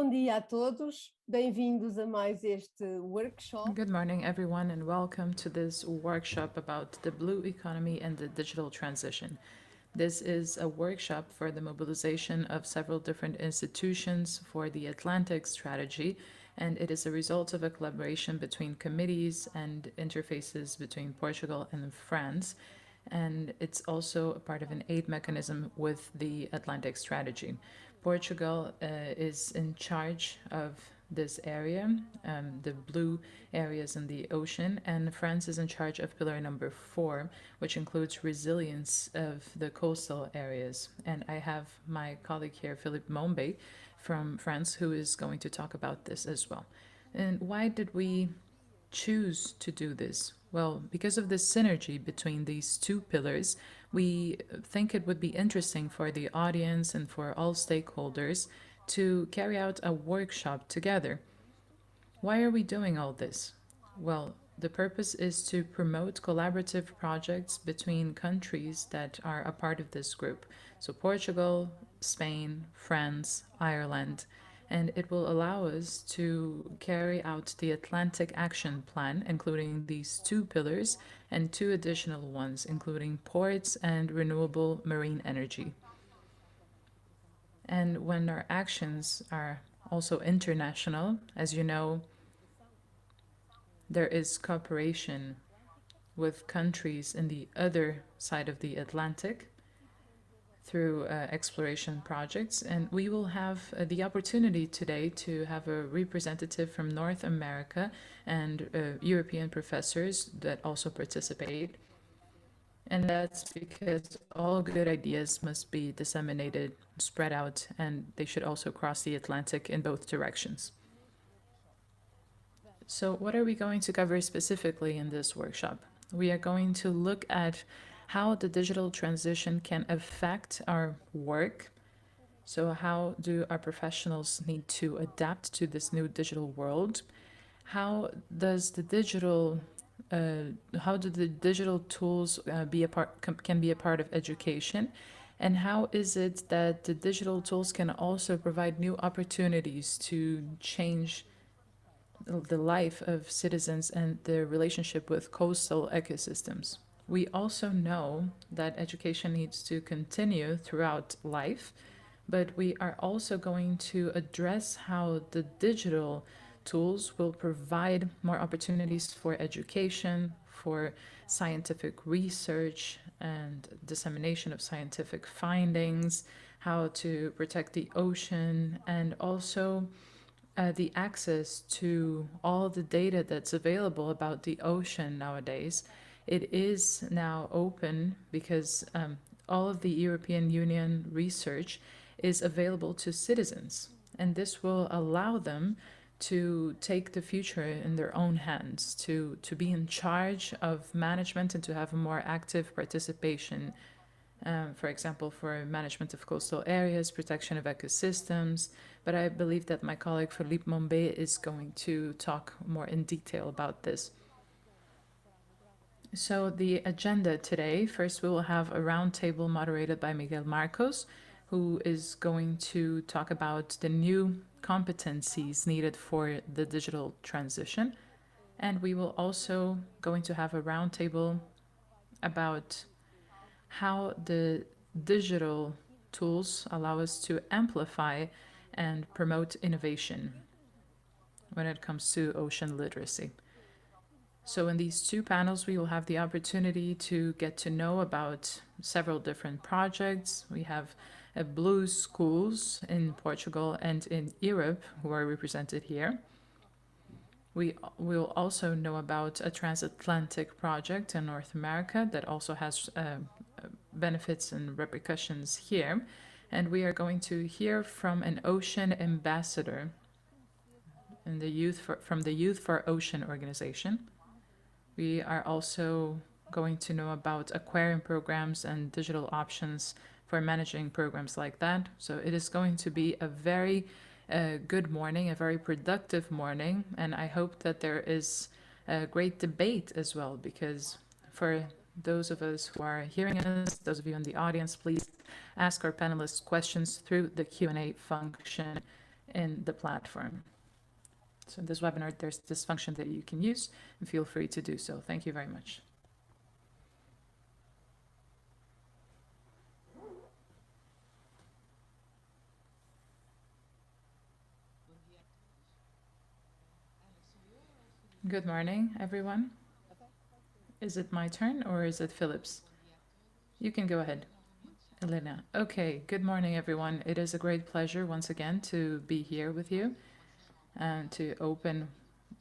Bom dia a todos, bem-vindos a mais este workshop. Good morning, everyone, and welcome to this workshop about the blue economy and the digital transition. This is a workshop for the mobilization of several different institutions for the Atlantic strategy, and it is a result of a collaboration between committees and interfaces between Portugal and France. And it's also a part of an aid mechanism with the Atlantic strategy. Portugal is in charge of this area, the blue areas in the ocean, and France is in charge of pillar number 4, which includes resilience of the coastal areas. And I have my colleague here, Philippe Mombe from France, who is going to talk about this as well. And why did we choose to do this? Well, because of the synergy between these two pillars, we think it would be interesting for the audience and for all stakeholders to carry out a workshop together. Why are we doing all this? Well, the purpose is to promote collaborative projects between countries that are a part of this group. So, Portugal, Spain, France, Ireland, and it will allow us to carry out the Atlantic Action Plan, including these two pillars and two additional ones, including ports and renewable marine energy. And when our actions are also international, as you know, there is cooperation with countries in the other side of the Atlantic through exploration projects. And we will have the opportunity today to have a representative from North America and European professors that also participate. And that's because all good ideas must be disseminated, spread out, and they should also cross the Atlantic in both directions. So, what are we going to cover specifically in this workshop? We are going to look at how the digital transition can affect our work. So, how do our professionals need to adapt to this new digital world? How does the digital how do the digital tools can be a part of education, and how is it that the digital tools can also provide new opportunities to change the life of citizens and their relationship with coastal ecosystems? We also know that education needs to continue throughout life, but we are also going to address how the digital tools will provide more opportunities for education, for scientific research and dissemination of scientific findings, how to protect the ocean, and also the access to all the data that's available about the ocean nowadays. It is now open because all of the European Union research is available to citizens, and this will allow them to take the future in their own hands, to be in charge of management and to have a more active participation, for example, for management of coastal areas, protection of ecosystems. But I believe that my colleague Philippe Mombe is going to talk more in detail about this. So the agenda today, first we will have a roundtable moderated by Miguel Marcos, who is going to talk about the new competencies needed for the digital transition. And we will also going to have a roundtable about how the digital tools allow us to amplify and promote innovation when it comes to ocean literacy. So in these two panels, we will have the opportunity to get to know about several different projects. We have blue schools in Portugal and in Europe who are represented here. We will also know about a transatlantic project in North America that also has benefits and repercussions here. And we are going to hear from an ocean ambassador in from the Youth for Ocean organization. We are also going to know about aquarium programs and digital options for managing programs like that. So it is going to be a very good morning, a very productive morning, and I hope that there is a great debate as well, because for those of us who are hearing us, those of you in the audience, please ask our panelists questions through the Q&A function in the platform. So in this webinar, there's this function that you can use, and feel free to do so. Thank you very much. Good morning, everyone. Is it my turn or is it Philip's? You can go ahead, Elena. Okay, good morning, everyone. It is a great pleasure once again to be here with you and to open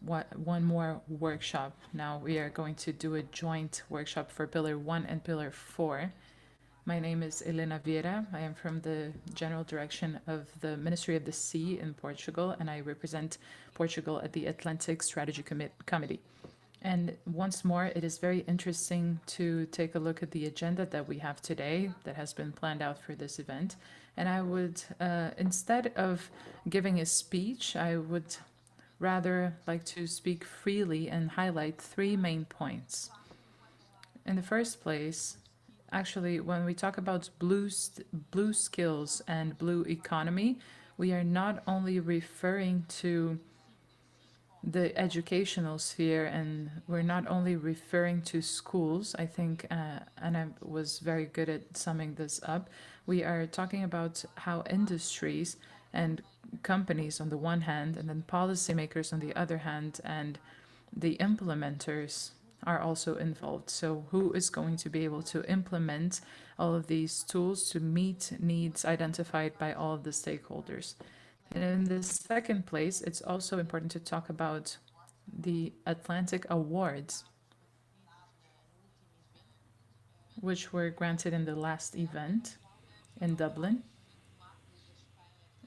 one more workshop. Now we are going to do a joint workshop for Pillar 1 and Pillar 4. My name is Elena Vieira. I am from the General Direction of the Ministry of the Sea in Portugal, and I represent Portugal at the Atlantic Strategy Committee. And once more, it is very interesting to take a look at the agenda that we have today that has been planned out for this event. And I would, instead of giving a speech, I would rather like to speak freely and highlight three main points. In the first place, actually, when we talk about blue skills and blue economy, we are not only referring to the educational sphere, and we're not only referring to schools. I think Anna was very good at summing this up. We are talking about how industries and companies on the one hand, and then policymakers on the other hand, and the implementers are also involved. So who is going to be able to implement all of these tools to meet needs identified by all of the stakeholders? And in the second place, it's also important to talk about the Atlantic Awards, which were granted in the last event in Dublin.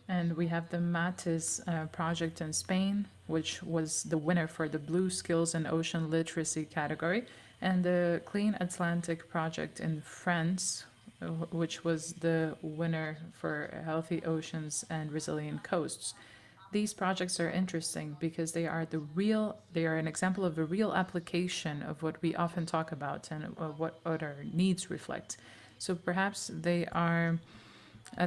And we have the MATIS project in Spain, which was the winner for the Blue Skills and Ocean Literacy category, and the Clean Atlantic project in France, which was the winner for Healthy Oceans and Resilient Coasts. These projects are interesting because they are an example of a real application of what we often talk about and what our needs reflect. So perhaps they are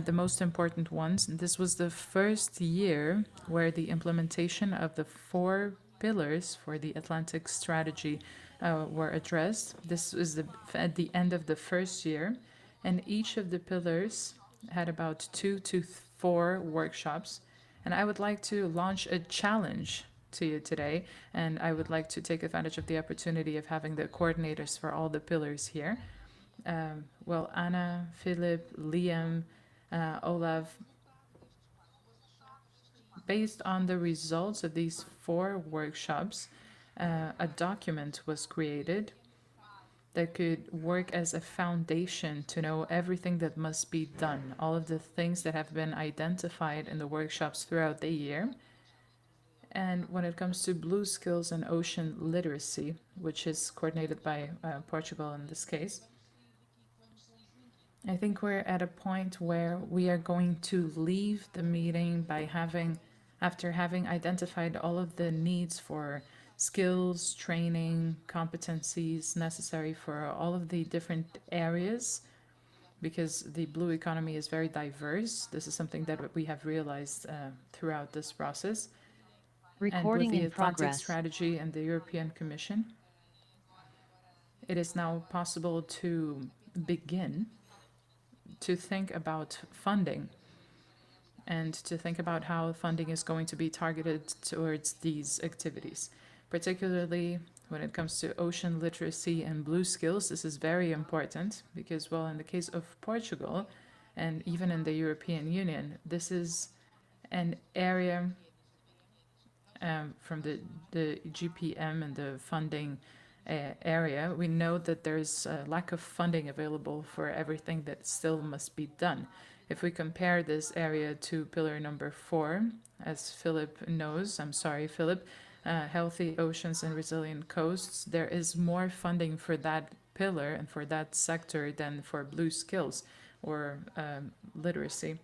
the most important ones. This was the first year where the implementation of the 4 pillars for the Atlantic strategy were addressed. This was at the end of the first year, and each of the pillars had about 2 to 4 workshops. And I would like to launch a challenge to you today, and I would like to take advantage of the opportunity of having the coordinators for all the pillars here. Well, Anna, Philip, Liam, Olaf, based on the results of these 4 workshops, a document was created that could work as a foundation to know everything that must be done, all of the things that have been identified in the workshops throughout the year. And when it comes to blue skills and ocean literacy, which is coordinated by Portugal in this case, I think we're at a point where we are going to leave the meeting by after having identified all of the needs for skills, training, competencies necessary for all of the different areas, because the blue economy is very diverse. This is something that we have realized throughout this process. Recording and with the in Atlantic progress. Strategy and the European Commission, it is now possible to begin to think about funding and to think about how funding is going to be targeted towards these activities. Particularly when it comes to ocean literacy and blue skills, this is very important because, well, in the case of Portugal and even in the European Union, this is an area from the GPM and the funding area. We know that there's a lack of funding available for everything that still must be done. If we compare this area to pillar number 4, as Philip knows, I'm sorry, Philip, healthy oceans and resilient coasts, there is more funding for that pillar and for that sector than for blue skills or literacy.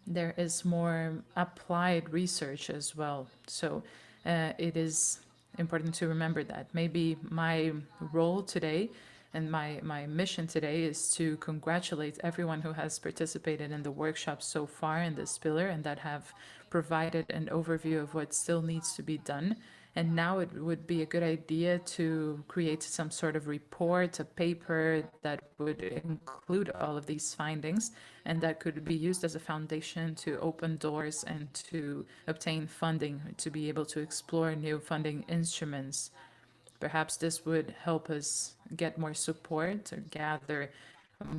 There is more applied research as well. So it is important to remember that. Maybe my role today And my mission today is to congratulate everyone who has participated in the workshop so far in this pillar and that have provided an overview of what still needs to be done. And now it would be a good idea to create some sort of report, a paper that would include all of these findings and that could be used as a foundation to open doors and to obtain funding to be able to explore new funding instruments. Perhaps this would help us get more support or gather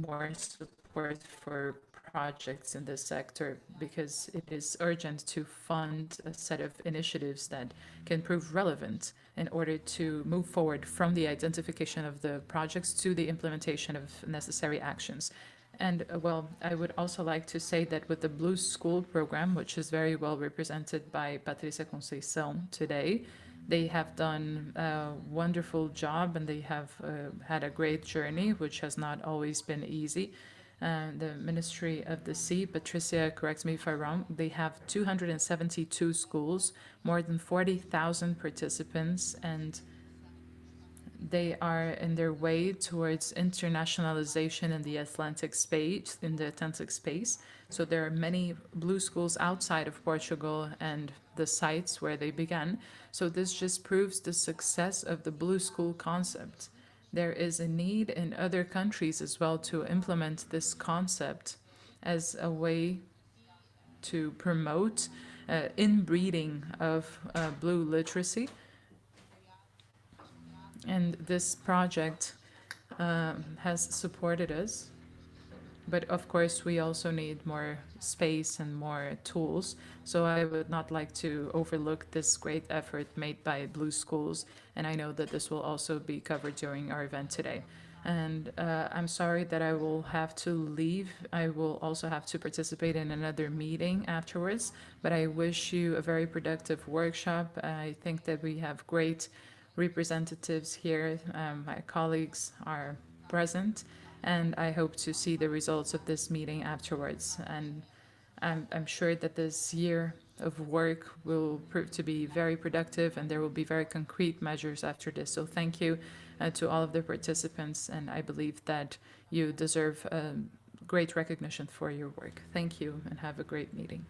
more support for projects in this sector because it is urgent to fund a set of initiatives that can prove relevant in order to move forward from the identification of the projects to the implementation of necessary actions. And well, I would also like to say that with the Blue School program, which is very well represented by Patricia Conceição today, they have done a wonderful job and they have had a great journey, which has not always been easy. The Ministry of the Sea, Patricia corrects me if I'm wrong, they have 272 schools, more than 40,000 participants, and they are in their way towards internationalization in the Atlantic space. So there are many blue schools outside of Portugal and the sites where they began. So this just proves the success of the blue school concept. There is a need in other countries as well to implement this concept as a way to promote inbreeding of blue literacy. And this project has supported us. But of course, we also need more space and more tools. So I would not like to overlook this great effort made by Blue Schools. And I know that this will also be covered during our event today. And I'm sorry that I will have to leave. I will also have to participate in another meeting afterwards. But I wish you a very productive workshop. I think that we have great representatives here. My colleagues are present, and I hope to see the results of this meeting afterwards. And I'm sure that this year of work will prove to be very productive and there will be very concrete measures after this. So thank you to all of the participants, and I believe that you deserve great recognition for your work. Thank you and have a great meeting.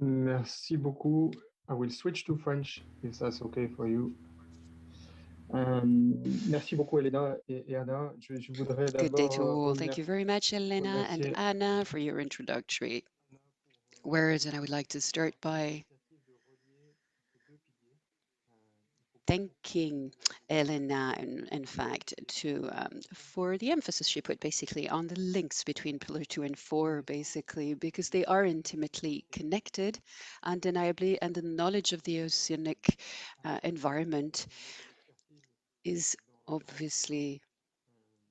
Merci beaucoup. I will switch to French if that's okay for you. Merci beaucoup, Elena et Anna. Je voudrais Good day to d'abord all. Thank you very much, Elena and remercier Anna, for your introductory words. And I would like to start by thanking Elena, in fact, for the emphasis she put basically on the links between Pillar 2 and 4, basically, because they are intimately connected, undeniably, and the knowledge of the oceanic environment is obviously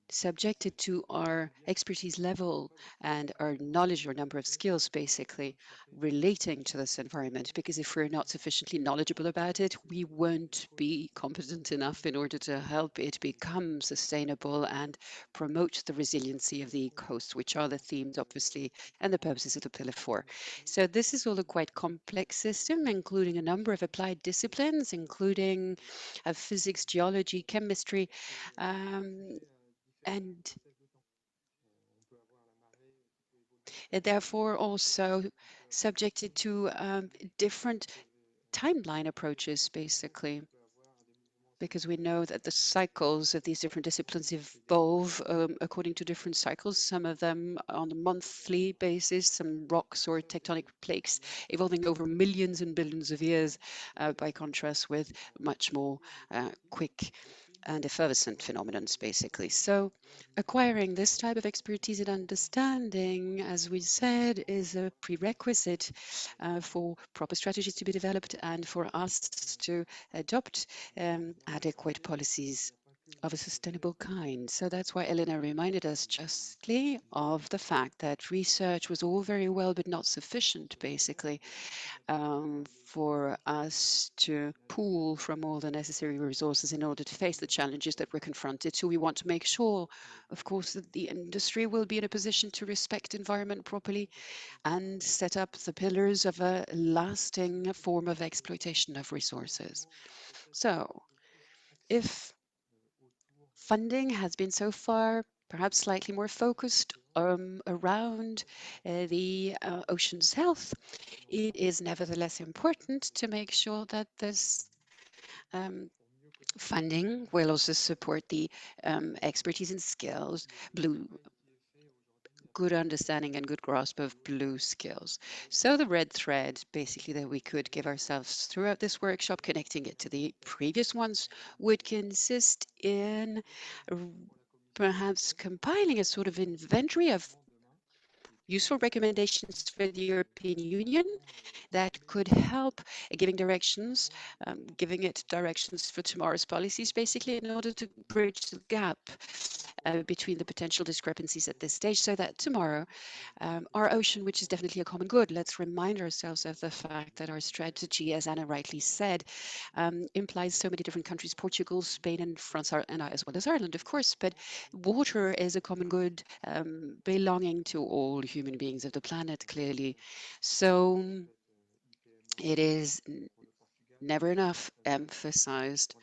subjected to our expertise level and our knowledge or number of skills basically relating to this environment, because if we're not sufficiently knowledgeable about it, we won't be competent enough in order to help it become sustainable and promote the resiliency of the coast, which are the themes obviously and the purposes of the Pillar 4. So this is all a quite complex system, including a number of applied disciplines, including physics, geology, chemistry, and therefore also subjected to different timeline approaches, basically, because we know that the cycles of these different disciplines evolve according to different cycles, some of them on a monthly basis, some rocks or tectonic plates evolving over millions and billions of years, by contrast with much more quick and effervescent phenomenons, basically. So acquiring this type of expertise and understanding, as we said, is a prerequisite for proper strategies to be developed and for us to adopt adequate policies of a sustainable kind. So that's why Elena reminded us justly of the fact that research was all very well, but not sufficient, basically, for us to pool from all the necessary resources in order to face the challenges that we're confronted. So we want to make sure, of course, that the industry will be in a position to respect environment properly and set up the pillars of a lasting form of exploitation of resources. So if funding has been so far perhaps slightly more focused around the ocean's health, it is nevertheless important to make sure that this funding will also support the expertise and skills, good understanding and good grasp of blue skills. So the red thread basically that we could give ourselves throughout this workshop, connecting it to the previous ones, would consist in perhaps compiling a sort of inventory of useful recommendations for the European Union that could help giving it directions for tomorrow's policies, basically, in order to bridge the gap between the potential discrepancies at this stage, so that tomorrow our ocean, which is definitely a common good, let's remind ourselves of the fact that our strategy, as Anna rightly said, implies so many different countries, Portugal, Spain, and France, and as well as Ireland, of course, but water is a common good belonging to all human beings of the planet, clearly. So it is never enough emphasized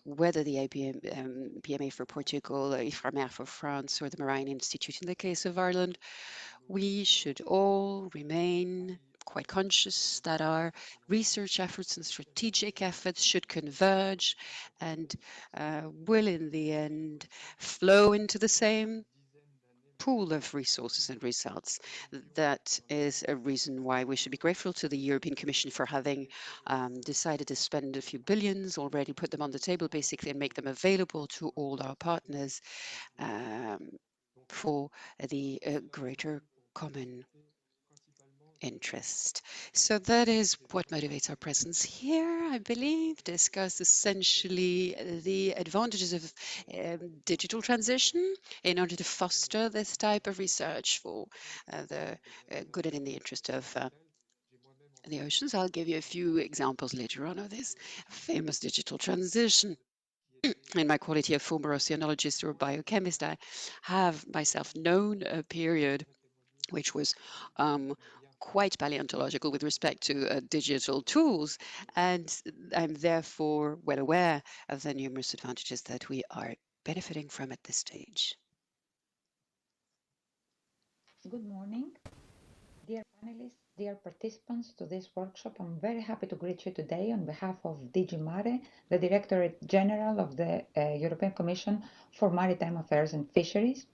whether the PMA for Portugal, IFRAMER for France, or the Marine Institute in the case of Ireland, we should all remain quite conscious that our research efforts and strategic efforts should converge and will in the end flow into the same pool of resources and results. That is a reason why we should be grateful to the European Commission for having decided to spend a few billions, already put them on the table basically, and make them available to all our partners for the greater common interest. So that is what motivates our presence here, I believe, discuss essentially the advantages of digital transition in order to foster this type of research for the good and in the interest of the oceans. I'll give you a few examples later on of this famous digital transition. In my quality of former oceanologist or biochemist, I have myself known a period which was quite paleontological with respect to digital tools. And I'm therefore well aware of the numerous advantages that we are benefiting from at this stage. Good morning, dear panelists, dear participants to this workshop. I'm very happy to greet you today on behalf of DG Mare, the Directorate General of the European Commission for Maritime Affairs and Fisheries.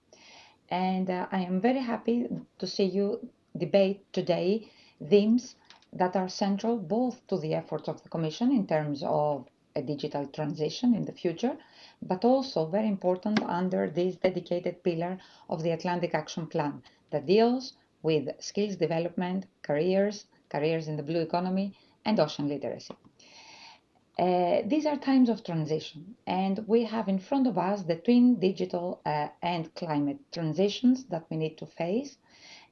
And I am very happy to see you debate today themes that are central both to the efforts of the Commission in terms of a digital transition in the future, but also very important under this dedicated pillar of the Atlantic Action Plan that deals with skills development, careers in the blue economy, and ocean literacy. These are times of transition, and we have in front of us the twin digital and climate transitions that we need to face,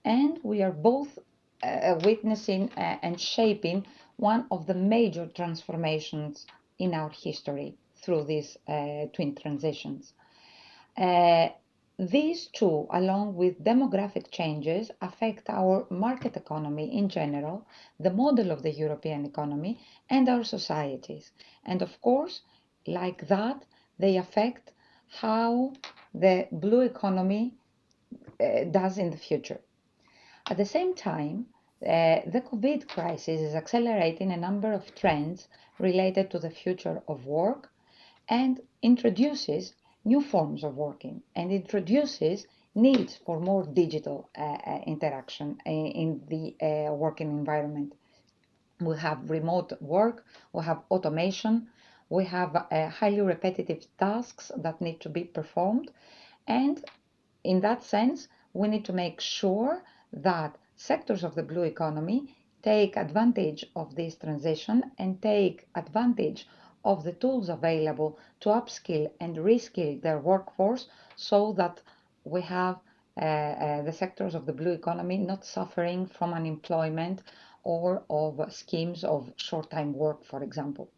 and we are both witnessing and shaping one of the major transformations in our history through these twin transitions. These two, along with demographic changes, affect our market economy in general, the model of the European economy, and our societies. And of course, like that, they affect how the blue economy does in the future. At the same time, the COVID crisis is accelerating a number of trends related to the future of work and introduces new forms of working and introduces needs for more digital interaction in the working environment. We have remote work, we have automation, we have highly repetitive tasks that need to be performed, and in that sense, we need to make sure that sectors of the blue economy take advantage of this transition and take advantage of the tools available to upskill and reskill their workforce so that we have the sectors of the blue economy not suffering from unemployment or of schemes of short-time work, for example.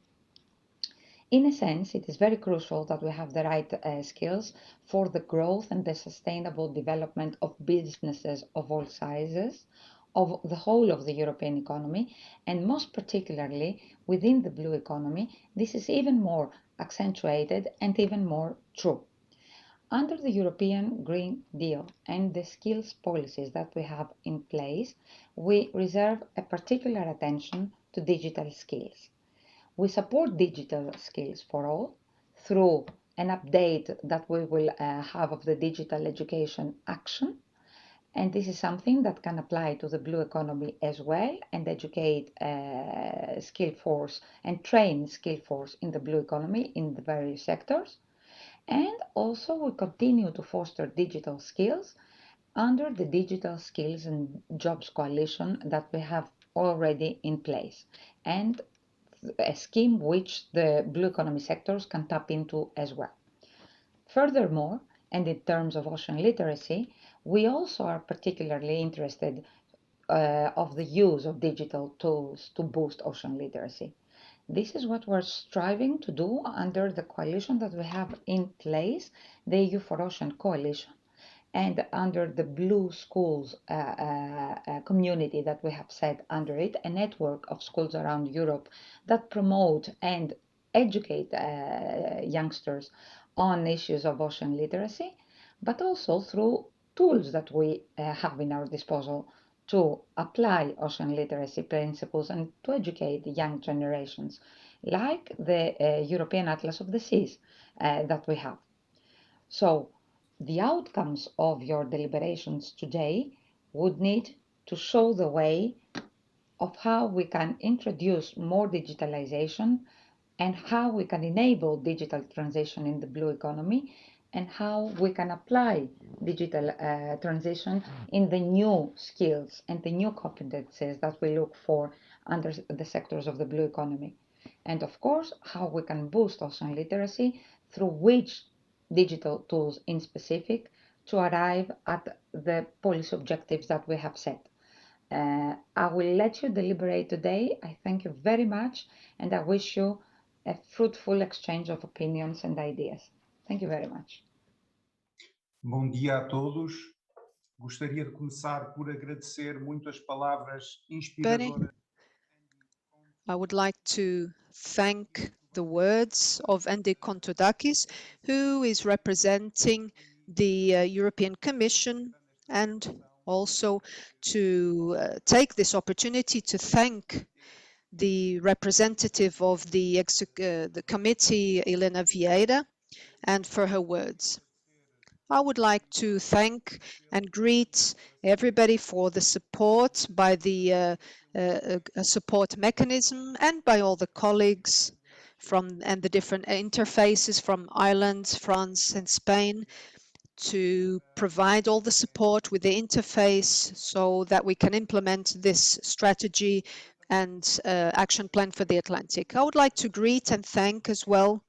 In a sense, it is very crucial that we have the right skills for the growth and the sustainable development of businesses of all sizes, of the whole of the European economy, and most particularly within the blue economy, this is even more accentuated and even more true. Under the European Green Deal and the skills policies that we have in place, we reserve a particular attention to digital skills. We support digital skills for all through an update that we will have of the digital education action. And this is something that can apply to the blue economy as well and educate skill force and train skill force in the blue economy in the various sectors. And also we continue to foster digital skills under the Digital Skills and Jobs Coalition that we have already in place, and a scheme which the blue economy sectors can tap into as well. Furthermore, and in terms of ocean literacy, we also are particularly interested of the use of digital tools to boost ocean literacy. This is what we're striving to do under the coalition that we have in place, the EU for Ocean Coalition, and under the Blue Schools community that we have set under it, a network of schools around Europe that promote and educate youngsters on issues of ocean literacy, but also through tools that we have in our disposal to apply ocean literacy principles and to educate the young generations, like the European Atlas of the Seas that we have. So, the outcomes of your deliberations today would need to show the way of how we can introduce more digitalization and how we can enable digital transition in the blue economy and how we can apply digital transition in the new skills and the new competencies that we look for under the sectors of the blue economy. And of course, how we can boost ocean literacy through which digital tools in specific to arrive at the policy objectives that we have set. I will let you deliberate today. I thank you very much and I wish you a fruitful exchange of opinions and ideas. Thank you very much. Bom dia a todos. Gostaria de começar por agradecer muito as palavras inspiradoras. I would like to thank the words of Andy Kontodakis, who is representing the European Commission, and also to take this opportunity to thank the representative of the committee, Helena Vieira, and for her words. I would like to thank and greet everybody for the support by the support mechanism and by all the colleagues and the different interfaces from Ireland, France and Spain to provide all the support with the interface so that we can implement this strategy and action plan for the Atlantic. I would like to greet and thank as well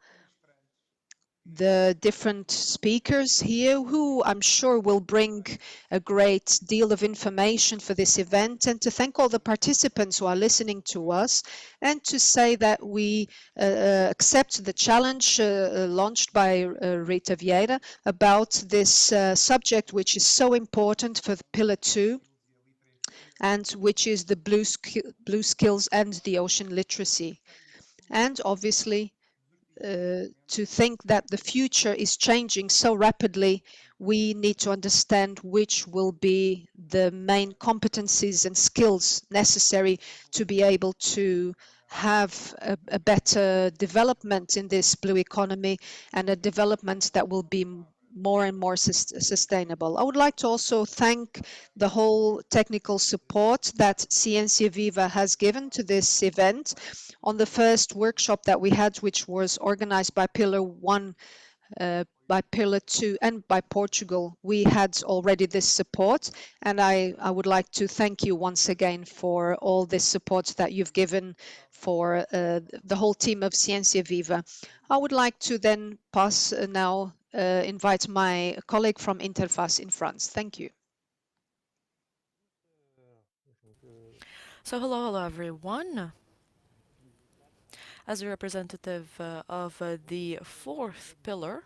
the different speakers here who I'm sure will bring a great deal of information for this event, and to thank all the participants who are listening to us, and to say that we accept the challenge launched by Rita Vieira about this subject which is so important for the Pillar 2 and which is the blue skills and the ocean literacy. And obviously to think that the future is changing so rapidly, we need to understand which will be the main competencies and skills necessary to be able to have a better development in this blue economy and a development that will be more and more sustainable. I would like to also thank the whole technical support that Ciencia Viva has given to this event. On the first workshop that we had, which was organized by Pillar 1, by Pillar 2 and by Portugal, we had already this support, and I would like to thank you once again for all this support that you've given for the whole team of Ciencia Viva. I would like to then pass now, invite my colleague from Interface in France. Thank you. So hello everyone. As a representative of the fourth pillar,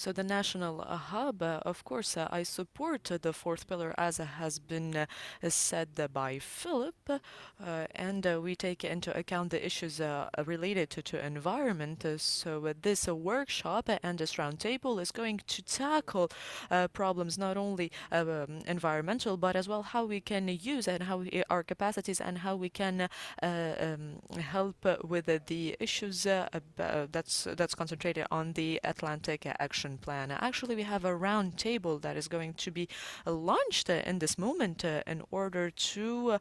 So the national hub, of course, I support the fourth pillar as has been said by Philip, and we take into account the issues related to environment. So this workshop and this roundtable is going to tackle problems not only environmental, but as well how we can use and how our capacities and how we can help with the issues that's concentrated on the Atlantic Action Plan. Actually, we have a round table that is going to be launched in this moment in order to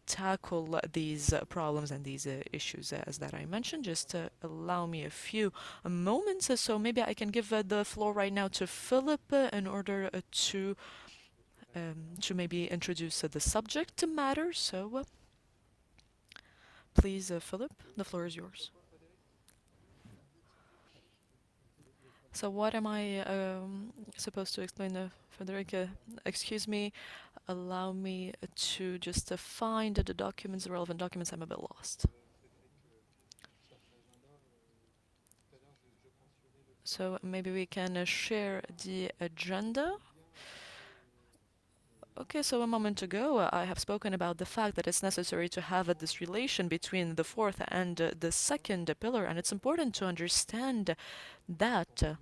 tackle these problems and these issues as that I mentioned. Just allow me a few moments. So maybe I can give the floor right now to Philip in order to maybe introduce the subject matter. So please, Philip, the floor is yours. So what am I supposed to explain, Frederica? Excuse me, allow me to just find the documents, the relevant documents. I'm a bit lost. So maybe we can share the agenda. Okay, so a moment ago, I have spoken about the fact that it's necessary to have this relation between the fourth and the second pillar, and it's important to understand that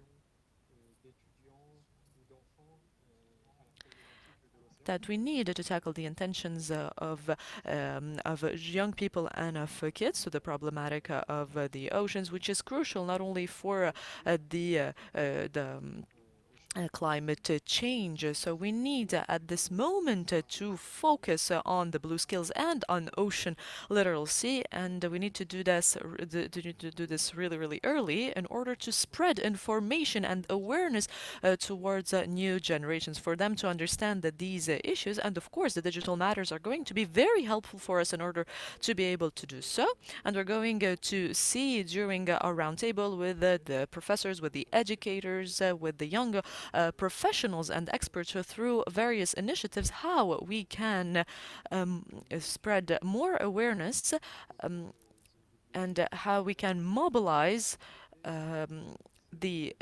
we need to tackle the intentions of young people and of kids, so the problematic of the oceans, which is crucial not only for the climate change. So we need at this moment to focus on the blue skills and on ocean literacy, and we need to do this really, really early in order to spread information and awareness towards new generations, for them to understand that these issues, and of course the digital matters, are going to be very helpful for us in order to be able to do so. And we're going to see during our roundtable with the professors, with the educators, with the young professionals and experts through various initiatives how we can spread more awareness and how we can mobilize the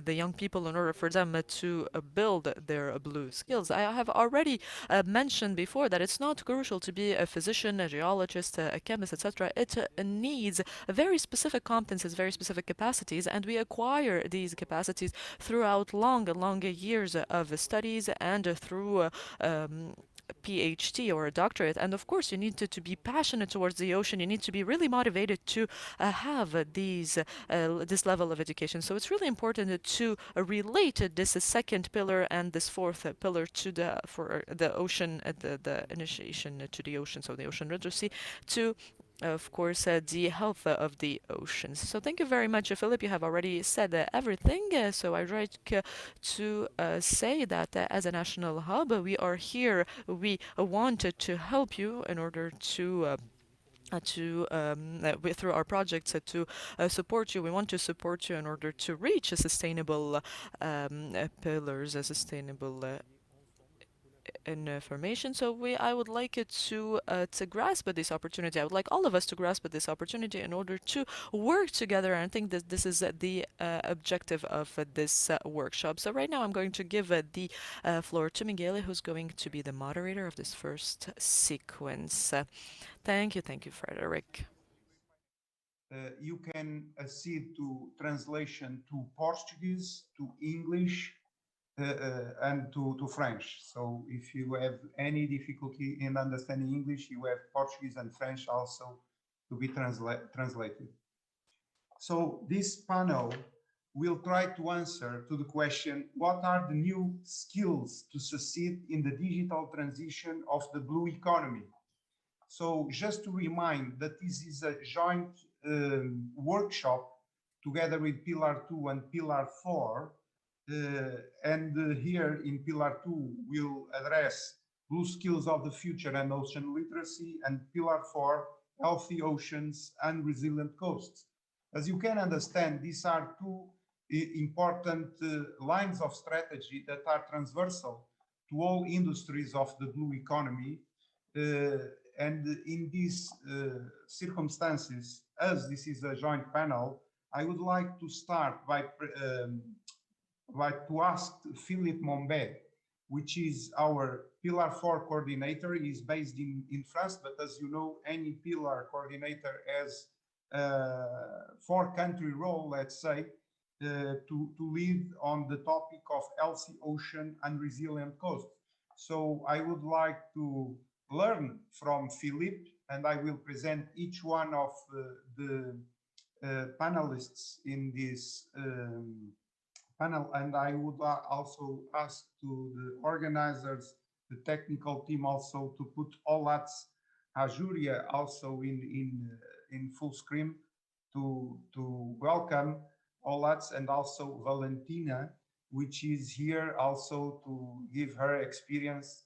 young people in order for them to build their blue skills. I have already mentioned before that it's not crucial to be a physician, a geologist, a chemist, etc. It needs very specific competences, very specific capacities, and we acquire these capacities throughout long years of studies and through PhD or a doctorate. And of course, you need to be passionate towards the ocean. You need to be really motivated to have this level of education. So it's really important to relate this second pillar and this fourth pillar to the ocean, the initiation to the ocean, so the ocean literacy, to of course, the health of the oceans. So thank you very much, Philip. You have already said everything. So I'd like to say that as a national hub, we are here. We wanted to help you in order to through our projects to support you. We want to support you in order to reach a sustainable pillars, a sustainable information. So I would like it to grasp this opportunity. I would like all of us to grasp this opportunity in order to work together. And I think that this is the objective of this workshop. So right now I'm going to give the floor to Michele, who's going to be the moderator of this first sequence. Thank you, Frederick. You can accede to translation to Portuguese, to English, and to French. So if you have any difficulty in understanding English, you have Portuguese and French also to be translated. So this panel will try to answer to the question, what are the new skills to succeed in the digital transition of the blue economy? So just to remind that this is a joint workshop together with Pilar 2 and Pilar 4. And here in Pilar 2, we'll address blue skills of the future and ocean literacy, and Pilar 4, healthy oceans and resilient coasts. As you can understand, these are two important lines of strategy that are transversal to all industries of the blue economy. And in these circumstances, as this is a joint panel, I would like to start by to ask Philippe Mombet, which is our Pillar 4 coordinator. He's based in France, but as you know, any Pillar coordinator has a four-country role, let's say, to lead on the topic of healthy ocean and resilient coast. So I would like to learn from Philippe, and I will present each one of the panelists in this panel, and I would also ask to the organizers, the technical team also to put OLAT's Ajuria also in full screen to welcome OLAT's and also Valentina, which is here also to give her experience.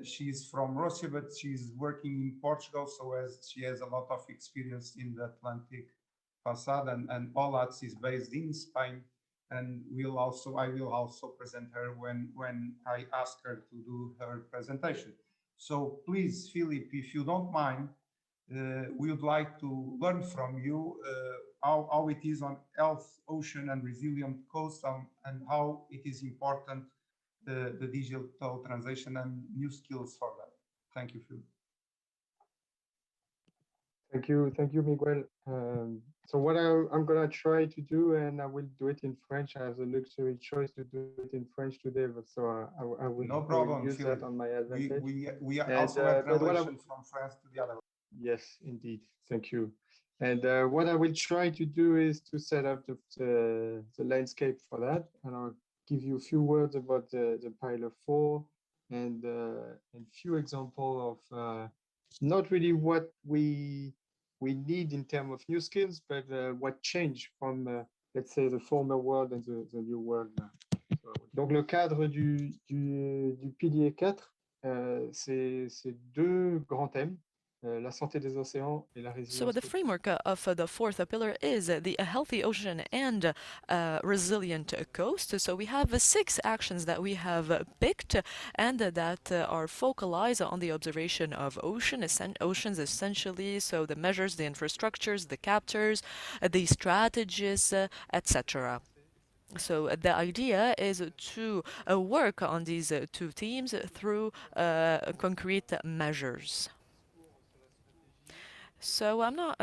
She's from Russia, but she's working in Portugal, so as she has a lot of experience in the Atlantic facade, and OLAT's is based in Spain. And I will also present her when I ask her to do her presentation. So please, Philip, if you don't mind, we would like to learn from you how it is on health, ocean, and resilient coast, and how it is important the digital transition and new skills for that. Thank you, Philip. Thank you, Miguel. So what I'm gonna try to do, and I will do it in French. I have the luxury choice to do it in French today, but so I will, no problem, use Philip. that on my advantage. We also have translation from France to the other. Yes, indeed. Thank you. And what I will try to do is to set up the landscape for that, and I'll give you a few words about the Pilar 4 and few examples of not really what we need in terms of new skills, but what changed from, let's say, the former world and the new world. Donc, le cadre du pilier 4, c'est deux grands thèmes. La santé des océans et la résilience. So the framework of the fourth pillar is the healthy ocean and resilient coast. So we have 6 actions that we have picked and that are focalized on the observation of oceans essentially. So the measures, the infrastructures, the captures, the strategies, etc. So the idea is to work on these 2 themes through concrete measures. So I'm not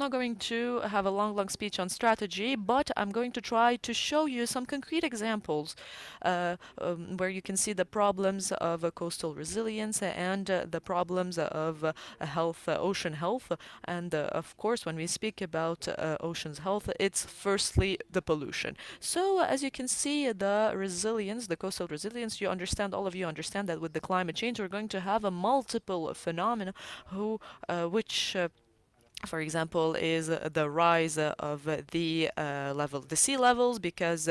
going to have a long speech on strategy, but I'm going to try to show you some concrete examples where you can see the problems of coastal resilience and the problems of health, ocean health. And of course, when we speak about ocean's health, it's firstly the pollution. So as you can see, the resilience, the coastal resilience, all of you understand that with the climate change, we're going to have a multiple phenomena which for example, is the rise of the sea levels, because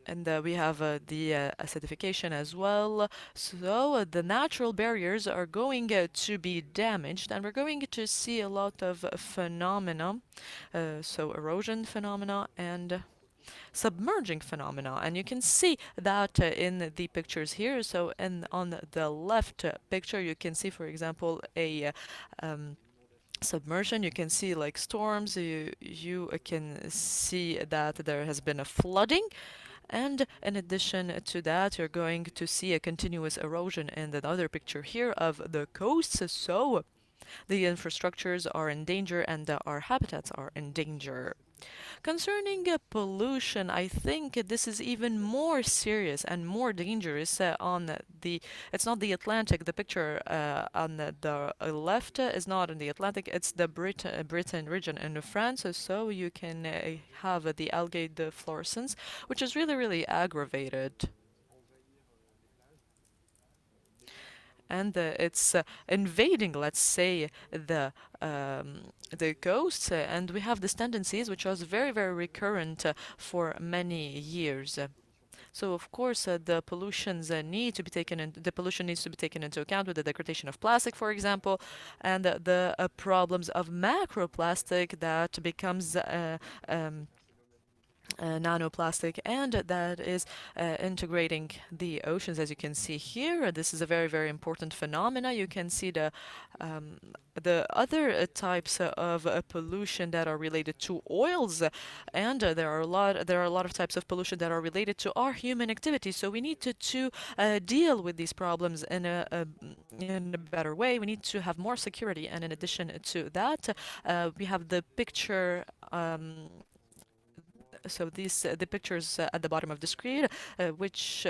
and we have the acidification as well. So the natural barriers are going to be damaged, and we're going to see a lot of phenomena, so erosion phenomena and submerging phenomena, and you can see that in the pictures here. So on the left picture you can see, for example, a submersion. You can see like storms, you can see that there has been a flooding, and in addition to that you're going to see a continuous erosion in the other picture here of the coasts. So the infrastructures are in danger and our habitats are in danger. Concerning pollution, I think this is even more serious and more dangerous it's not the Atlantic. The picture on the left is not in the Atlantic, it's the Britain region in France. So you can have the algae deflorescence, which is really, really aggravated. And it's invading, let's say, the coasts, and we have these tendencies which was very, very recurrent for many years. So of course the pollutions need to be taken the pollution needs to be taken into account, with the degradation of plastic, for example, and the problems of macroplastic that becomes nanoplastic, and that is integrating the oceans. As you can see here, this is a very, very important phenomena. You can see the other types of pollution that are related to oils, and there are a lot of types of pollution that are related to our human activities. So we need to deal with these problems in a better way. We need to have more security, and in addition to that, we have the picture. So these the pictures at the bottom of the screen, which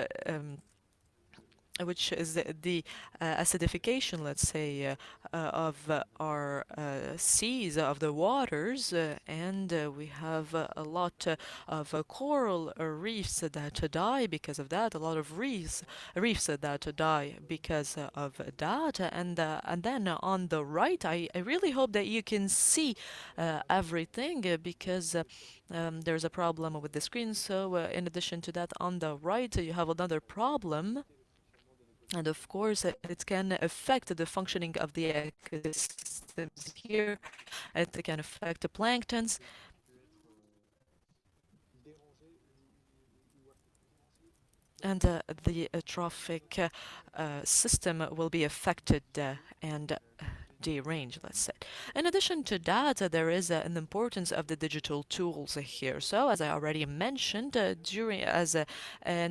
is the acidification, let's say, of our seas, of the waters, and we have a lot of coral reefs that die because of that, a lot of reefs that die because of that, and then on the right, I really hope that you can see everything because there's a problem with the screen. So in addition to that, on the right, you have another problem. And of course, it can affect the functioning of the ecosystems here. It can affect the planktons. And the trophic system will be affected and deranged, let's say. In addition to that, there is an importance of the digital tools here. So, as I already mentioned, as an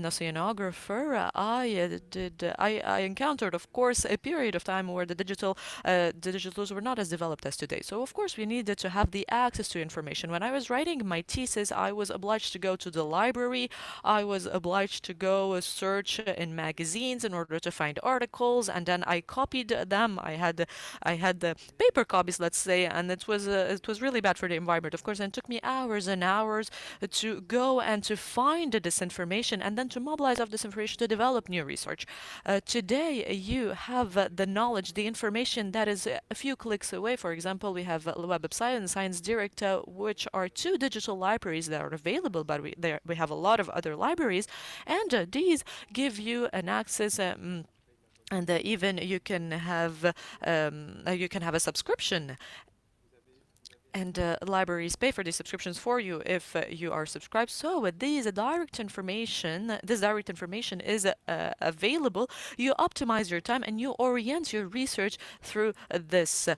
oceanographer, I encountered, of course, a period of time where the digital tools were not as developed as today. So, of course, we needed to have the access to information. When I was writing my thesis, I was obliged to go to the library. I was obliged to go search in magazines in order to find articles, and then I copied them. I had the paper copies, let's say, and it was really bad for the environment, of course, and it took me hours and hours to go and to find this information and then to mobilize of this information to develop new research. Today, you have the knowledge, the information that is a few clicks away. For example, we have Web of Science and Science Direct, which are two digital libraries that are available, but we have a lot of other libraries, and these give you an access. And even you can have a subscription, and libraries pay for these subscriptions for you if you are subscribed. So this direct information is available. You optimize your time and you orient your research through this.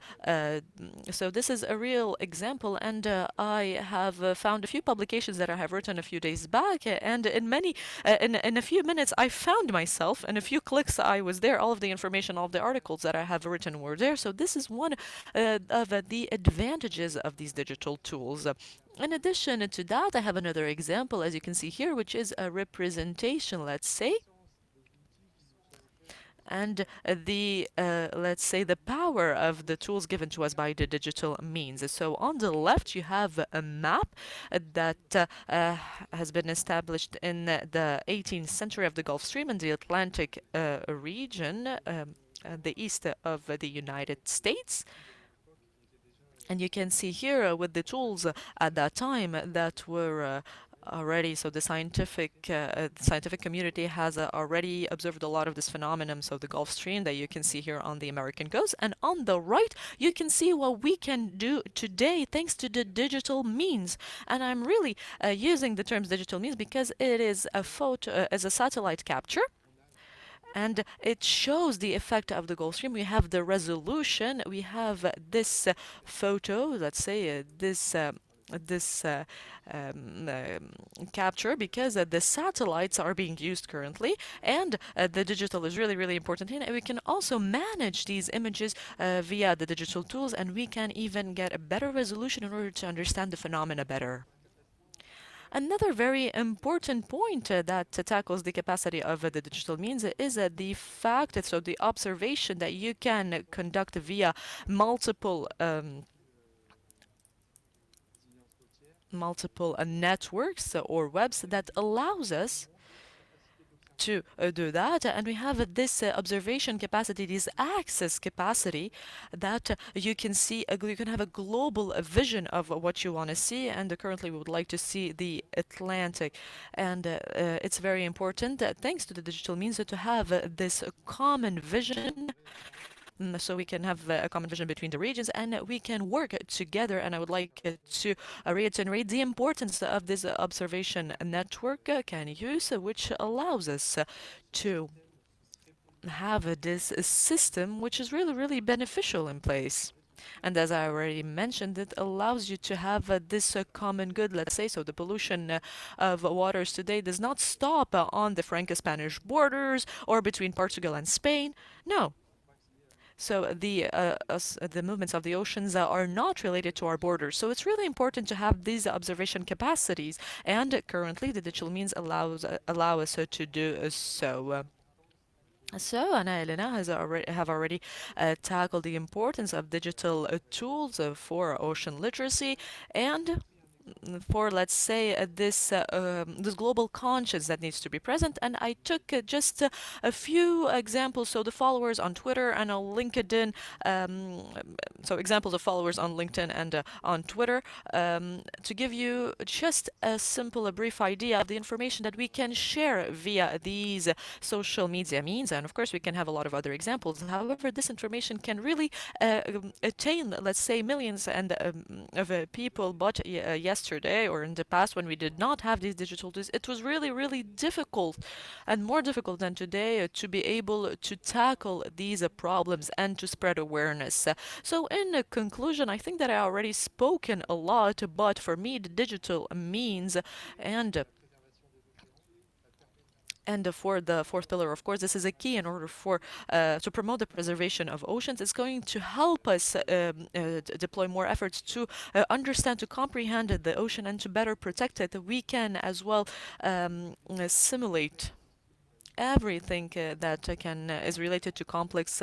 So this is a real example, and I have found a few publications that I have written a few days back, and in a few minutes I found myself. In a few clicks I was there. All of the information, all of the articles that I have written were there. So this is one of the advantages of these digital tools. In addition to that, I have another example, as you can see here, which is a representation, let's say. And let's say, the power of the tools given to us by the digital means. So on the left, you have a map that has been established in the 18th century of the Gulf Stream and the Atlantic region, the east of the United States. And you can see here with the tools at that time that were already, so the scientific community has already observed a lot of this phenomenon, so the Gulf Stream that you can see here on the American coast. And on the right, you can see what we can do today thanks to the digital means. And I'm really using the terms digital means because it is a photo, as a satellite capture. And it shows the effect of the Gulf Stream. We have the resolution. We have this photo, let's say this capture, because the satellites are being used currently, and the digital is really, really important here. And we can also manage these images via the digital tools, and we can even get a better resolution in order to understand the phenomena better. Another very important point that tackles the capacity of the digital means is the fact, so the observation that you can conduct via multiple networks or webs that allows us to do that. And we have this observation capacity, this access capacity, that you can see, you can have a global vision of what you want to see. And currently we would like to see the Atlantic. And it's very important, thanks to the digital means, to have this common vision so we can have a common vision between the regions and we can work together. And I would like to reiterate the importance of this observation network can use, which allows us to have this system which is really, really beneficial in place. And as I already mentioned, it allows you to have this common good, let's say. So the pollution of waters today does not stop on the Franco-Spanish borders or between Portugal and Spain. No. So the movements of the oceans are not related to our borders. So it's really important to have these observation capacities. And currently, the digital means allow us to do so. So, Anna Elena have already tackled the importance of digital tools for ocean literacy and for, let's say, this global conscience that needs to be present. And I took just a few examples. So the followers on Twitter and on LinkedIn, so examples of followers on LinkedIn and on Twitter, to give you just a brief idea of the information that we can share via these social media means. And of course, we can have a lot of other examples. However, this information can really attain, let's say, millions and of people. But yesterday or in the past, when we did not have these digital tools, it was really, really difficult and more difficult than today to be able to tackle these problems and to spread awareness. So in conclusion, I think that I already spoken a lot, but for me, the digital means and for the fourth pillar, of course, this is a key in order for to promote the preservation of oceans. It's going to help us deploy more efforts to understand, to comprehend the ocean, and to better protect it. We can as well simulate everything that is related to complex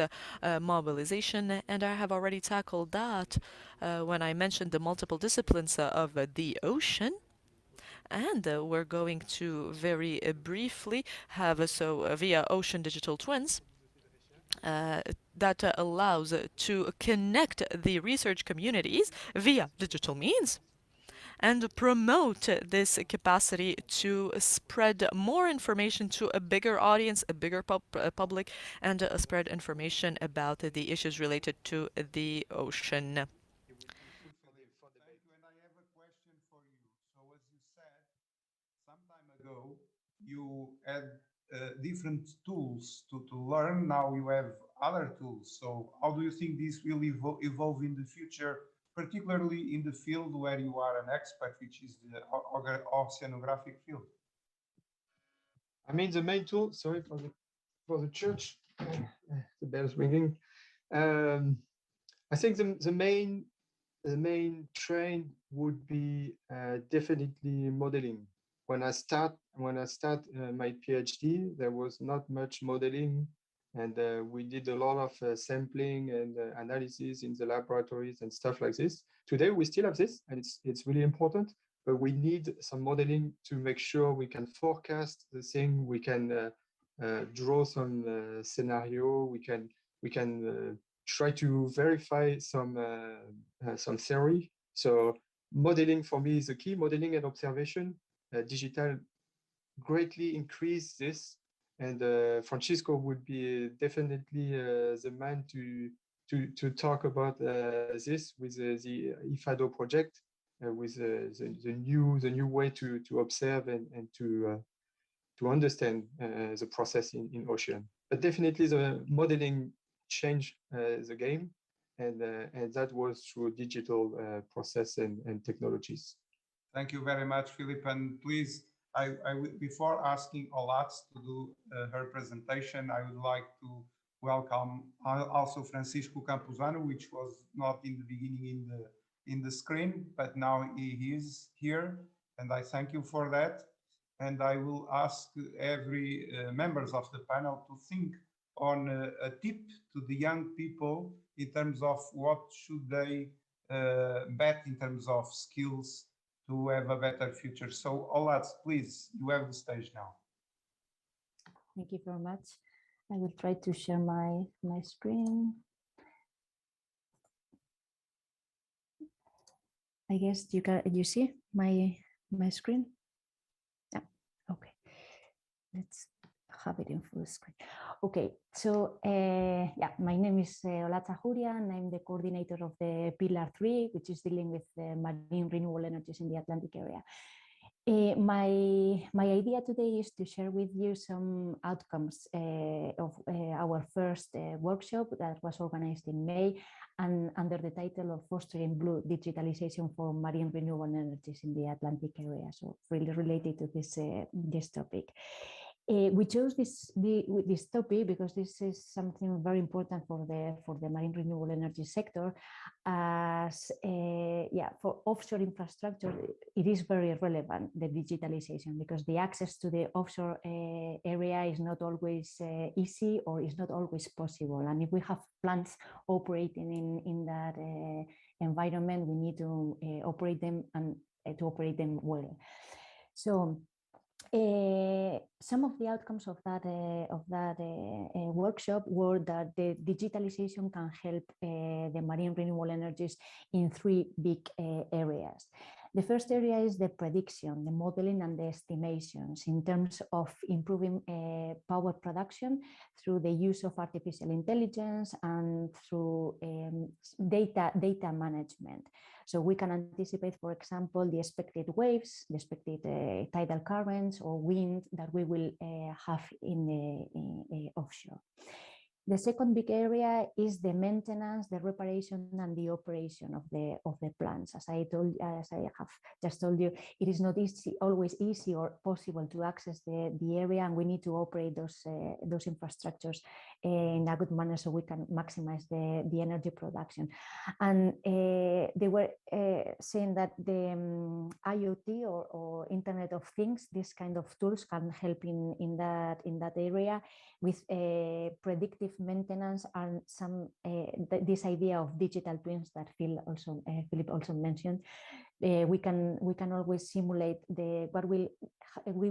mobilization, and I have already tackled that when I mentioned the multiple disciplines of the ocean. And we're going to very briefly have via ocean digital twins that allows to connect the research communities via digital means and promote this capacity to spread more information to a bigger audience, a bigger public, and spread information about the issues related to the ocean. Thank you. And I have a question for you. So as you said, some time ago, you had different tools to learn. Now you have other tools. So how do you think this will evolve in the future, particularly in the field where you are an expert, which is the oceanographic field? I mean, the main tool, sorry for the church, the bell's ringing. I think the main trend would be definitely modeling. When I start my PhD, there was not much modeling, and we did a lot of sampling and analysis in the laboratories and stuff like this. Today we still have this, and it's really important. But we need some modeling to make sure we can forecast the thing. We can draw some scenario. We can try to verify some theory. So modeling for me is the key. Modeling and observation. Digital greatly increase this, and Francisco would be definitely the man to talk about this with the IFADO project, with the new way to observe and to understand the process in ocean. But definitely the modeling changed the game, and that was through digital process and technologies. Thank you very much, Philip. And please, before asking Olatz to do her presentation, I would like to welcome also Francisco Campuzano, which was not in the beginning in the screen, but now he is here, and I thank you for that. And I will ask every members of the panel to think on a tip to the young people in terms of what should they bet in terms of skills to have a better future. So Olatz, please, you have the stage now. Thank you very much. I will try to share my screen. I guess you see my screen? Yeah, okay. Let's have it in full screen. Okay, so yeah, my name is Olatza Juria, and I'm the coordinator of the Pilar 3, which is dealing with marine renewable energies in the Atlantic area. My idea today is to share with you some outcomes of our first workshop that was organized in May and under the title of Fostering Blue Digitalization for Marine Renewable Energies in the Atlantic area. So really related to this topic. We chose this topic because this is something very important for the marine renewable energy sector. As for offshore infrastructure, it is very relevant, the digitalization, because the access to the offshore area is not always easy or is not always possible. And if we have plants operating in that environment, we need to operate them and to operate them well. So some of the outcomes of that workshop were that the digitalization can help the marine renewable energies in three big areas. The first area is the prediction, the modeling and the estimations in terms of improving power production through the use of artificial intelligence and through data management. So we can anticipate, for example, the expected waves, the expected tidal currents or wind that we will have in the offshore. The second big area is the maintenance, the reparation, and the operation of the plants. As I have just told you, it is not always easy or possible to access the area, and we need to operate those infrastructures in a good manner so we can maximize the energy production. And they were saying that the IoT or Internet of Things, this kind of tools can help in that area with predictive maintenance and some this idea of digital twins that Philip also mentioned. We can always simulate what we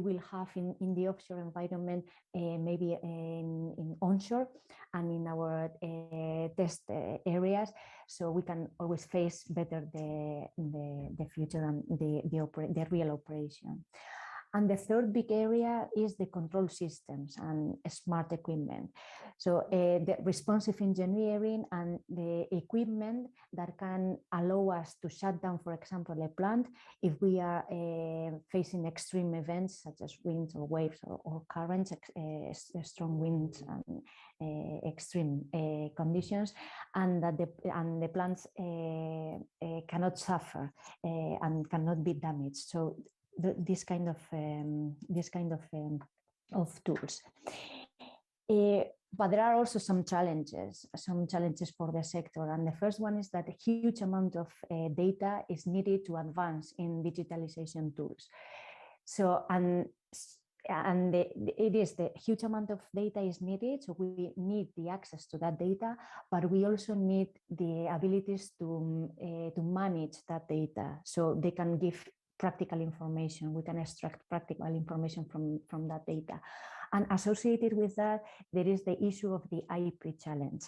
will have in the offshore environment, maybe in onshore and in our test areas, so we can always face better the future and the real operation. And the third big area is the control systems and smart equipment. So the responsive engineering and the equipment that can allow us to shut down, for example, a plant if we are facing extreme events such as winds or waves or currents, strong winds and extreme conditions, and that the plants cannot suffer and cannot be damaged. So this kind of tools. But there are also some challenges for the sector. And the first one is that a huge amount of data is needed to advance in digitalization tools. So, it is the huge amount of data is needed, so we need the access to that data, but we also need the abilities to manage that data so they can give practical information. We can extract practical information from that data. And associated with that, there is the issue of the IP challenge.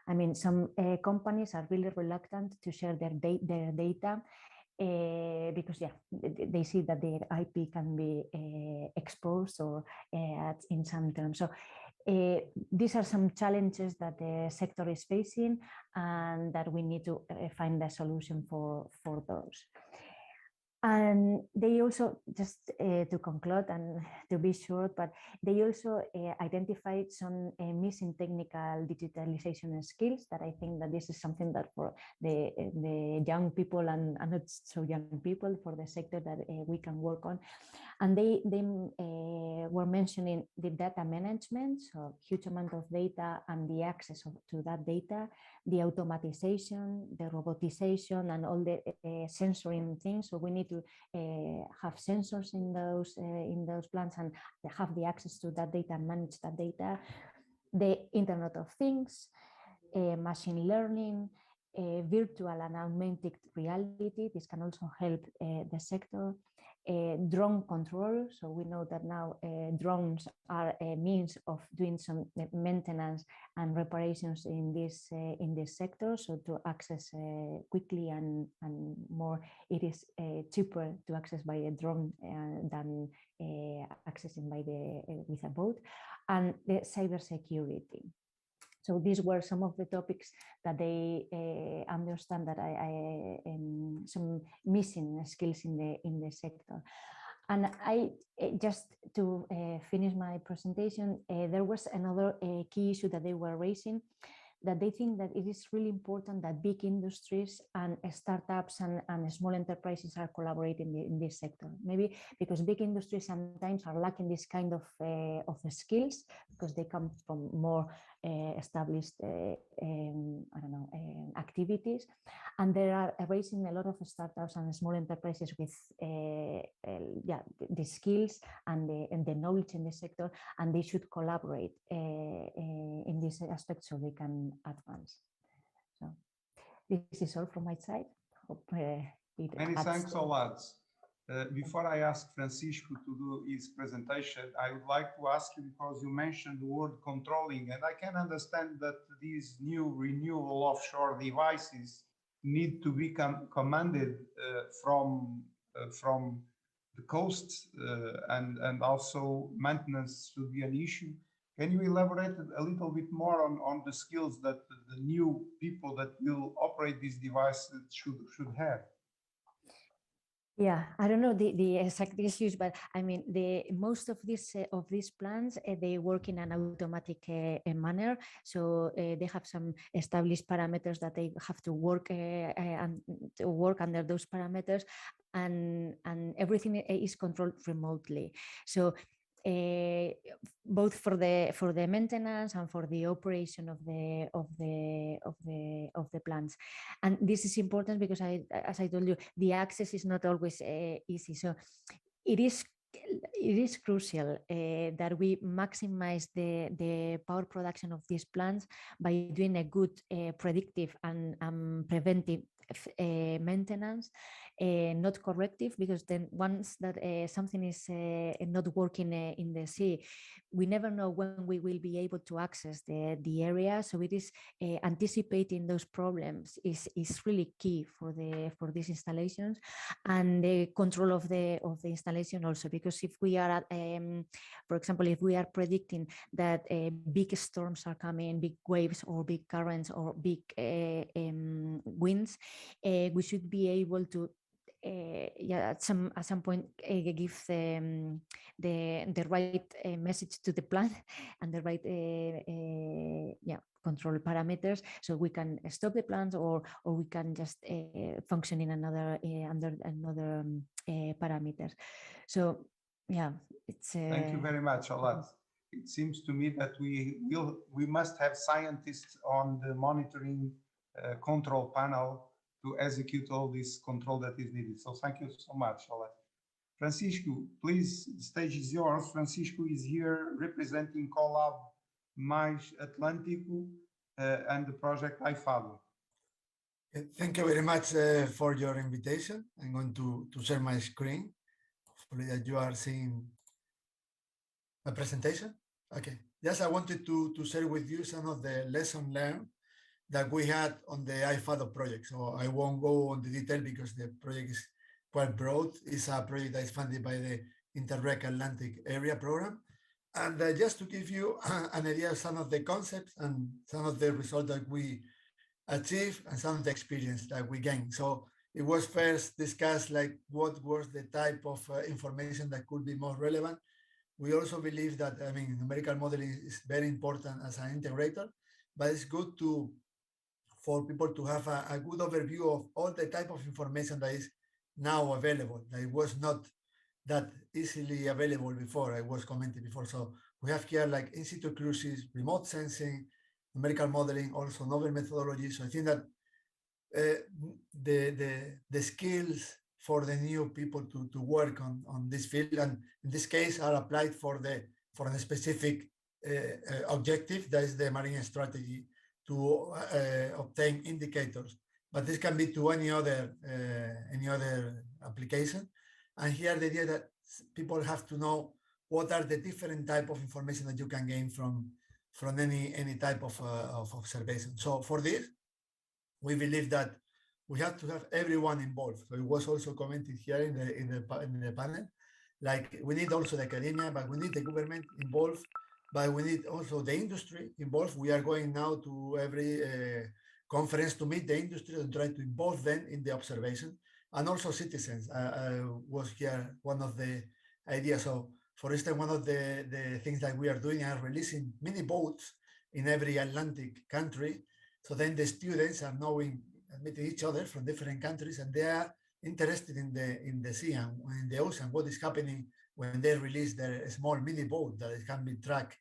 I mean, some companies are really reluctant to share their data because they see that their IP can be exposed or in some terms. So these are some challenges that the sector is facing and that we need to find a solution for those. And they also, just to conclude and to be short, but they also identified some missing technical digitalization skills that I think that this is something that for the young people and not so young people for the sector that we can work on. And they were mentioning the data management, so huge amount of data and the access to that data, the automatization, the robotization, and all the sensoring things. So we need to have sensors in those plants and have the access to that data and manage that data. The Internet of Things, machine learning, virtual and augmented reality. This can also help the sector. drone control. So we know that now drones are a means of doing some maintenance and reparations in this sector. So to access quickly and more, it is cheaper to access by a drone than accessing by with a boat, and the cybersecurity. So these were some of the topics that they understand that some missing skills in the sector. And I just to finish my presentation, there was another key issue that they were raising, that they think that it is really important that big industries and startups and small enterprises are collaborating in this sector. Maybe because big industries sometimes are lacking this kind of skills because they come from more established activities, and they are raising a lot of startups and small enterprises with the skills and the knowledge in this sector, and they should collaborate in this aspect so they can advance. So this is all from my side. Hope Many thanks a lot. Before I ask Francisco to do his presentation, I would like to ask you, because you mentioned the word controlling, and I can understand that these new renewable offshore devices need to be commanded from the coast, and also maintenance should be an issue. Can you elaborate a little bit more on the skills that the new people that will operate these devices should have? Yeah, I don't know the exact issues, but I mean, most of these plans they work in an automatic manner. So they have some established parameters that they have to work and to work under those parameters, and everything is controlled remotely. So both for the maintenance and for the operation of the plants. And this is important because as I told you, the access is not always easy. So it is crucial that we maximize the power production of these plants by doing a good predictive and preventive maintenance, not corrective, because then once that something is not working in the sea, we never know when we will be able to access the area. So it is anticipating those problems is really key for these installations, and the control of the installation also, because if we are for example, if we are predicting that big storms are coming, big waves or big currents or big winds, we should be able to at some point give the right message to the plant and the right control parameters, so we can stop the plants or we can just function in another under another parameters. So yeah, it's thank you very much a lot. It seems to me that we must have scientists on the monitoring control panel to execute all this control that is needed. So thank you so much, Ola. Francisco, please, the stage is yours. Francisco is here representing Colab Mais Atlântico and the project IFADO. Thank you very much for your invitation. I'm going to share my screen. Hopefully that you are seeing a presentation. Okay. Yes, I wanted to share with you some of the lessons learned that we had on the IFADO project. So I won't go on the detail because the project is quite broad. It's a project that is funded by the Interreg Atlantic Area Program. And just to give you an idea of some of the concepts and some of the results that we achieved and some of the experience that we gained. So it was first discussed like what was the type of information that could be more relevant. We also believe that, I mean, numerical modeling is very important as an integrator, but it's good for people to have a good overview of all the type of information that is now available, that it was not that easily available before, I was commenting before. So we have here like in situ cruises, remote sensing, numerical modeling, also novel methodologies. So I think that the skills for the new people to work on this field, and in this case are applied for the specific objective, that is the marine strategy, to obtain indicators, but this can be to any other application. And here the idea that people have to know what are the different type of information that you can gain from any type of observation. So for this, we believe that we have to have everyone involved. So it was also commented here in the panel. Like we need also the academia, but we need the government involved, but we need also the industry involved. We are going now to every conference to meet the industry and try to involve them in the observation, and also citizens. Was here one of the ideas. So for instance, one of the things that we are doing are releasing mini boats in every Atlantic country. So then the students are meeting each other from different countries, and they are interested in the sea and in the ocean, what is happening when they release their small mini boat that can be tracked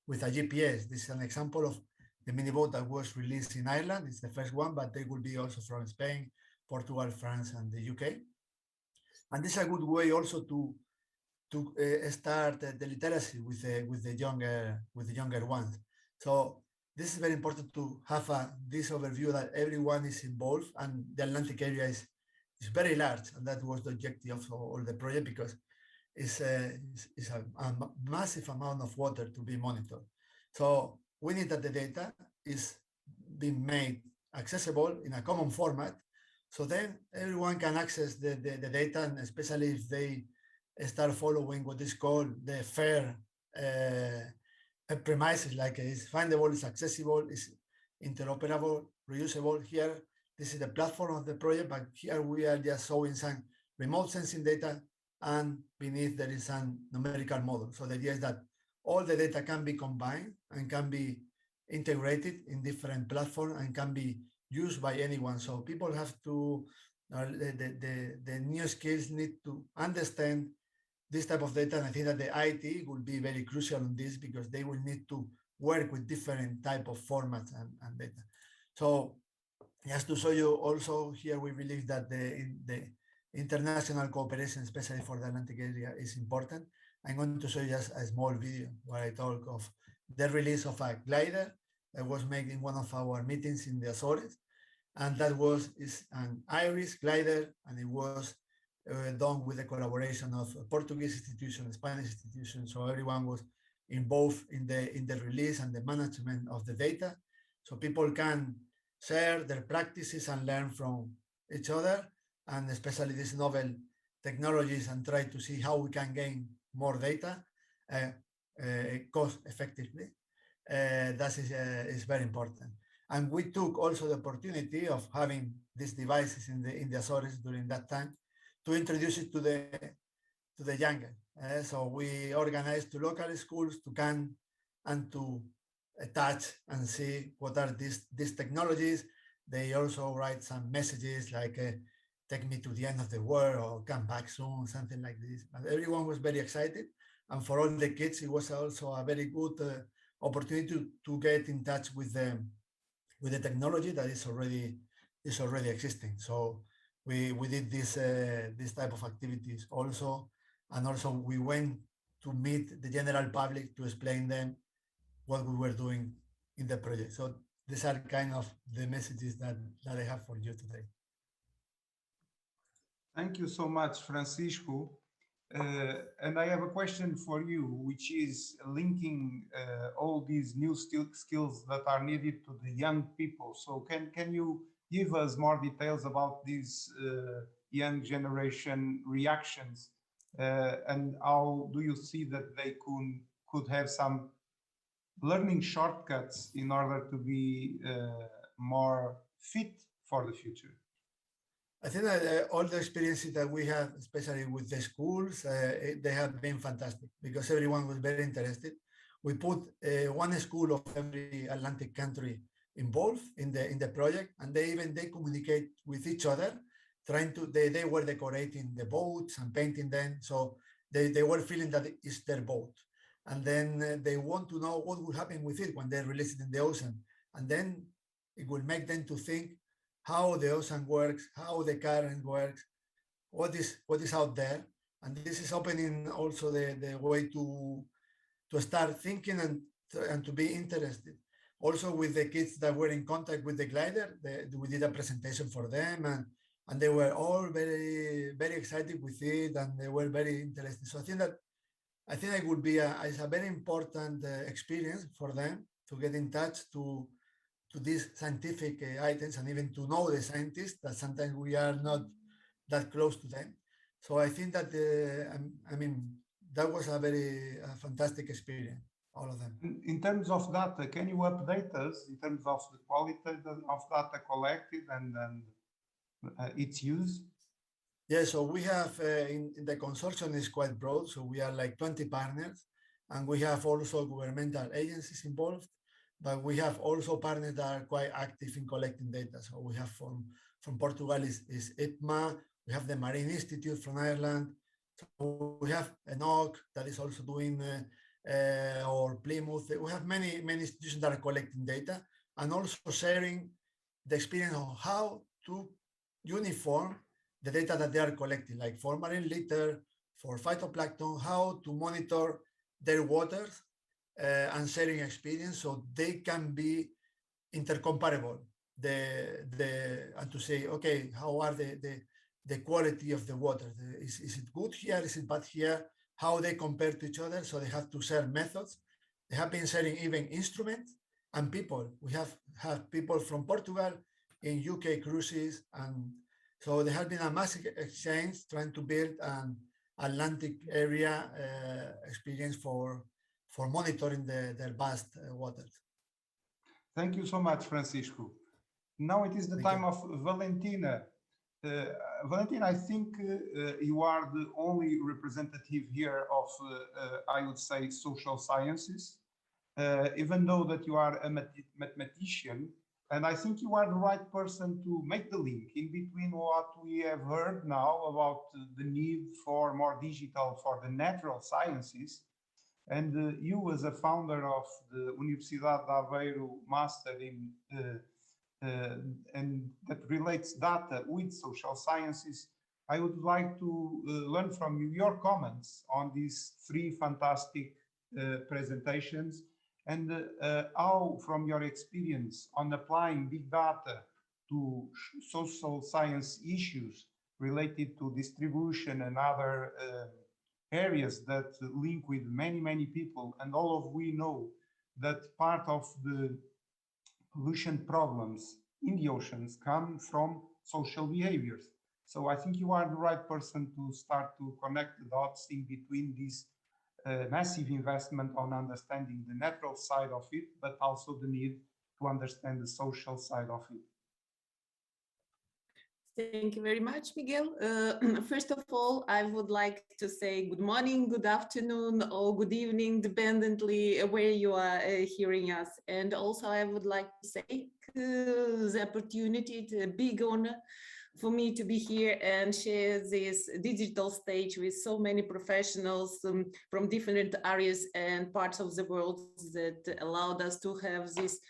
with a GPS. This is an example of the mini boat that was released in Ireland. It's the first one, but they will be also from Spain, Portugal, France, and the UK. And this is a good way also to start the literacy with the younger ones. So this is very important to have this overview that everyone is involved, and the Atlantic area is very large, and that was the objective of all the project, because it's a massive amount of water to be monitored. So we need that the data is being made accessible in a common format, so then everyone can access the data, and especially if they start following what is called the FAIR premises, like it's findable, it's accessible, it's interoperable, reusable. Here, this is the platform of the project, but here we are just showing some remote sensing data, and beneath there is some numerical model. So the idea is that all the data can be combined and can be integrated in different platforms and can be used by anyone. So people have to, the new skills need to understand this type of data, and I think that the IT will be very crucial in this, because they will need to work with different type of formats and data. So just to show you also here, we believe that the international cooperation, especially for the Atlantic area, is important. I'm going to show you just a small video where I talk of the release of a glider that was made in one of our meetings in the Azores, and that is an Irish glider, and it was done with the collaboration of a Portuguese institution, Spanish institution. So everyone was involved in the release and the management of the data. So people can share their practices and learn from each other, and especially these novel technologies, and try to see how we can gain more data cost effectively. That is very important. And we took also the opportunity of having these devices in the Azores during that time to introduce it to the younger. So we organized to local schools to come and to touch and see what are these technologies. They also write some messages like take me to the end of the world, or come back soon, something like this. But everyone was very excited, and for all the kids it was also a very good opportunity to get in touch with the technology that is already existing. So we did this type of activities also, and also we went to meet the general public to explain them what we were doing in the project. So these are kind of the messages that I have for you today. Thank you so much, Francisco. And I have a question for you, which is linking all these new skills that are needed to the young people. So can you give us more details about these young generation reactions, and how do you see that they could have some learning shortcuts in order to be more fit for the future? I think that all the experiences that we have, especially with the schools, they have been fantastic, because everyone was very interested. We put one school of every Atlantic country involved in the project, and they communicate with each other, they were decorating the boats and painting them, so they were feeling that it's their boat, and then they want to know what will happen with it when they release it in the ocean, and then it will make them to think how the ocean works, how the current works, what is out there. And this is opening also the way to start thinking and to be interested. Also with the kids that were in contact with the glider, we did a presentation for them, and they were all very, very excited with it, and they were very interested. So I think it would be it's a very important experience for them to get in touch to these scientific items, and even to know the scientists that sometimes we are not that close to them. So I think that I mean, that was a very fantastic experience, all of them. In terms of data, can you update us in terms of the quality of data collected and its use? Yeah, so we have in the consortium is quite broad. So we are like 20 partners, and we have also governmental agencies involved, but we have also partners that are quite active in collecting data. So we have from Portugal is IPMA, we have the Marine Institute from Ireland, so we have ENOC that is also doing, or Plymouth. We have many institutions that are collecting data and also sharing the experience of how to uniform the data that they are collecting, like for marine litter, for phytoplankton, how to monitor their waters, and sharing experience so they can be intercomparable. And to say, okay, how are the quality of the water? Is it good here? Is it bad here? How they compare to each other? So they have to share methods. They have been sharing even instruments and people. We have people from Portugal in UK cruises, and so there has been a massive exchange trying to build an Atlantic area experience for monitoring their vast waters. Thank you so much, Francisco. Now it is the time of Valentina. Valentina, I think you are the only representative here of, I would say, social sciences, even though that you are a mathematician. And I think you are the right person to make the link in between what we have heard now about the need for more digital for the natural sciences, and you as a founder of the Universidade de Aveiro Master in and that relates data with social sciences. I would like to learn from you your comments on these three fantastic presentations, and how, from your experience on applying big data to social science issues related to distribution and other areas that link with many people, and all of we know that part of the pollution problems in the oceans come from social behaviors. So I think you are the right person to start to connect the dots in between this massive investment on understanding the natural side of it, but also the need to understand the social side of it. Thank you very much, Miguel. First of all, I would like to say good morning, good afternoon, or good evening, dependently where you are hearing us. And also I would like to say the opportunity, it's a big honor for me to be here and share this digital stage with so many professionals from different areas and parts of the world that allowed us to have this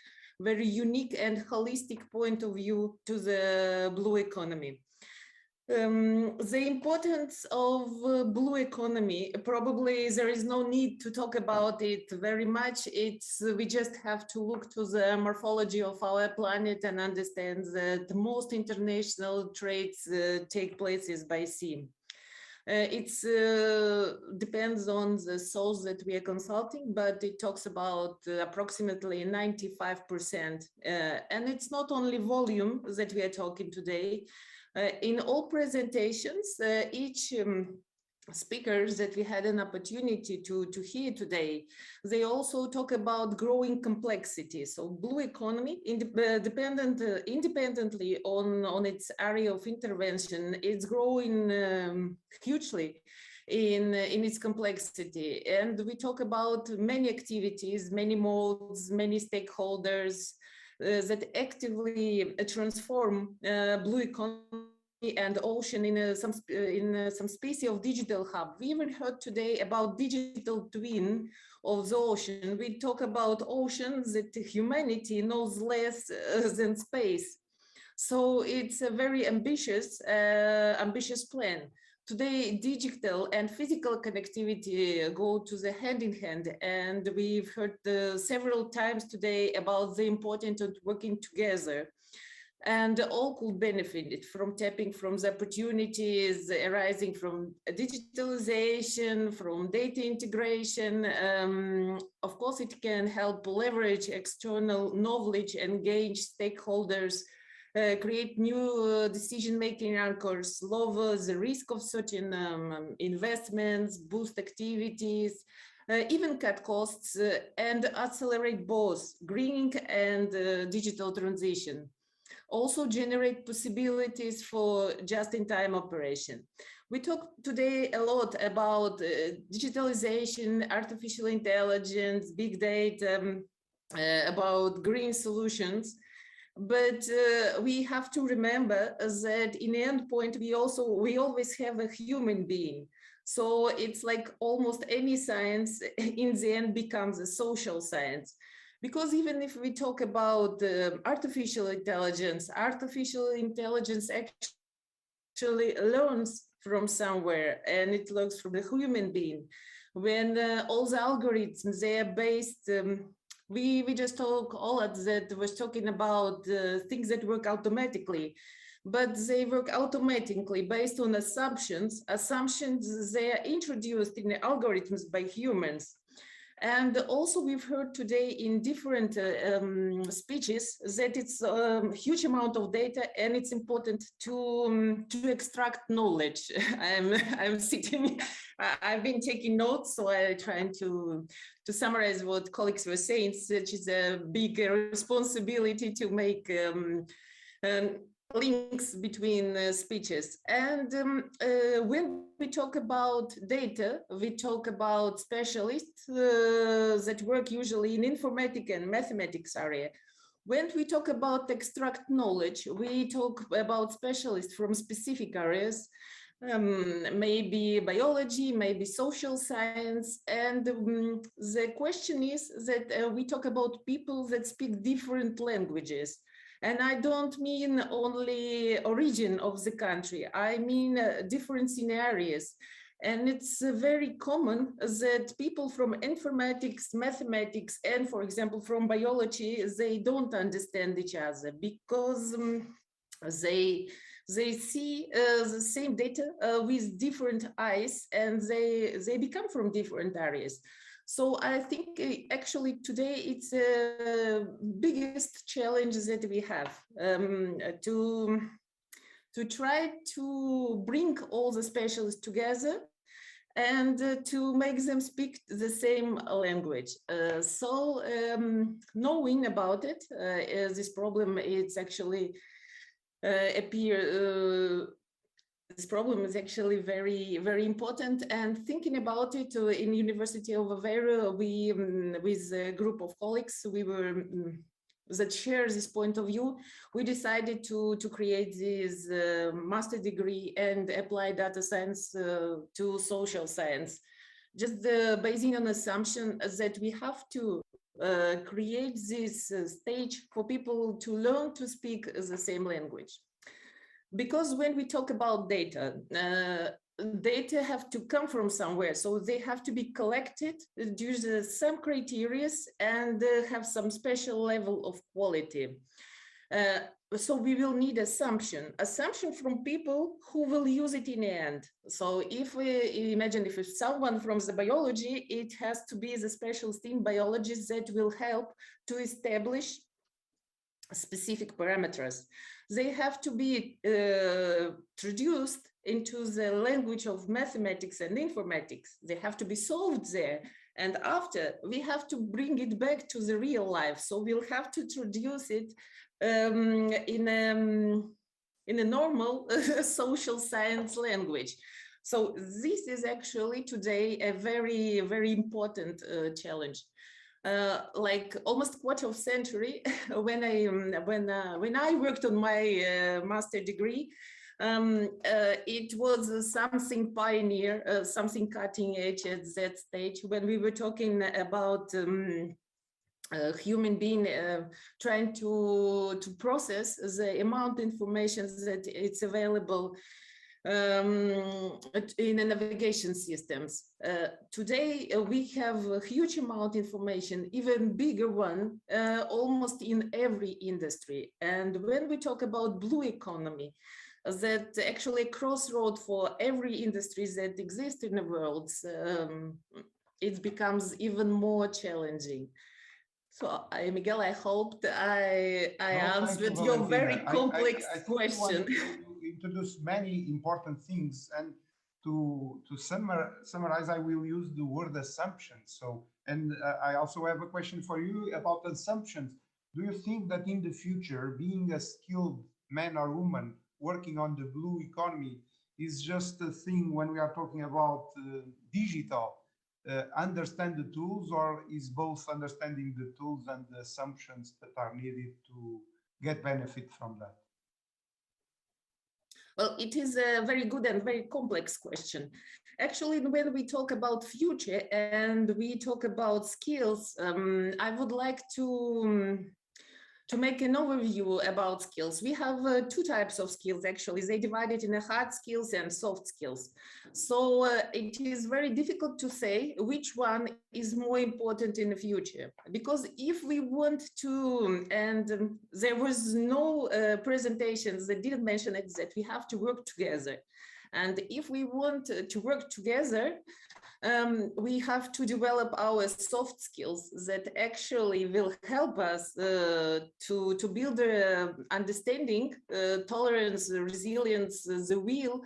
very unique and holistic point of view to the blue economy. The importance of blue economy, probably there is no need to talk about it very much. We just have to look to the morphology of our planet and understand that most international trades take places by sea. It depends on the source that we are consulting, but it talks about approximately 95%. And it's not only volume that we are talking today. In all presentations, each speakers that we had an opportunity to hear today, they also talk about growing complexity. So blue economy, independently on its area of intervention, it's growing hugely in its complexity. And we talk about many activities, many modes, many stakeholders that actively transform blue economy and ocean in some species of digital hub. We even heard today about digital twin of the ocean. We talk about oceans that humanity knows less than space. So it's a very ambitious plan. Today, digital and physical connectivity go to the hand in hand, and we've heard several times today about the importance of working together. and all could benefit from tapping from the opportunities arising from digitalization, from data integration. Of course, it can help leverage external knowledge, engage stakeholders, create new decision-making anchors, lower the risk of certain investments, boost activities, even cut costs, and accelerate both green and digital transition. Also generate possibilities for just-in-time operation. We talked today a lot about digitalization, artificial intelligence, big data, about green solutions. But we have to remember that in the end point, we always have a human being. So it's like almost any science in the end becomes a social science. Because even if we talk about artificial intelligence actually learns from somewhere, and it learns from the human being. When all the algorithms, they are based, we just talk all of that was talking about things that work automatically, but they work automatically based on assumptions. Assumptions, they are introduced in the algorithms by humans. And also we've heard today in different speeches that it's a huge amount of data and it's important to extract knowledge. I'm sitting, I've been taking notes, so I'm trying to summarize what colleagues were saying, such is a big responsibility to make links between speeches. And when we talk about data, we talk about specialists that work usually in informatics and mathematics area. When we talk about extract knowledge, we talk about specialists from specific areas, maybe biology, maybe social science. And the question is that we talk about people that speak different languages. And I don't mean only origin of the country, I mean difference in areas. And it's very common that people from informatics, mathematics, and for example, from biology, they don't understand each other because they see the same data with different eyes, and they become from different areas. So I think actually today it's the biggest challenge that we have to try to bring all the specialists together and to make them speak the same language. Knowing about it, this problem, it's actually this problem is actually very, very important. And thinking about it in University of Aveiro, we, with a group of colleagues, we were that share this point of view, we decided to create this master degree and apply data science to social science. Just basing on assumption that we have to create this stage for people to learn to speak the same language. Because when we talk about data, data have to come from somewhere. So they have to be collected due to some criteria and have some special level of quality. So we will need assumption from people who will use it in the end. So if we imagine if someone from the biology, it has to be the specialist in biology that will help to establish specific parameters. They have to be traduced into the language of mathematics and informatics. They have to be solved there. And after, we have to bring it back to the real life. So we'll have to traduce it in a normal social science language. So this is actually today a very, very important challenge. Like almost quarter of century, when I worked on my master degree, it was something pioneer, something cutting edge at that stage when we were talking about human being trying to process the amount of information that it's available in the navigation systems. Today, we have a huge amount of information, even bigger one, almost in every industry. And when we talk about blue economy, that actually a crossroad for every industry that exists in the world, it becomes even more challenging. So, Miguel, I hope that I answered your very complex question. You introduced many important things, and to summarize, I will use the word assumption. So, and I also have a question for you about assumptions. Do you think that in the future, being a skilled man or woman working on the blue economy is just a thing when we are talking about digital? Understand the tools, or is both understanding the tools and the assumptions that are needed to get benefit from that? Well, it is a very good and very complex question. Actually, when we talk about future and we talk about skills, I would like to make an overview about skills. We have two types of skills, actually. They divided in hard skills and soft skills. So it is very difficult to say which one is more important in the future. Because if we want to, and there was no presentations that didn't mention it, that we have to work together. And if we want to work together, we have to develop our soft skills that actually will help us to build understanding, tolerance, resilience, the will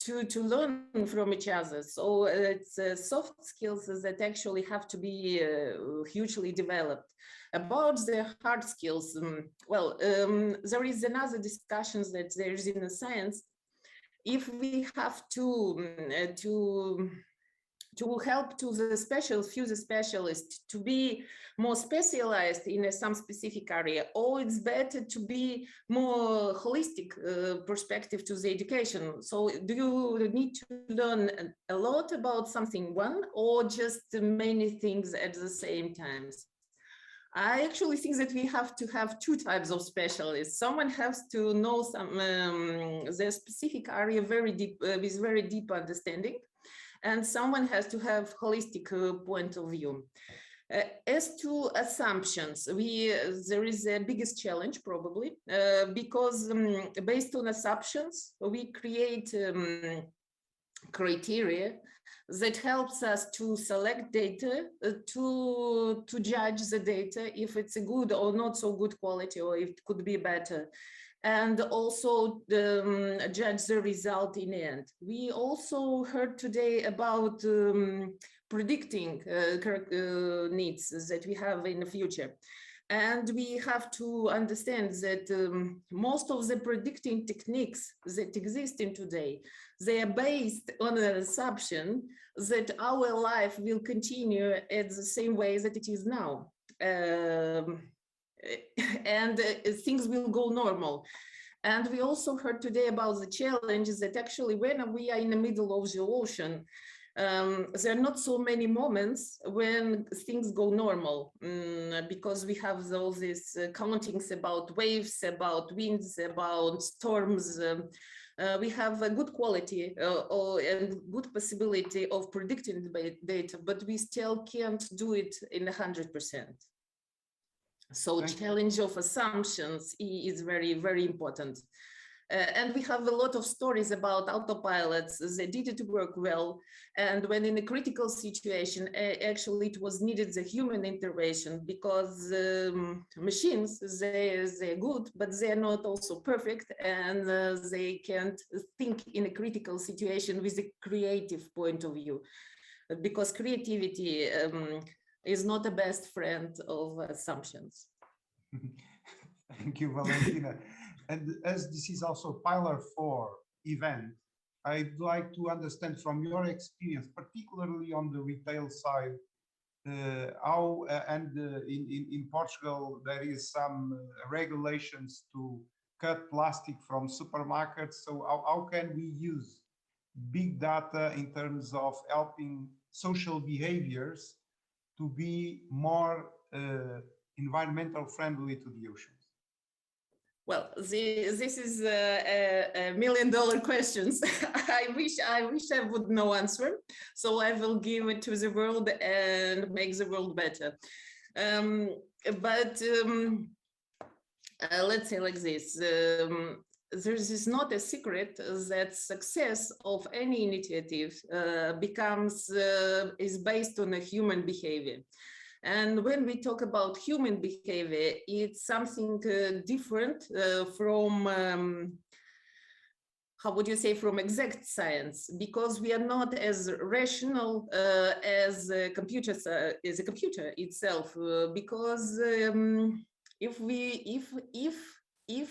to learn from each other. So it's soft skills that actually have to be hugely developed. About the hard skills, there is another discussion that there is in the science. If we have to help to the specialists to be more specialized in some specific area, or it's better to be more holistic perspective to the education. So do you need to learn a lot about something one, or just many things at the same time? I actually think that we have to have two types of specialists. Someone has to know some their specific area very deep, with very deep understanding, and someone has to have holistic point of view. As to assumptions, there is a biggest challenge probably because based on assumptions, we create criteria that helps us to select data, to judge the data, if it's a good or not so good quality, or if it could be better, and also judge the result in the end. We also heard today about predicting needs that we have in the future. And we have to understand that most of the predicting techniques that exist in today, they are based on an assumption that our life will continue at the same way that it is now. And things will go normal. And we also heard today about the challenges that actually when we are in the middle of the ocean, there are not so many moments when things go normal because we have all these countings about waves, about winds, about storms. We have a good quality and good possibility of predicting the data, but we still can't do it in 100%. So challenge of assumptions is very, very important. And we have a lot of stories about autopilots that didn't work well. And when in a critical situation, actually it was needed the human intervention because machines, they're good, but they're not also perfect. And they can't think in a critical situation with a creative point of view. Because creativity is not the best friend of assumptions. Thank you, Valentina. And as this is also Pilar 4 event, I'd like to understand from your experience, particularly on the retail side, how in Portugal there is some regulations to cut plastic from supermarkets. So how can we use big data in terms of helping social behaviors to be more environmental friendly to the oceans? Well, this is a million-dollar questions. I wish I would know answer. So I will give it to the world and make the world better. But let's say like this. There is not a secret that success of any initiative is based on a human behavior. And when we talk about human behavior, it's something different from, how would you say, from exact science, because we are not as rational as a computer itself. Because if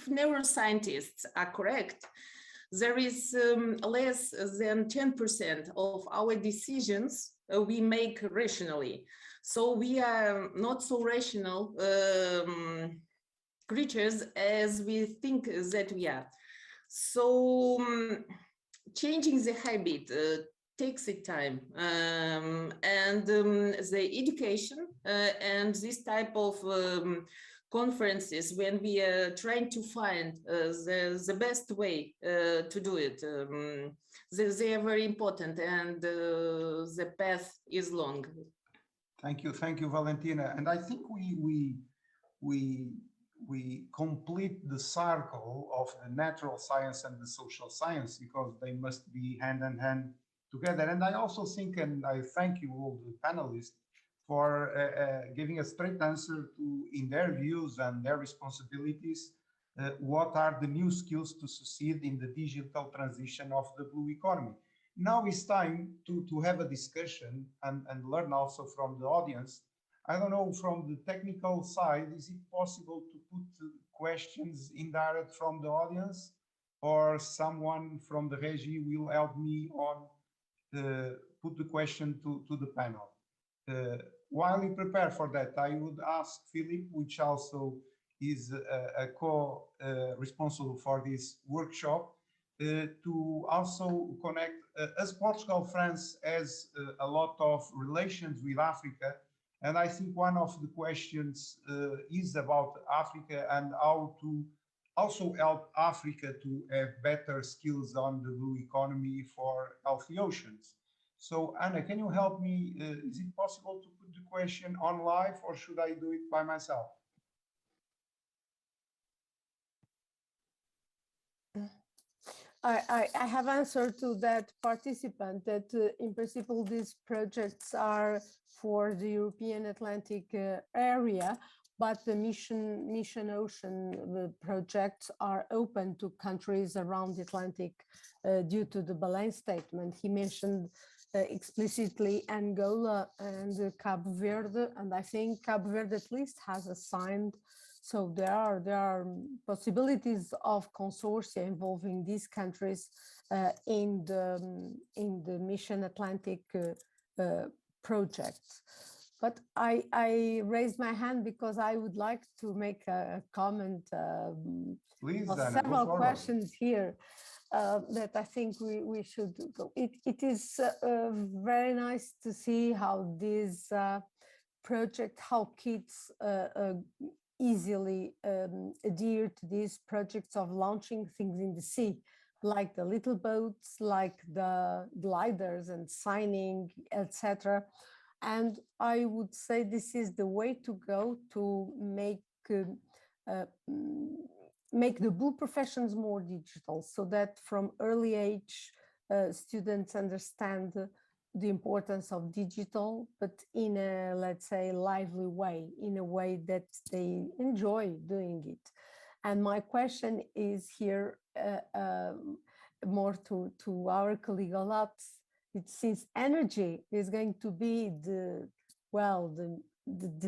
neuroscientists are correct, there is less than 10% of our decisions we make rationally. So we are not so rational creatures as we think that we are. So changing the habit takes it time, and the education and this type of conferences, when we are trying to find the best way to do it, they are very important, and the path is long. Thank you, Valentina. And I think we complete the circle of the natural science and the social science, because they must be hand in hand together. And I also think, and I thank you all the panelists for giving a straight answer to, in their views and their responsibilities, what are the new skills to succeed in the digital transition of the blue economy. Now it's time to have a discussion and learn also from the audience. I don't know, from the technical side, is it possible to put questions indirect from the audience, or someone from the Regie will help me on put the question to the panel? While we prepare for that, I would ask Philip, which also is a co-responsible for this workshop, to also connect, as Portugal, France has a lot of relations with Africa, and I think one of the questions is about Africa and how to also help Africa to have better skills on the blue economy for healthy oceans. So Anna, can you help me? Is it possible to put the question on live, or should I do it by myself? I have answered to that participant that in principle these projects are for the European Atlantic area, but the mission ocean projects are open to countries around the Atlantic due to the Belém statement. He mentioned explicitly Angola and Cabo Verde, and I think Cabo Verde at least has assigned. So there are possibilities of consortia involving these countries in the Mission Atlantic projects. But I raised my hand because I would like to make a comment. Please, on Anna, several go forward. questions here that I think we should go. It is very nice to see how this project, how kids easily adhere to these projects of launching things in the sea, like the little boats, like the gliders and signing, etc. And I would say this is the way to go to make the blue professions more digital, so that from early age students understand the importance of digital, but in a, let's say, lively way, in a way that they enjoy doing it. And my question is here more to our colleague Olat. Since energy is going to be the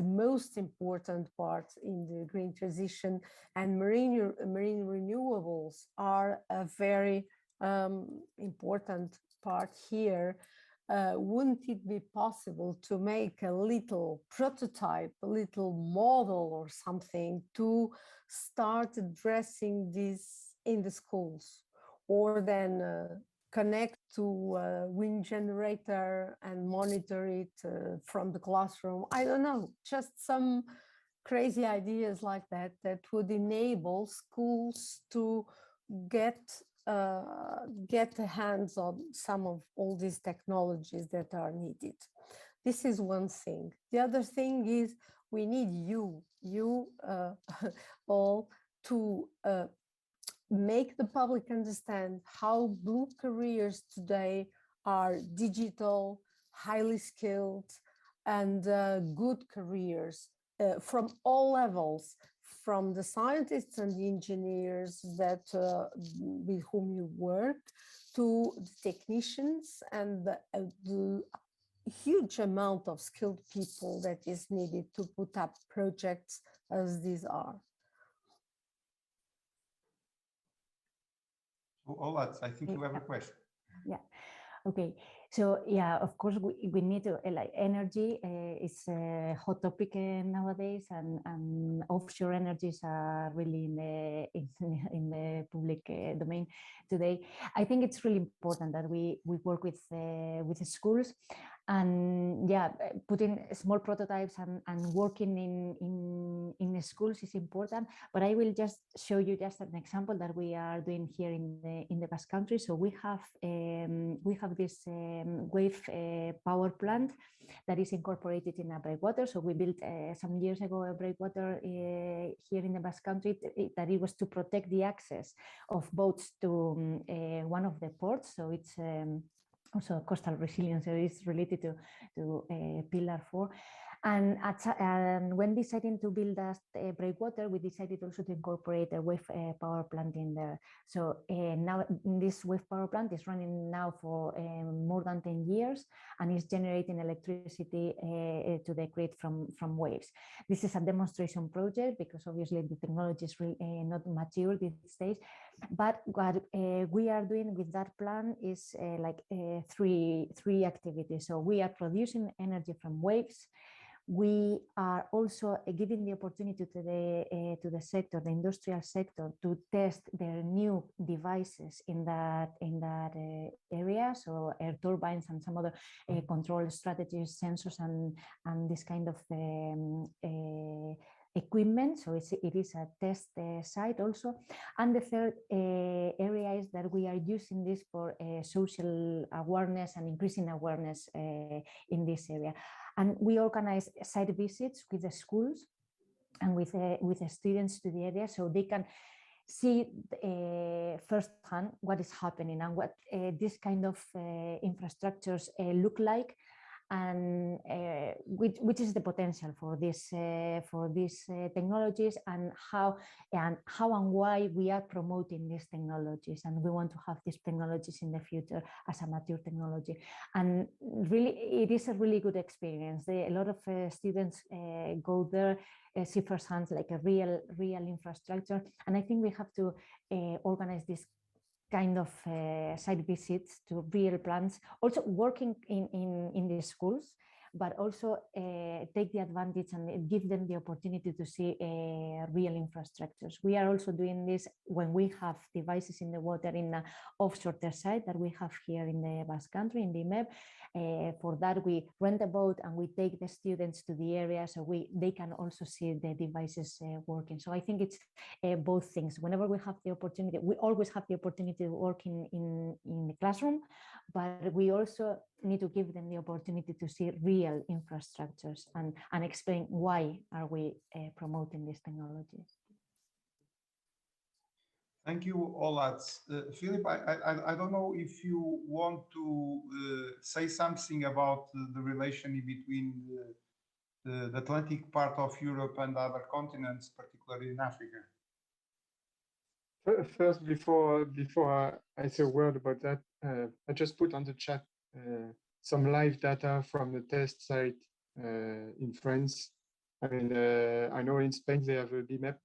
most important part in the green transition, and marine renewables are a very important part here. Wouldn't it be possible to make a little prototype, a little model or something to start addressing this in the schools, or then connect to a wind generator and monitor it from the classroom? I don't know, just some crazy ideas like that that would enable schools to get get the hands on some of all these technologies that are needed. This is one thing. The other thing is we need you all to make the public understand how blue careers today are digital, highly skilled, and good careers from all levels, from the scientists and the engineers that with whom you work, to the technicians and the huge amount of skilled people that is needed to put up projects as these are. Ola, I think you have a question. Yeah. Okay. So yeah, of course we need to like energy is a hot topic nowadays, and offshore energies are really in the public domain today. I think it's really important that we work with the schools, and yeah, putting small prototypes and working in the schools is important. But I will just show you just an example that we are doing here in the Basque Country. So we have this wave power plant that is incorporated in a breakwater. So we built some years ago a breakwater here in the Basque Country that it was to protect the access of boats to one of the ports. So it's also coastal resilience is related to Pilar 4. And when deciding to build that breakwater, we decided also to incorporate a wave power plant in there. So now this wave power plant is running now for more than 10 years and is generating electricity to the grid from waves. This is a demonstration project because obviously the technology is really, not mature these days. But what we are doing with that plant is three activities. So we are producing energy from waves. We are also giving the opportunity to the sector, the industrial sector, to test their new devices in that area. So air turbines and some other control strategies, sensors, and this kind of equipment. So it is a test site also. And the third area is that we are using this for social awareness and increasing awareness in this area. And we organize site visits with the schools and with the students to the area, so they can see firsthand what is happening and what this kind of infrastructures look like, and which is the potential for these technologies, and how and why we are promoting these technologies, and we want to have these technologies in the future as a mature technology. And really, it is a really good experience. A lot of students go there, see firsthand like a real infrastructure, and I think we have to organize this kind of site visits to real plants, also working in the schools, but also take the advantage and give them the opportunity to see real infrastructures. We are also doing this when we have devices in the water in an offshore test site that we have here in the Basque Country, in the MEP. For that, we rent a boat and we take the students to the area so they can also see the devices working. So I think it's both things. Whenever we have the opportunity, we always have the opportunity to work in the classroom, but we also need to give them the opportunity to see real infrastructures and explain why are we promoting these technologies. Thank you, Ola. Philip, I don't know if you want to say something about the relation between the Atlantic part of Europe and other continents, particularly in Africa. First, before I say a word about that, I just put on the chat some live data from the test site in France. I mean, I know in Spain they have a BMAP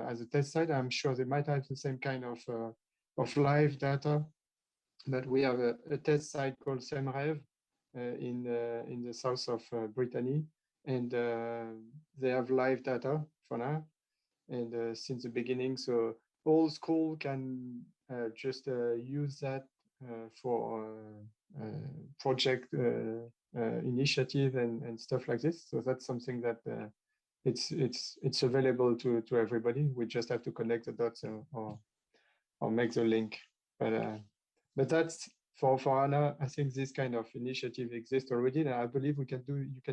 as a test site. I'm sure they might have the same kind of live data, but we have a test site called Semrev in the south of Brittany, and they have live data for now, and since the beginning, so all school can just use that for project initiative and stuff like this. So that's something that it's available to everybody. We just have to connect the dots or make the link. But that's for Anna. I think this kind of initiative exists already, and I believe you can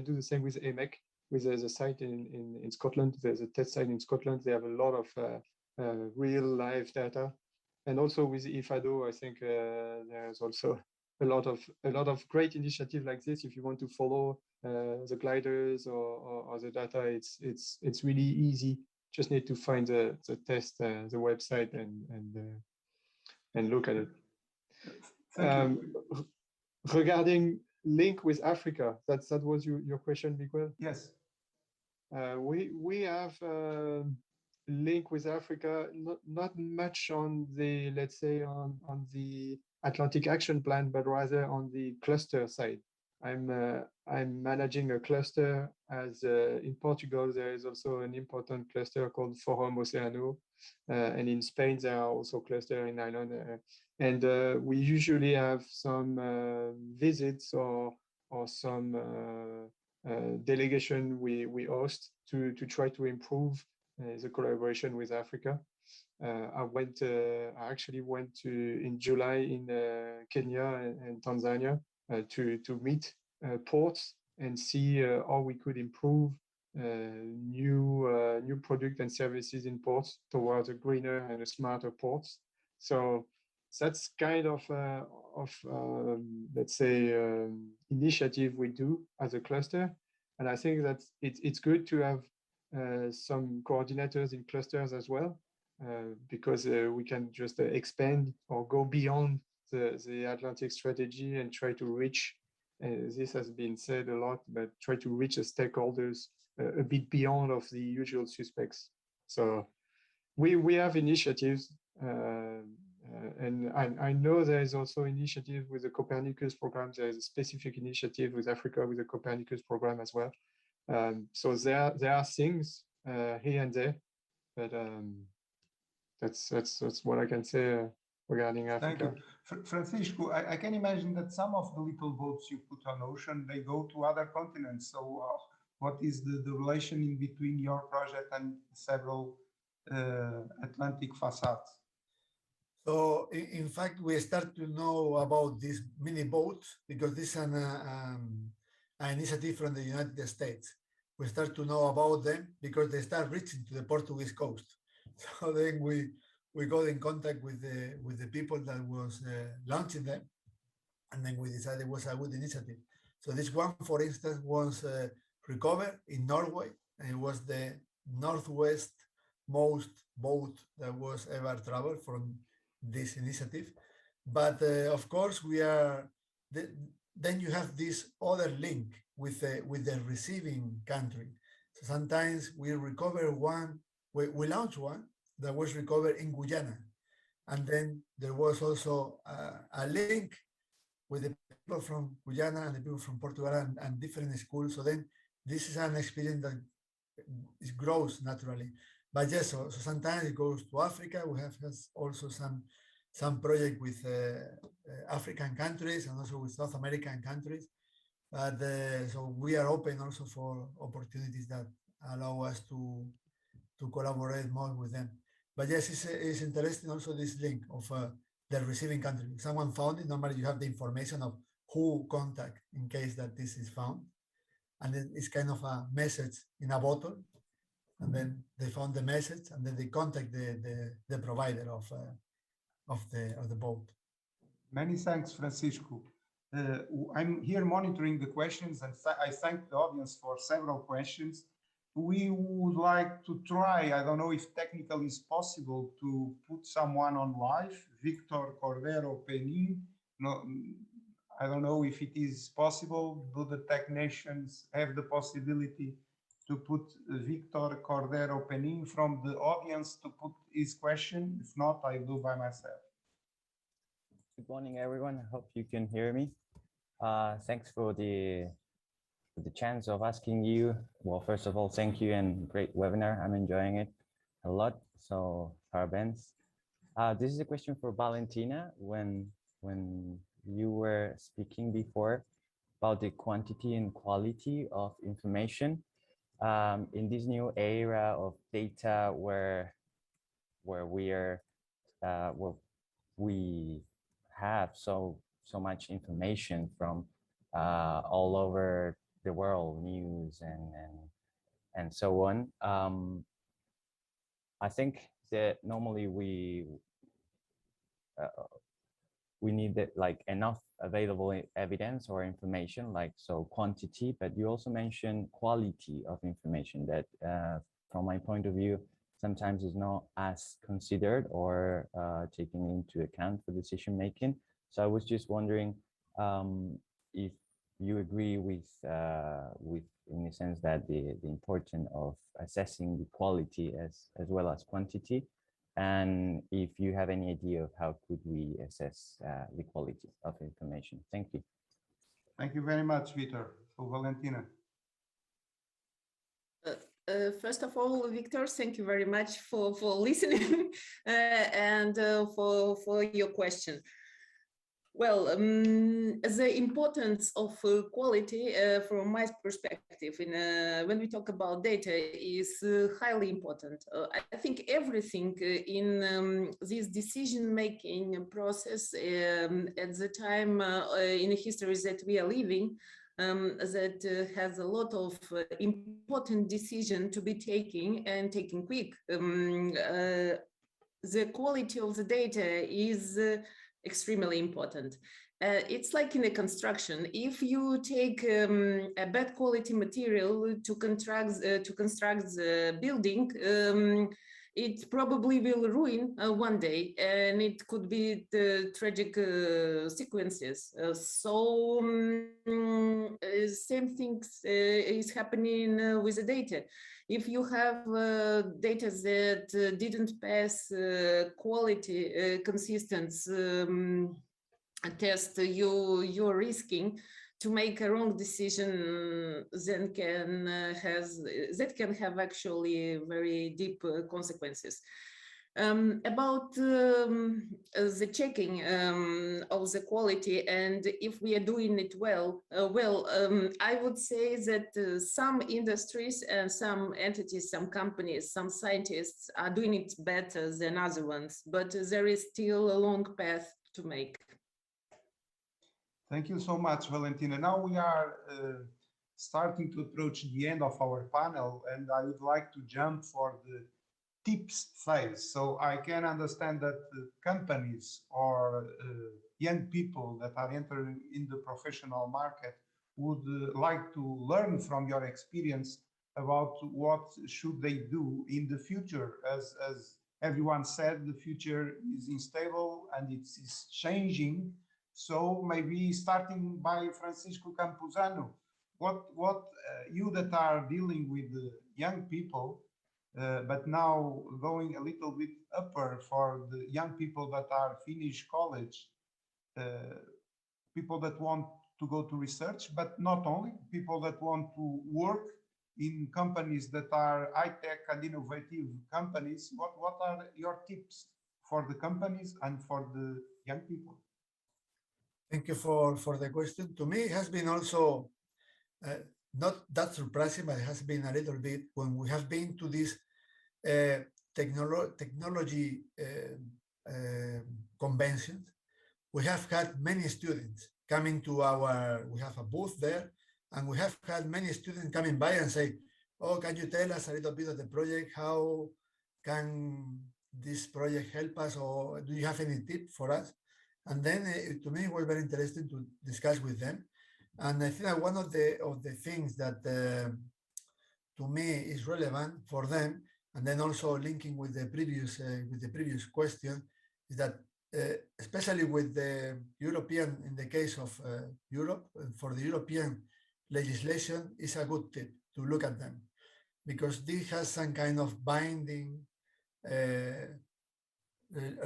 do the same with AMEC, with the site in Scotland. There's a test site in Scotland. They have a lot of real live data, and also with IFADO, I think there's also a lot of great initiatives like this. If you want to follow the gliders or the data, it's really easy. Just need to find the test, the website, and look at it. Regarding link with Africa, that was your question, Miguel? Yes. We have link with Africa, not much on the, let's say, on the Atlantic Action Plan, but rather on the cluster side. I'm managing a cluster as in Portugal. There is also an important cluster called Forum Oceano, and in Spain there are also clusters in Ireland. And we usually have some visits or some delegation we host to try to improve the collaboration with Africa. I actually went in July in Kenya and Tanzania to meet ports and see how we could improve new product and services in ports towards a greener and a smarter ports. So that's kind of let's say initiative we do as a cluster, and I think that it's good to have some coordinators in clusters as well, because we can just expand or go beyond the Atlantic strategy and try to reach. This has been said a lot, but try to reach the stakeholders a bit beyond of the usual suspects. So we have initiatives. And I know there is also initiative with the Copernicus program. There is a specific initiative with Africa with the Copernicus program as well. So there are things here and there, but that's what I can say regarding Africa. Thank you. Francisco, I can imagine that some of the little boats you put on ocean, they go to other continents. So what is the relation in between your project and several Atlantic facades? So in fact, we start to know about these mini boats because this is an initiative from the United States. We start to know about them because they start reaching to the Portuguese coast. So then we got in contact with the people that was launching them, and then we decided it was a good initiative. So this one, for instance, was recovered in Norway, and it was the northwest most boat that was ever traveled from this initiative. But of course we are then you have this other link with the receiving country. So sometimes we recover one, we launch one that was recovered in Guyana, and then there was also a link with the people from Guyana and the people from Portugal and different schools. So then this is an experience that it grows naturally. But yes, so sometimes it goes to Africa. We have also some project with African countries and also with South American countries. But so we are open also for opportunities that allow us to collaborate more with them. But yes, it's interesting also this link of the receiving country. If someone found it, normally you have the information of who contact in case that this is found. And then it's kind of a message in a bottle. And then they found the message, and then they contact the provider of the boat. Many thanks, Francisco. I'm here monitoring the questions, and I thank the audience for several questions. We would like to try, I don't know if technically is possible, to put someone on live, Victor Cordero Penin. No, I don't know if it is possible. Do the technicians have the possibility to put Victor Cordero Penin from the audience to put his question? If not, I do by myself. Good morning, everyone. I hope you can hear me. Thanks for the chance of asking you. Well, first of all, thank you, and great webinar. I'm enjoying it a lot. So, parabens. This is a question for Valentina. When you were speaking before about the quantity and quality of information, In this new era of data where we are where we have so much information from all over the world, news and so on. I think that normally we need like enough available evidence or information, like so quantity, but you also mentioned quality of information that from my point of view sometimes is not as considered or taken into account for decision making. So I was just wondering if you agree with in the sense that the importance of assessing the quality as well as quantity, and if you have any idea of how could we assess the quality of information. Thank you. Thank you very much, Victor. So Valentina. First of all, Victor, thank you very much for listening and for your question. Well, the importance of quality from my perspective when we talk about data is highly important. I think everything in this decision-making process at the time in the history that we are living that has a lot of important decision to be taken and taken quick. The quality of the data is extremely important. It's like in a construction. If you take a bad quality material to construct the building, it probably will ruin one day, and it could be the tragic sequences. Same things is happening with the data. If you have data that didn't pass quality consistent test, you're risking to make a wrong decision, then that can have actually very deep consequences. About the checking of the quality and if we are doing it well, I would say that some industries and some entities, some companies, some scientists are doing it better than other ones, but there is still a long path to make. Thank you so much, Valentina. Now we are starting to approach the end of our panel, and I would like to jump for the tips phase. So I can understand that companies or young people that are entering in the professional market would like to learn from your experience about what should they do in the future. As everyone said, the future is unstable and it's changing. So maybe starting by Francisco Campuzano, what you that are dealing with young people, but now going a little bit upper for the young people that are finished college, people that want to go to research, but not only, people that want to work in companies that are high-tech and innovative companies. What are your tips for the companies and for the young people? Thank you for the question. To me, it has been also not that surprising, but it has been a little bit when we have been to this technology conventions. We have had many students coming to we have a booth there, and we have had many students coming by and say, oh, can you tell us a little bit of the project? How can this project help us? Or do you have any tip for us? And then to me, it was very interesting to discuss with them. And I think that one of the things that to me is relevant for them, and then also linking with the previous question, is that especially with the European, in the case of Europe, for the European legislation, is a good tip to look at them, because this has some kind of binding,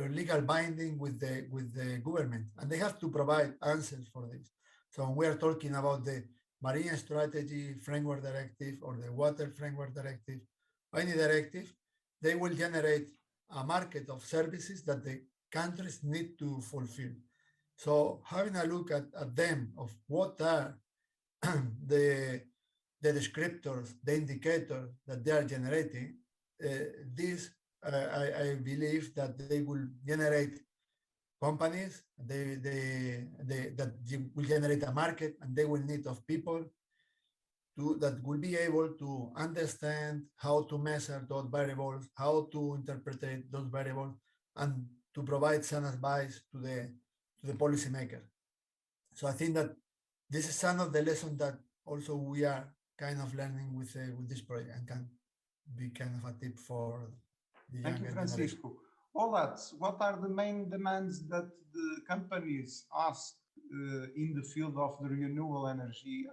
legal binding with the government, and they have to provide answers for this. So when we are talking about the Marine Strategy Framework Directive or the Water Framework Directive, or any directive, they will generate a market of services that the countries need to fulfill. So having a look at them of what are the the descriptors, the indicators that they are generating, I believe that they will generate companies, that will generate a market, and they will need of people that will be able to understand how to measure those variables, how to interpret those variables, and to provide some advice to the policymaker. So I think that this is some of the lessons that also we are kind of learning with this project, and can be kind of a tip for the Thank you, younger Francisco. Olat, what are the main demands that the companies ask in the field of the renewable energy?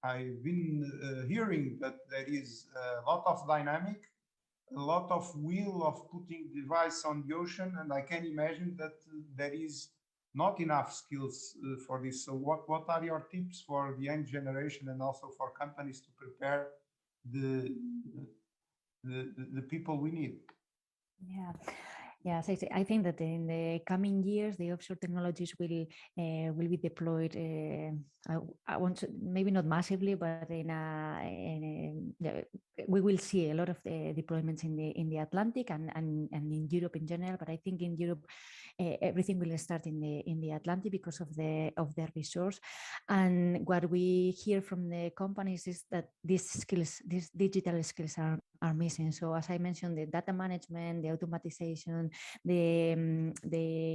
I've been hearing that there is a lot of dynamic, a lot of will of putting device on the ocean, and I can imagine that there is not enough skills for this. So what are your tips for the young generation and also for companies to prepare the people we need? Yeah. Yeah, as I say, I think that in the coming years, the offshore technologies will be deployed. I want to, maybe not massively, but we will see a lot of the deployments in the Atlantic and in Europe in general. But I think in Europe, everything will start in the Atlantic because of their resource. And what we hear from the companies is that these digital skills are missing. So as I mentioned, the data management, the automatization, the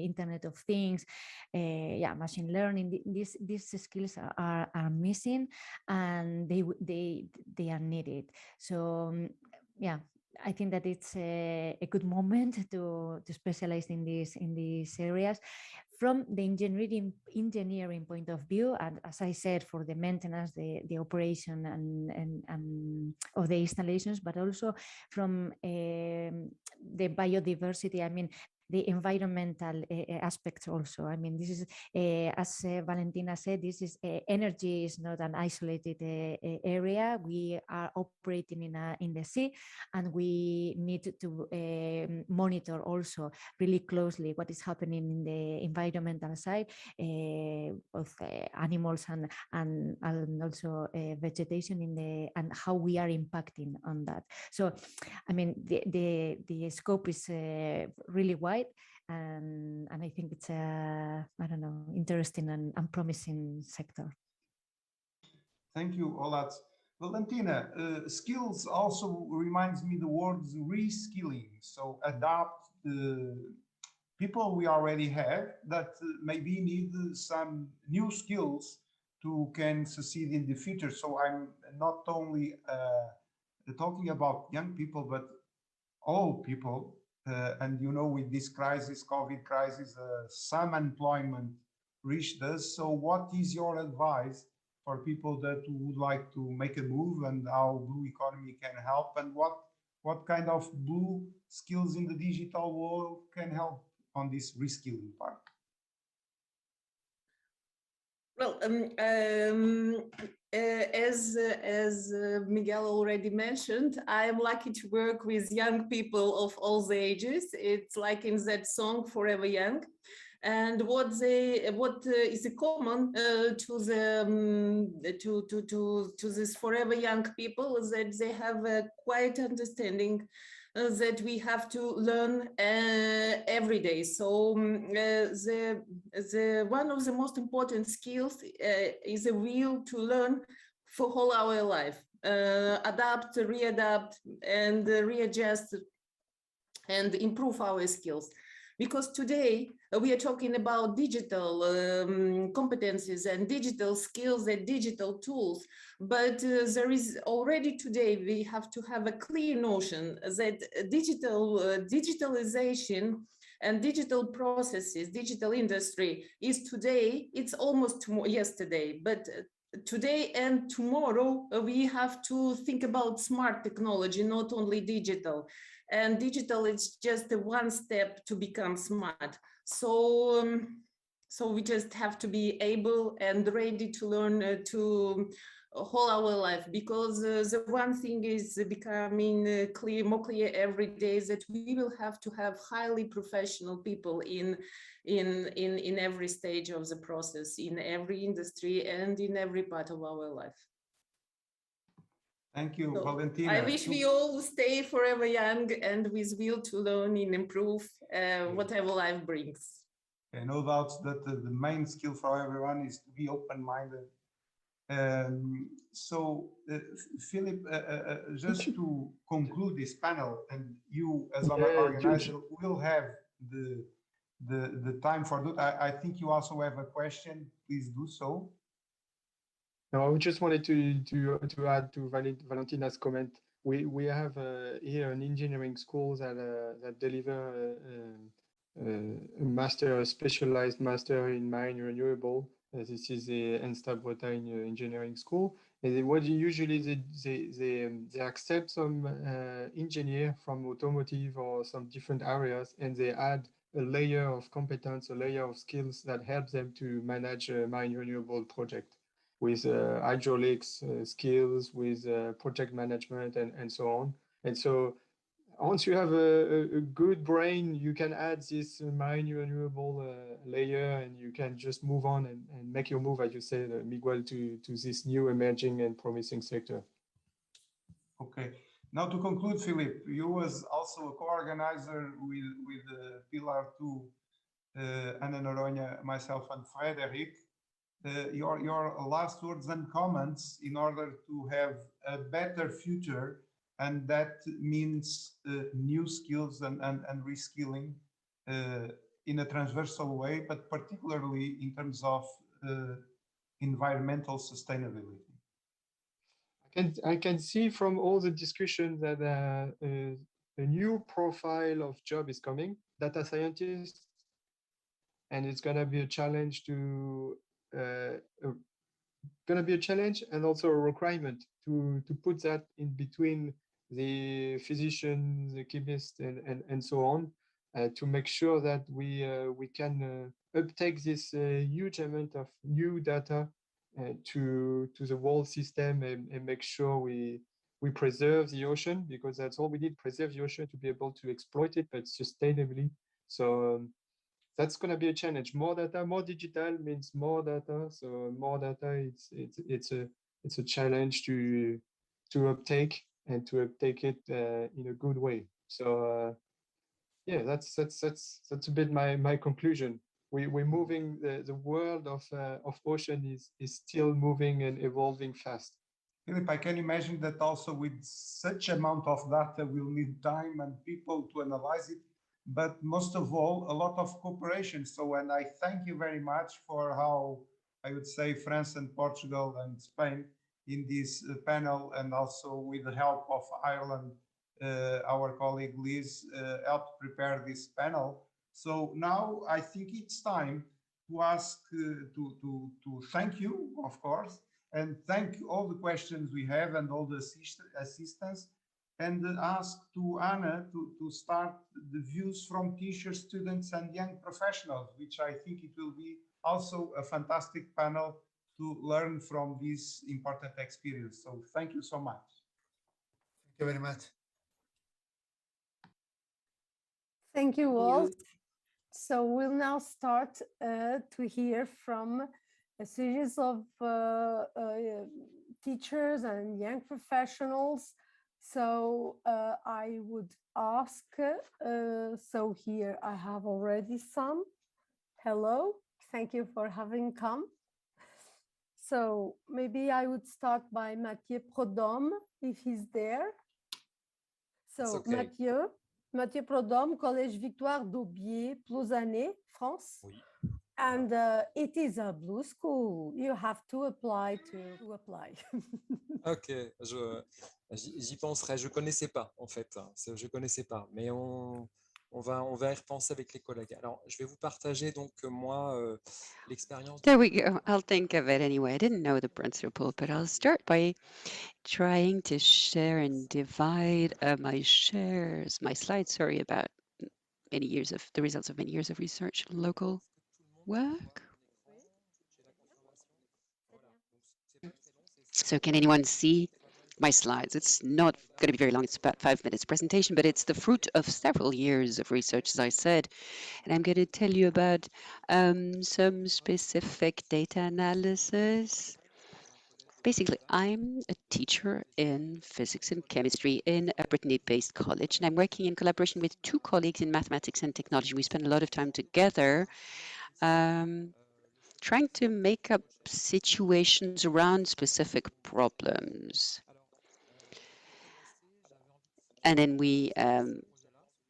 Internet of Things, machine learning, these skills are missing, and they are needed. So I think that it's a good moment to specialize in these areas. From the engineering point of view, and as I said, for the maintenance, the operation and of the installations, but also from the biodiversity. I mean, the environmental aspects also. I mean, this is, as Valentina said, this is energy is not an isolated area. We are operating in the sea, and we need to monitor also really closely what is happening in the environmental side of animals and also vegetation and how we are impacting on that. So, I mean, the scope is really wide, and I think it's a interesting and promising sector. Thank you, Olat. Valentina, skills also reminds me the words reskilling. So adapt the people we already have that maybe need some new skills to can succeed in the future. So I'm not only talking about young people, but all people. And you know, with this crisis, COVID crisis, some unemployment reached us. So what is your advice for people that would like to make a move, and how blue economy can help, and what kind of blue skills in the digital world can help on this reskilling part? Well, as Miguel already mentioned, I am lucky to work with young people of all ages. It's like in that song, Forever Young. And what is common to this forever young people is that they have a quiet understanding that we have to learn every day. So the one of the most important skills is a will to learn for whole our life, adapt, readapt, and readjust and improve our skills. Because today we are talking about digital competencies and digital skills and digital tools, but there is already today we have to have a clear notion that digitalization and digital processes, digital industry is today, it's almost yesterday, but today and tomorrow we have to think about smart technology, not only digital. And digital is just one step to become smart. So, so we just have to be able and ready to learn to whole our life, because the one thing is becoming more clear every day, that we will have to have highly professional people in every stage of the process, in every industry and in every part of our life. Thank you, So Valentina. I wish we all stay forever young and with will to learn and improve whatever life brings. No doubts that the main skill for everyone is to be open-minded. Philip, just to conclude this panel, and you as an organizer will have the time for that. I think you also have a question. Please do so. No, I just wanted to add to Valentina's comment. We have here an engineering school that deliver a specialized master in marine renewable. This is the Bretagne Engineering School. And what usually they accept some engineer from automotive or some different areas, and they add a layer of competence, a layer of skills that helps them to manage a marine renewable project with hydraulics skills, with project management, and so on. And so once you have a good brain, you can add this marine renewable layer, and you can just move on and make your move, as you said, Miguel, to this new emerging and promising sector. Okay. Now to conclude, Philip, you was also a co-organizer with Pilar 2, Ana Noronha, myself, and Frederic. Your last words and comments in order to have a better future, and that means new skills and reskilling in a transversal way, but particularly in terms of environmental sustainability. I can see from all the discussion that a new profile of job is coming, data scientist, and it's going to be a challenge and also a requirement to put that in between the physician, the chemist, and so on, to make sure that we can uptake this huge amount of new data to the world system, and make sure we preserve the ocean, because that's all we need, preserve the ocean to be able to exploit it, but sustainably. So that's going to be a challenge. More data, more digital means more data. So more data, it's a challenge to uptake, and to uptake it in a good way. So yeah, that's a bit my conclusion. We're moving. The world of ocean is still moving and evolving fast. Philip, I can imagine that also with such amount of data, we'll need time and people to analyze it, but most of all, a lot of cooperation. So, and I thank you very much for how, I would say, France and Portugal and Spain in this panel, and also with the help of Ireland, our colleague Liz helped prepare this panel. So now I think it's time to ask, to thank you, of course, and thank all the questions we have and all the assistance, and ask to Anna to start the views from teachers, students, and young professionals, which I think it will be also a fantastic panel to learn from this important experience. So thank you so much. Thank you very much. Thank you all. So we'll now start to hear from a series of teachers and young professionals. So I would ask, so here I have already some. Hello, thank you for having come. So maybe I would start by Mathieu Prodhomme, if he's there. So okay. Mathieu Prodhomme, Collège Victoire d'Aubier, Plouzané, France. Oui. And it is a blue school. You have to apply to apply. Ok, j'y penserai. Je connaissais pas en fait. Je connaissais pas, mais on va y repenser avec les collègues. Alors, je vais vous partager donc moi l'expérience. There we go. I'll think of it anyway. I didn't know the principle, but I'll start by trying to share and divide my slides, sorry, about many years of the results of many years of research, local work. So can anyone see my slides? It's not going to be very long. It's about 5 minutes presentation, but it's the fruit of several years of research, as I said. And I'm going to tell you about some specific data analysis. Basically, I'm a teacher in physics and chemistry in a Brittany-based college, and I'm working in collaboration with two colleagues in mathematics and technology. We spend a lot of time together trying to make up situations around specific problems. And then we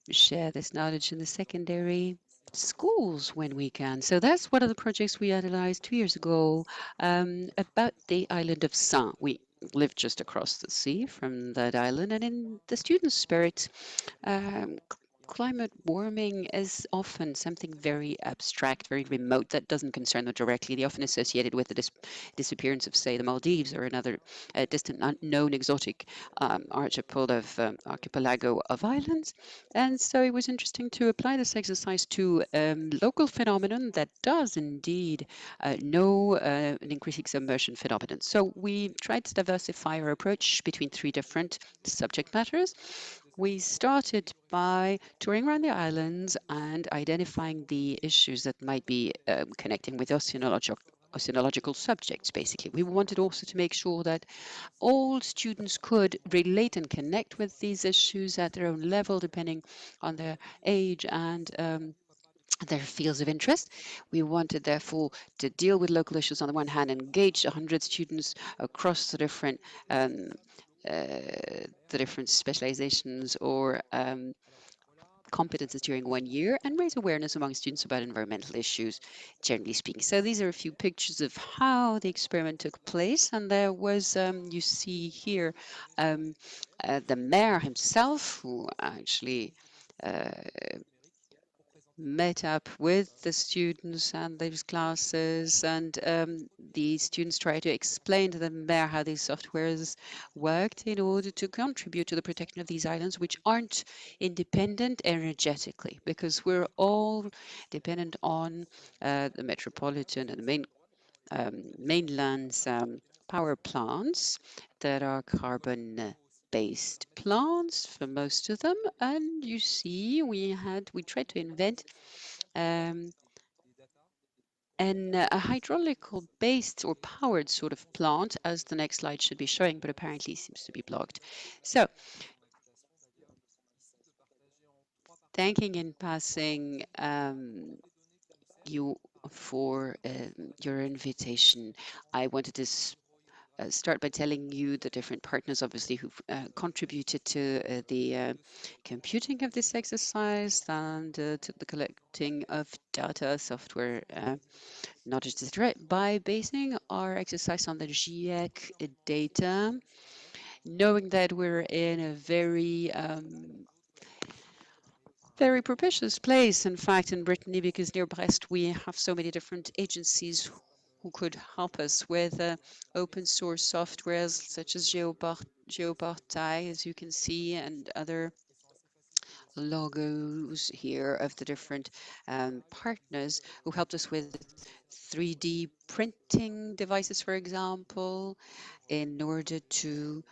share this knowledge in the secondary schools when we can. So that's one of the projects we analyzed 2 years ago about the island of Saint. We live just across the sea from that island, and in the student spirit, climate warming is often something very abstract, very remote, that doesn't concern them directly. They often associated with the disappearance of, say, the Maldives or another distant, unknown, exotic archipelago of islands. And so it was interesting to apply this exercise to local phenomenon that does indeed know an increasing submersion phenomenon. So we tried to diversify our approach between three different subject matters. We started by touring around the islands and identifying the issues that might be connecting with oceanological subjects, basically. We wanted also to make sure that all students could relate and connect with these issues at their own level, depending on their age and their fields of interest. We wanted, therefore, to deal with local issues on the one hand, engage 100 students across the different specializations or competences during 1 year, and raise awareness among students about environmental issues, generally speaking. So these are a few pictures of how the experiment took place. And there was, you see here, the mayor himself, who actually met up with the students and these classes, and the students tried to explain to the mayor how these softwares worked in order to contribute to the protection of these islands, which aren't independent energetically, because we're all dependent on the metropolitan and the mainland's power plants that are carbon-based plants for most of them. And you see, we tried to invent a hydraulical based or powered sort of plant, as the next slide should be showing, but apparently seems to be blocked. So thanking and passing you for your invitation. I wanted to start by telling you the different partners, obviously, who've contributed to the computing of this exercise and to the collecting of data, software, knowledge, etc. By basing our exercise on the GIEC data, knowing that we're in a very propitious place, in fact, in Brittany, because near Brest we have so many different agencies who could help us with open source softwares such as Geoportail, as you can see, and other logos here of the different partners who helped us with 3D printing devices, for example, in order to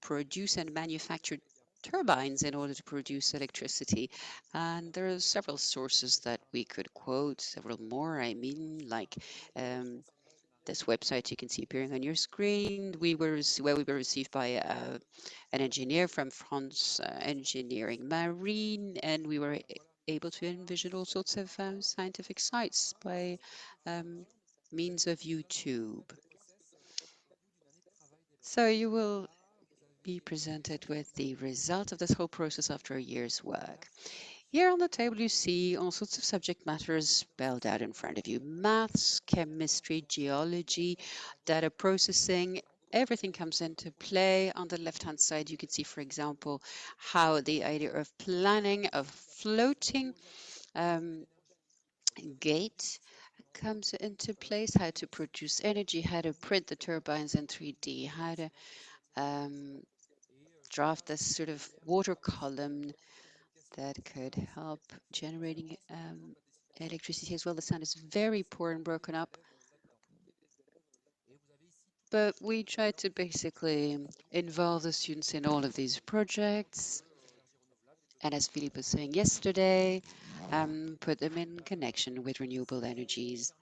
produce and manufacture turbines in order to produce electricity. And there are several sources that we could quote, several more, I mean, like this website you can see appearing on your screen. We were received by an engineer from France Engineering Marine, and we were able to envision all sorts of scientific sites by means of YouTube. So you will be presented with the result of this whole process after a year's work. Here on the table, you see all sorts of subject matters spelled out in front of you: maths, chemistry, geology, data processing. Everything comes into play. On the left-hand side, you can see, for example, how the idea of planning a floating gate comes into place, how to produce energy, how to print the turbines in 3D, how to draft this sort of water column that could help generating electricity as well. The sound is very poor and broken up. But we try to basically involve the students in all of these projects. And as Philippe was saying yesterday, put them in connection with renewable energies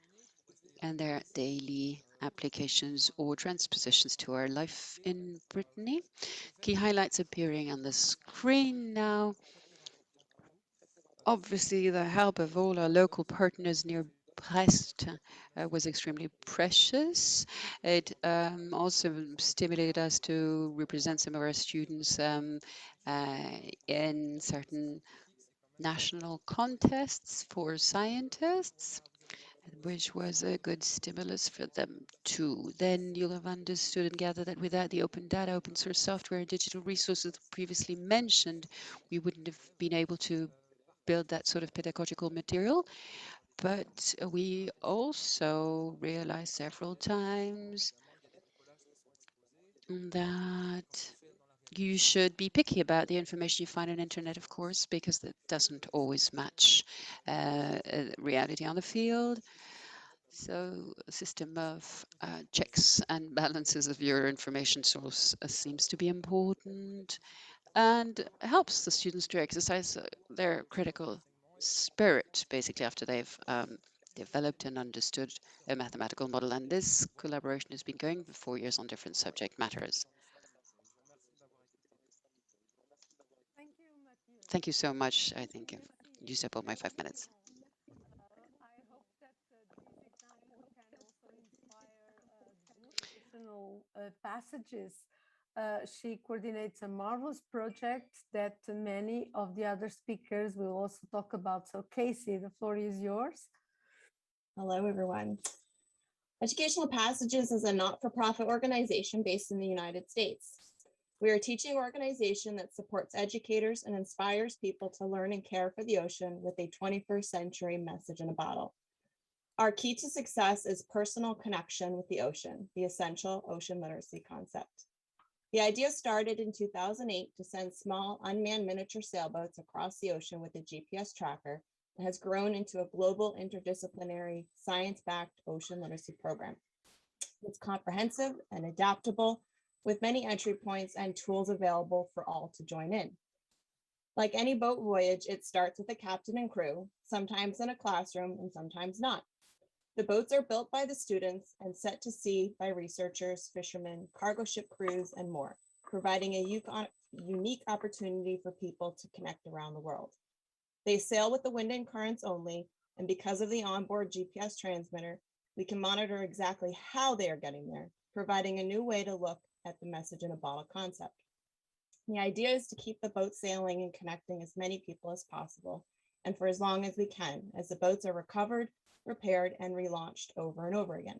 and their daily applications or transpositions to our life in Brittany. Key highlights appearing on the screen now. Obviously, the help of all our local partners near Brest was extremely precious. It also stimulated us to represent some of our students in certain national contests for scientists, which was a good stimulus for them too. Then you'll have understood and gathered that without the open data, open source software, and digital resources previously mentioned, we wouldn't have been able to build that sort of pedagogical material. But we also realized several times that you should be picky about the information you find on the internet, of course, because that doesn't always match reality on the field. So a system of checks and balances of your information source seems to be important and helps the students to exercise their critical spirit, basically, after they've developed and understood a mathematical model. And this collaboration has been going for 4 years on different subject matters. Thank you so much. I think I've used up all my 5 minutes. I hope that this example can also inspire additional passages. She coordinates a marvelous project that many of the other speakers will also talk about. So Casey, the floor is yours. Hello, everyone. Educational Passages is a not-for-profit organization based in the United States. We are a teaching organization that supports educators and inspires people to learn and care for the ocean with a 21st century message in a bottle. Our key to success is personal connection with the ocean, the essential ocean literacy concept. The idea started in 2008 to send small unmanned miniature sailboats across the ocean with a GPS tracker and has grown into a global interdisciplinary science-backed ocean literacy program. It's comprehensive and adaptable with many entry points and tools available for all to join in. Like any boat voyage, it starts with a captain and crew, sometimes in a classroom and sometimes not. The boats are built by the students and set to sea by researchers, fishermen, cargo ship crews, and more, providing a unique opportunity for people to connect around the world. They sail with the wind and currents only, and because of the onboard GPS transmitter, we can monitor exactly how they are getting there, providing a new way to look at the message in a bottle concept. The idea is to keep the boat sailing and connecting as many people as possible, and for as long as we can, as the boats are recovered, repaired, and relaunched over and over again.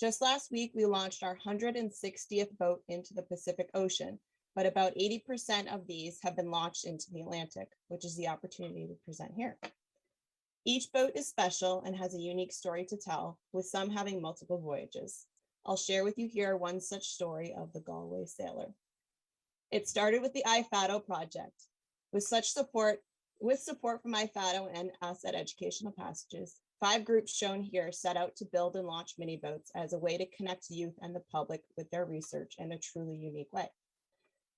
Just last week, we launched our 160th boat into the Pacific Ocean, but about 80% of these have been launched into the Atlantic, which is the opportunity to present here. Each boat is special and has a unique story to tell, with some having multiple voyages. I'll share with you here one such story of the Galway Sailor. It started with the IFADO project. With support from IFADO and us at Educational Passages, 5 groups shown here set out to build and launch mini boats as a way to connect youth and the public with their research in a truly unique way.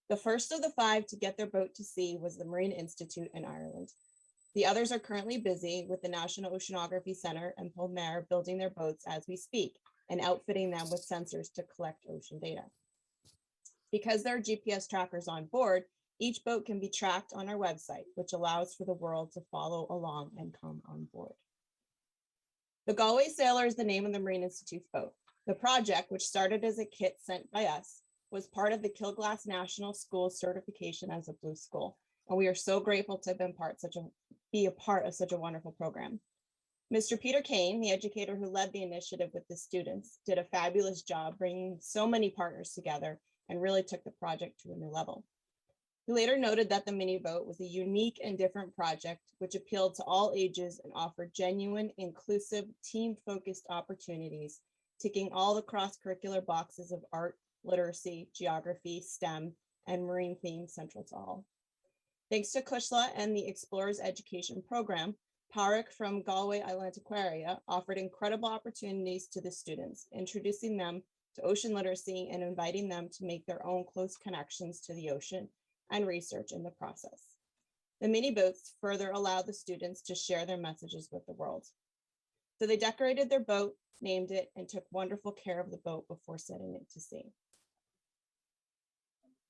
The first of the 5 to get their boat to sea was the Marine Institute in Ireland. The others are currently busy with the National Oceanography Center and Pilar building their boats as we speak and outfitting them with sensors to collect ocean data. Because there are GPS trackers on board, each boat can be tracked on our website, which allows for the world to follow along and come on board. The Galway Sailor is the name of the Marine Institute's boat. The project, which started as a kit sent by us, was part of the Kilglass National School certification as a Blue School, and we are so grateful to have been be a part of such a wonderful program. Mr. Peter Kane, the educator who led the initiative with the students, did a fabulous job bringing so many partners together and really took the project to a new level. He later noted that the mini boat was a unique and different project which appealed to all ages and offered genuine, inclusive, team-focused opportunities, ticking all the cross-curricular boxes of art, literacy, geography, STEM, and marine themes central to all. Thanks to Kushla and the Explorers Education Program, Parik from Galway Island Aquaria offered incredible opportunities to the students, introducing them to ocean literacy and inviting them to make their own close connections to the ocean and research in the process. The mini boats further allowed the students to share their messages with the world. So they decorated their boat, named it, and took wonderful care of the boat before setting it to sea.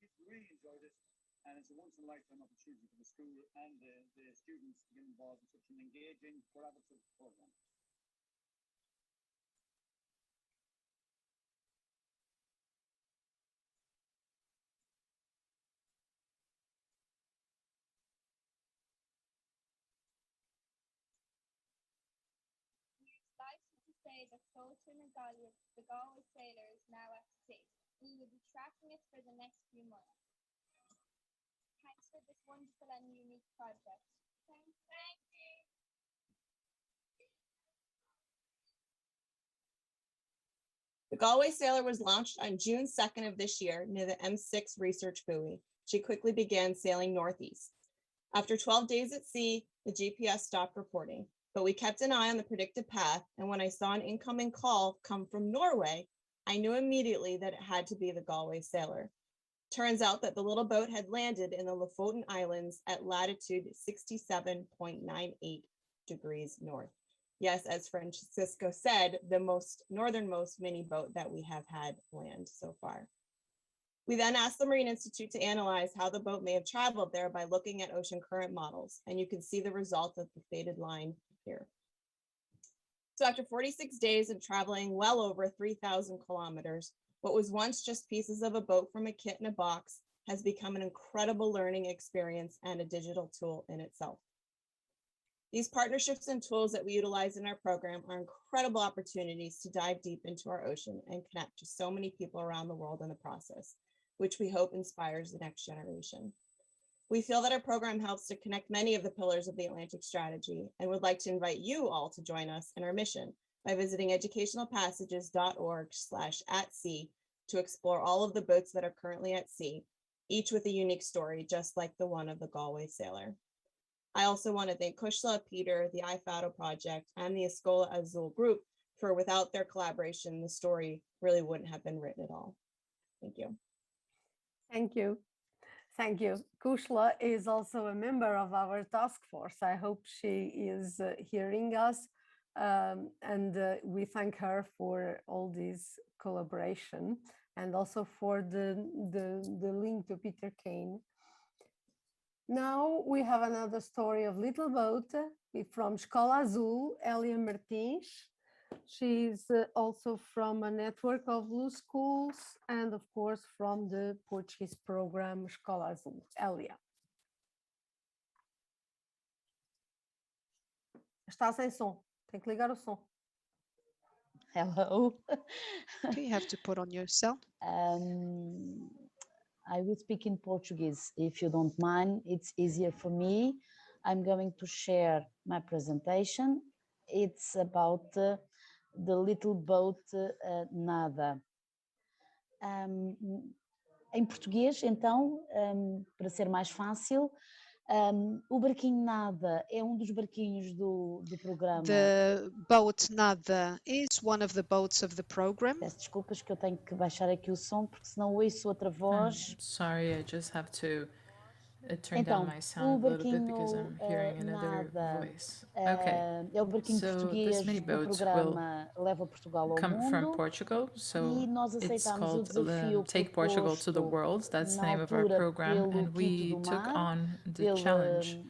Kids really enjoyed it, and it's a once-in-a-lifetime opportunity for the school and the students to get involved in such an engaging, collaborative program. Say that Sultan and the Galway Sailor is now at sea. We will be tracking it for the next few months. Thanks for this wonderful and unique project. Thank you. The Galway Sailor was launched on June 2nd of this year near the M6 research buoy. She quickly began sailing northeast. After 12 days at sea, the GPS stopped reporting, but we kept an eye on the predicted path, and when I saw an incoming call come from Norway, I knew immediately that it had to be the Galway Sailor. Turns out that the little boat had landed in the Lofoten Islands at latitude 67.98 degrees north. Yes, as Francisco said, the most northernmost mini boat that we have had land so far. We then asked the Marine Institute to analyze how the boat may have traveled there by looking at ocean current models, and you can see the result of the faded line here. So after 46 days of traveling well over 3,000 kilometers, what was once just pieces of a boat from a kit in a box has become an incredible learning experience and a digital tool in itself. These partnerships and tools that we utilize in our program are incredible opportunities to dive deep into our ocean and connect to so many people around the world in the process, which we hope inspires the next generation. We feel that our program helps to connect many of the pillars of the Atlantic strategy and would like to invite you all to join us in our mission by visiting educationalpassages.org/@sea to explore all of the boats that are currently at sea, each with a unique story, just like the one of the Galway Sailor. I also want to thank Kushla, Peter, the IFADO project, and the Escola Azul group, for without their collaboration, the story really wouldn't have been written at all. Thank you. Thank you. Thank you. Kushla is also a member of our task force. I hope she is hearing us. And we thank her for all this collaboration and also for the link to Peter Kane. Now we have another story of little boat from Escola Azul, Elia Martins. She's also from a network of blue schools and of course from the Portuguese program Escola Azul. Elia. Está sem som, tem que ligar o som. Hello. Okay, you have to put on your cell. I will speak in Portuguese if you don't mind. It's easier for me. I'm going to share my presentation. It's about the little boat Nada. Em português, então, para ser mais fácil, o barquinho Nada é dos barquinhos do programa. The boat Nada is one of the boats of the program. Peço desculpas que eu tenho que baixar aqui o som, porque senão ouço outra voz. Sorry, I just have to turn down my sound a little bit because I'm hearing another voice. Okay, É o barquinho português this mini do boat programa Leva Portugal ao come from Mundo. Portugal, so E nós it's aceitámos o called desafio Take Portugal to the proposto World. That's the na name of our altura program, pelo and we Quinto do took Mar, on the pelo, challenge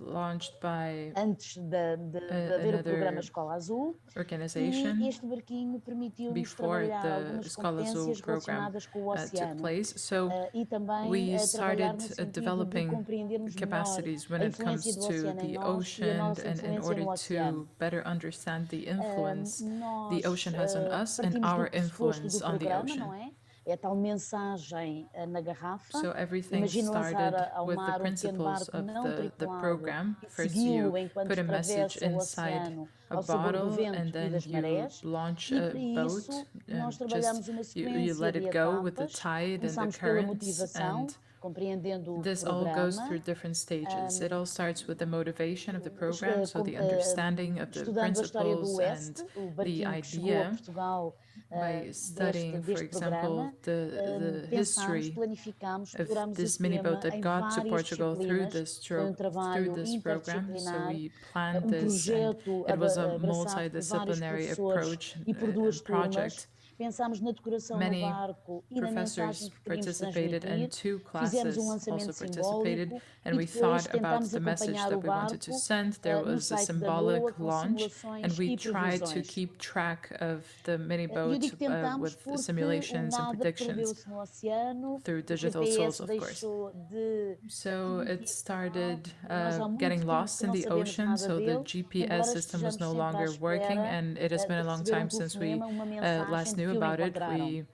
launched by antes de haver o programa Escola Azul, organization e este barquinho permitiu-nos before trabalhar the algumas Escola Azul competências program relacionadas com o took oceano, place. So e também we trabalhar no started sentido de developing compreendermos melhor capacities when a it comes influência do to oceano em the nós e a ocean, nossa and in influência order no oceano. to better understand the influence Nós the ocean has on us and partimos do our pressuposto influence do on the programa, ocean. não é? É a tal mensagem na garrafa. So everything Imagina started lançar ao with the mar pequeno principles barco of não the tripulado program. e First segui-lo you enquanto put a message atravessa o inside oceano a ao sabor do bottle, and vento e then das you marés. launch E a para boat isso and nós just trabalhamos uma you sequência let de it go with the etapas. tide and the Começámos pela currents, motivação, and compreendendo o This all goes programa. through different stages. It all starts with the motivation of the Os- program, so the understanding of the Estudando a história do principles Oeste, and o the barquinho que chegou a idea. Portugal By studying, for deste example, programa, the pensámos, history planificámos, of explorámos this esse mini tema boat that em got to várias Portugal through disciplinas. Foi through trabalho this program. So interdisciplinar, we planned this, and projeto it was a abraçado por vários multidisciplinary professores approach e por duas turmas. project. Pensámos na decoração no Many barco e na mensagem professors que queríamos participated and transmitir. two Fizemos classes also lançamento participated, simbólico and e we depois thought about tentámos the message acompanhar o that we wanted to barco send. There no was a site da NOAA symbolic com launch, and simulações we e tried to previsões. keep track of the mini Eu boat digo tentámos with porque o simulations and nada predictions perdeu-se no oceano, through o digital GPS tools, of course. deixou de So it emitir started sinal. Nós há muito getting tempo lost que in não the sabemos ocean, nada so the dele, GPS embora system was estejamos no sempre à longer working, espera and it has been a de long receber time since we telefonema, uma mensagem last de knew que o about it. encontraram.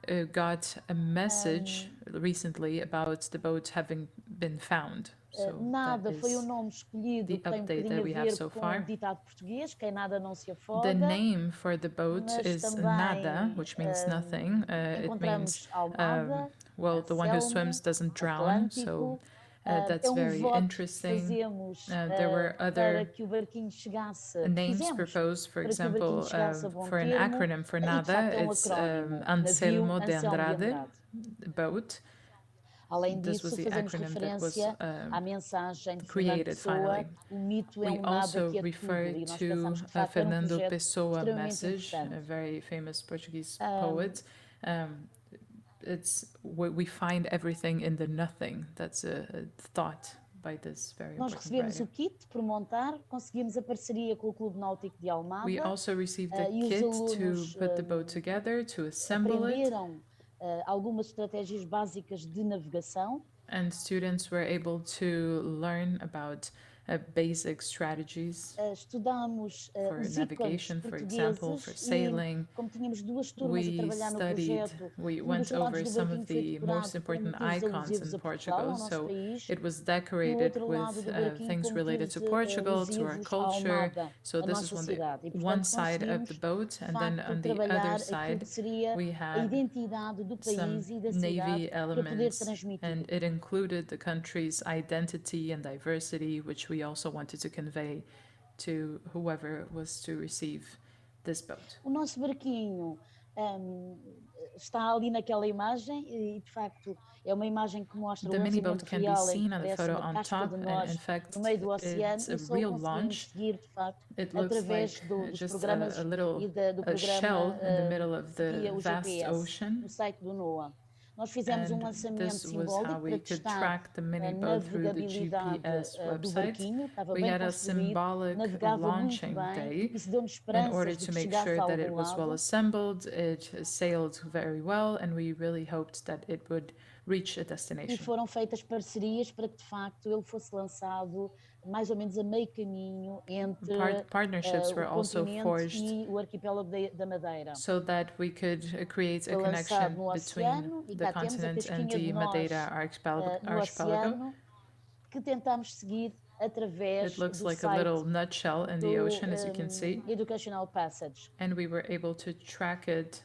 We got a message recently about the boat having been found. So that Nada foi o is nome escolhido, the que tem um update bocadinho that a we have ver so com far. o ditado português, quem nada não se The afoga, name for the boat mas is também nada, which means nothing. It means, encontramos Almada, well, the one who swims Selmo, doesn't drown, so Atlântico. that's Voto very que interesting. fazemos There were para other que o barquinho chegasse, names fizemos proposed, for para que o barquinho example, chegasse a bom for an termo, acronym for e de nada, facto é it's acrónimo, navio Anselmo de Anselmo de Andrade, Andrade. boat. Além This was disso, the fazemos acronym that was referência à mensagem de Fernando created Pessoa, finally. o mito é We nada also que é tudo, refer e nós to pensamos que de facto era Fernando projeto Pessoa extremamente message, a interessante. very famous Portuguese poet. We find everything in the nothing. That's a thought by this very Nós important recebemos writer. o kit por montar, conseguimos a parceria com o Clube Náutico de Almada. We also received the E os kit to alunos put the boat together, to assemble it, aprenderam algumas estratégias básicas de navegação. and students were able to learn about basic strategies Estudamos for os ícones navigation, for example, for portugueses sailing. e como tínhamos duas turmas a We trabalhar no projeto, we dos went lados over do some barquinho of foi the decorado most com important motivos icons alusivos in a Portugal, Portugal. ao nosso So país. it was Do decorated outro with lado do barquinho things com related to motivos Portugal, to our alusivos à culture. Almada, So a this is nossa cidade. E, one portanto, side of the conseguimos, boat, de and then facto, on the other trabalhar aquilo side, que seria we a had identidade do some país e da navy cidade para poder elements, transmitir. and it included the country's identity and diversity, which we also wanted to convey to whoever was to receive this boat. O nosso barquinho está ali naquela imagem e, de facto, é uma imagem que mostra The o mini lançamento boat can be real em que seen on the aparece photo uma on casca top, de and nós in fact, no meio do oceano it's e a só real conseguimos launch. seguir, de facto, It looks através like dos just programas a little do a shell programa in the middle of the via o vast GPS ocean. no site do NOAA. Nós fizemos And lançamento this was how simbólico we para could testar track the a mini boat through the navegabilidade GPS do website. barquinho, estava We bem had a construído, symbolic navegava muito launching bem, day isso deu-nos in order esperanças de to que make chegasse sure a that algum it was well lado. assembled. It sailed very well, and we really hoped that it would reach a E destination. foram feitas parcerias para que, de facto, ele fosse lançado mais ou menos a meio caminho entre Partnerships were o also continente forged e o arquipélago da Madeira. so that we could create a Foi lançado connection no between oceano e the cá temos a continent and casquinha de the nós Madeira no archipelago. oceano que tentámos seguir através It looks do like a site little nutshell in the do ocean, as you can see, Educational Passage. and we were able to track it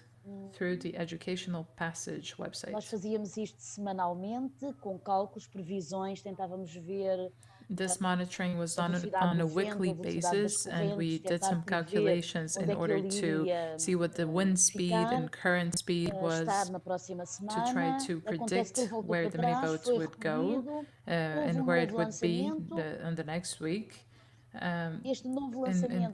through the Educational Passage Nós website. fazíamos isto semanalmente, com cálculos, previsões, tentávamos ver This monitoring was a done velocidade on a do vento, weekly a velocidade das basis, and we correntes, did tentar some prever calculations onde in é que order ele to iria see what the wind speed ficar, and current speed estar was, na próxima to try semana. to Acontece que ele predict voltou where para the mini trás, boat foi would go recolhido, houve and where it novo would be lançamento. on the next week. Este novo In lançamento,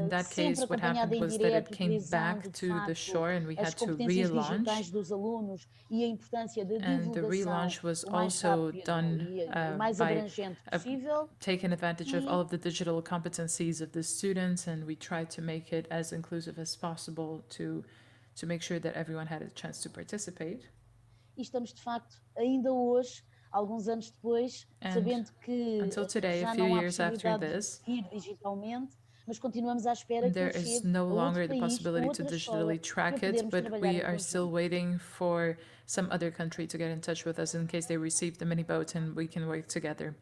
that sempre case, what acompanhado happened em was that it direto, came utilizando, back de to the facto, shore, and we as had to competências relaunch. digitais dos alunos e a importância da And the divulgação relaunch was o mais also rápido done e o mais by abrangente possível. taking advantage of E all of the digital competencies of the students, and we tried to make it as inclusive as possible to make sure that everyone had a chance to participate. e estamos, de facto, ainda hoje, alguns anos depois, And sabendo que until today, a já few não há years after possibilidade de this, seguir digitalmente, mas continuamos à espera que there ele is chegue no a outro longer the país, a possibility to outra escola, digitally para track it, podermos but trabalhar we em are still conjunto. waiting for some other country to get in touch with us in case they receive the mini boat and we can work together.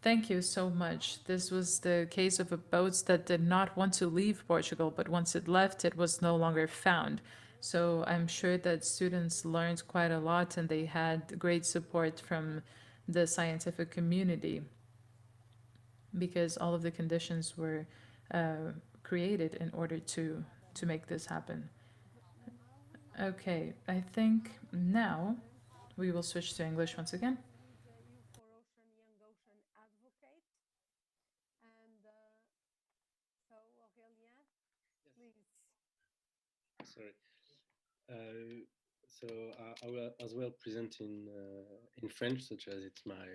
Thank you so much. This was the case of a boat that did not want to leave Portugal, but once it left, it was no longer found. So I'm sure that students learned quite a lot and they had great support from the scientific community because all of the conditions were created in order to make this happen. Okay, I think now we will switch to English once again. For Ocean Young Ocean Advocate. And so, Aurélien, please. Sorry. So I will as well present in French, such as it's my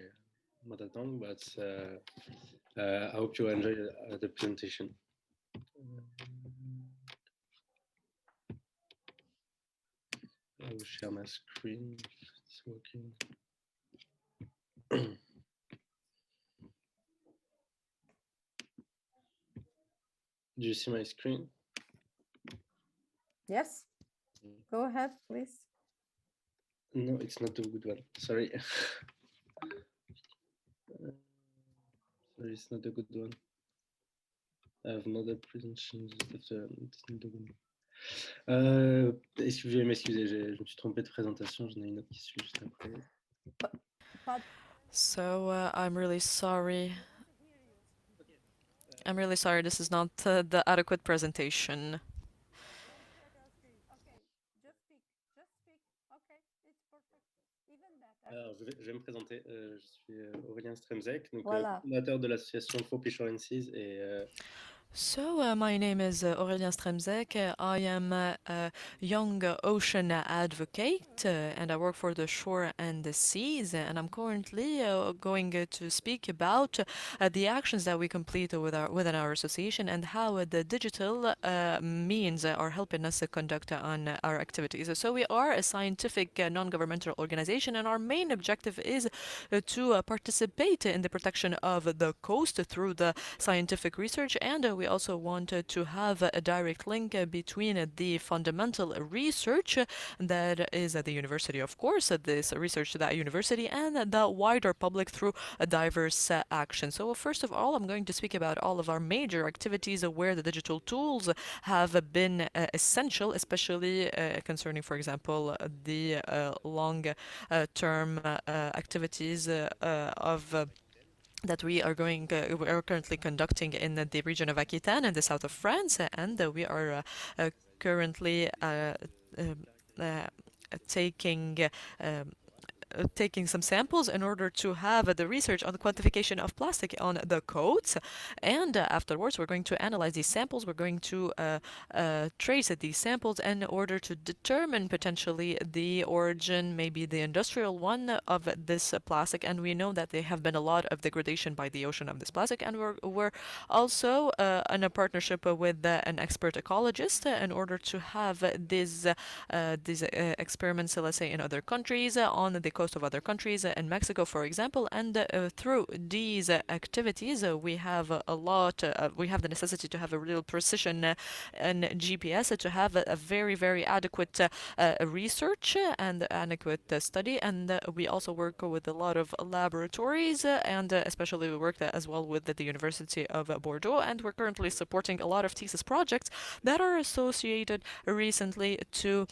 mother tongue, but I hope you enjoy the presentation. I will share my screen if it's working. Do you see my screen? Yes. Go ahead, please. No, it's not a good one. Sorry. Sorry, it's not a good one. I have another presentation. It's not a good one. M'excusez, je me suis trompé de présentation. J'en ai une autre qui suit juste après. So I'm really sorry. I'm really sorry, this is not the adequate presentation. Okay, just speak. Okay, it's perfect. Even better. Alors, je vais me présenter. Je suis Aurélien Stremzek, donc Voilà. fondateur de l'association For Pilar et So, my name is Aurélien Stremzek. I am a young ocean advocate and I work for the shore and the seas. And I'm currently going to speak about the actions that we complete within our association and how the digital means are helping us conduct on our activities. So, we are a scientific non-governmental organization, and our main objective is to participate in the protection of the coast through the scientific research, and we also wanted to have a direct link between the fundamental research that is at the university, of course, this research at that university, and the wider public through a diverse action. So first of all, I'm going to speak about all of our major activities where the digital tools have been essential, especially concerning, for example, the long-term activities of that we are currently conducting in the region of Aquitaine in the south of France, and we are currently taking some samples in order to have the research on the quantification of plastic on the coats, and afterwards we're going to analyze these samples. We're going to trace these samples in order to determine potentially the origin, maybe the industrial one, of this plastic, and we know that there have been a lot of degradation by the ocean of this plastic, and we're also in a partnership with an expert ecologist in order to have these experiments, let's say, in other countries, on the coast of other countries, in Mexico, for example, and through these activities, we have we have the necessity to have a real precision in GPS, to have a very, very adequate research and adequate study, and we also work with a lot of laboratories, and especially we work as well with the University of Bordeaux, and we're currently supporting a lot of thesis projects that are associated recently to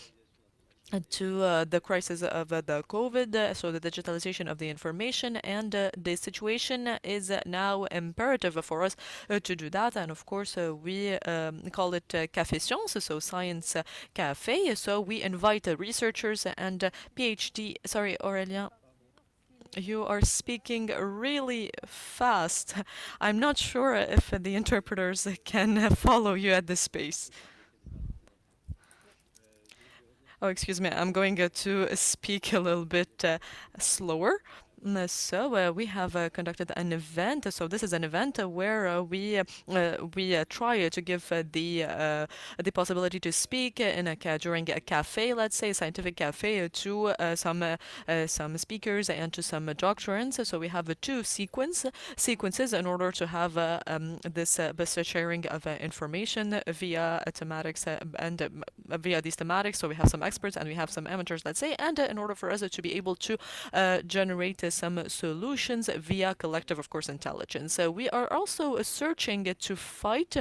the crisis of the COVID, so the digitalization of the information, and the situation is now imperative for us to do that. And of course, we call it Café Science, so Science Cafe. So we invite researchers and PhD. Sorry, Aurélien. You are speaking really fast. I'm not sure if the interpreters can follow you at this pace. Oh, excuse me, I'm going to speak a little bit slower. So we have conducted an event. So this is an event where we try to give the possibility to speak in during a cafe, let's say a scientific cafe, to some speakers and to some doctorants. So we have two sequences in order to have this sharing of information via thematics and via these thematics. So we have some experts and we have some amateurs, let's say, and in order for us to be able to generate some solutions via collective, of course, intelligence. We are also searching to fight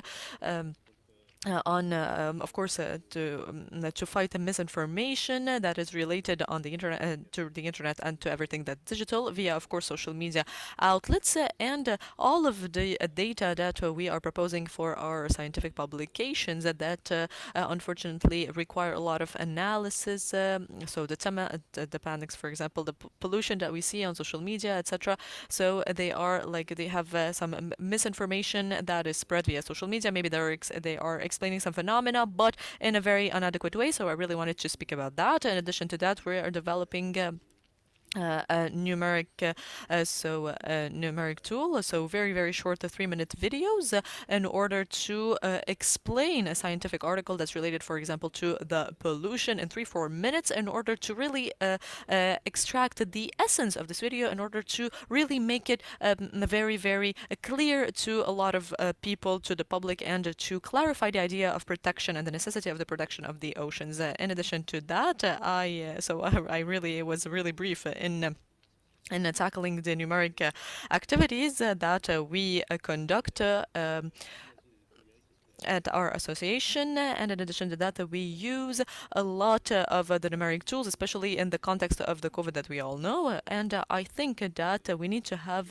of course, to fight the misinformation that is related on the internet, to the internet, and to everything that's digital via, of course, social media outlets, and all of the data that we are proposing for our scientific publications that unfortunately require a lot of analysis. So the panics, for example, the pollution that we see on social media, etc. So they have some misinformation that is spread via social media. Maybe they are explaining some phenomena, but in a very inadequate way. So I really wanted to speak about that. In addition to that, we are developing a numeric tool, so very short 3-minute videos in order to explain a scientific article that's related, for example, to the pollution in 3-4 minutes, in order to really extract the essence of this video, in order to really make it very clear to a lot of people, to the public, and to clarify the idea of protection and the necessity of the protection of the oceans. In addition to that, I really was really brief in tackling the numeric activities that we conduct at our association, and in addition to that, we use a lot of the numeric tools, especially in the context of the COVID that we all know. And I think that we need to have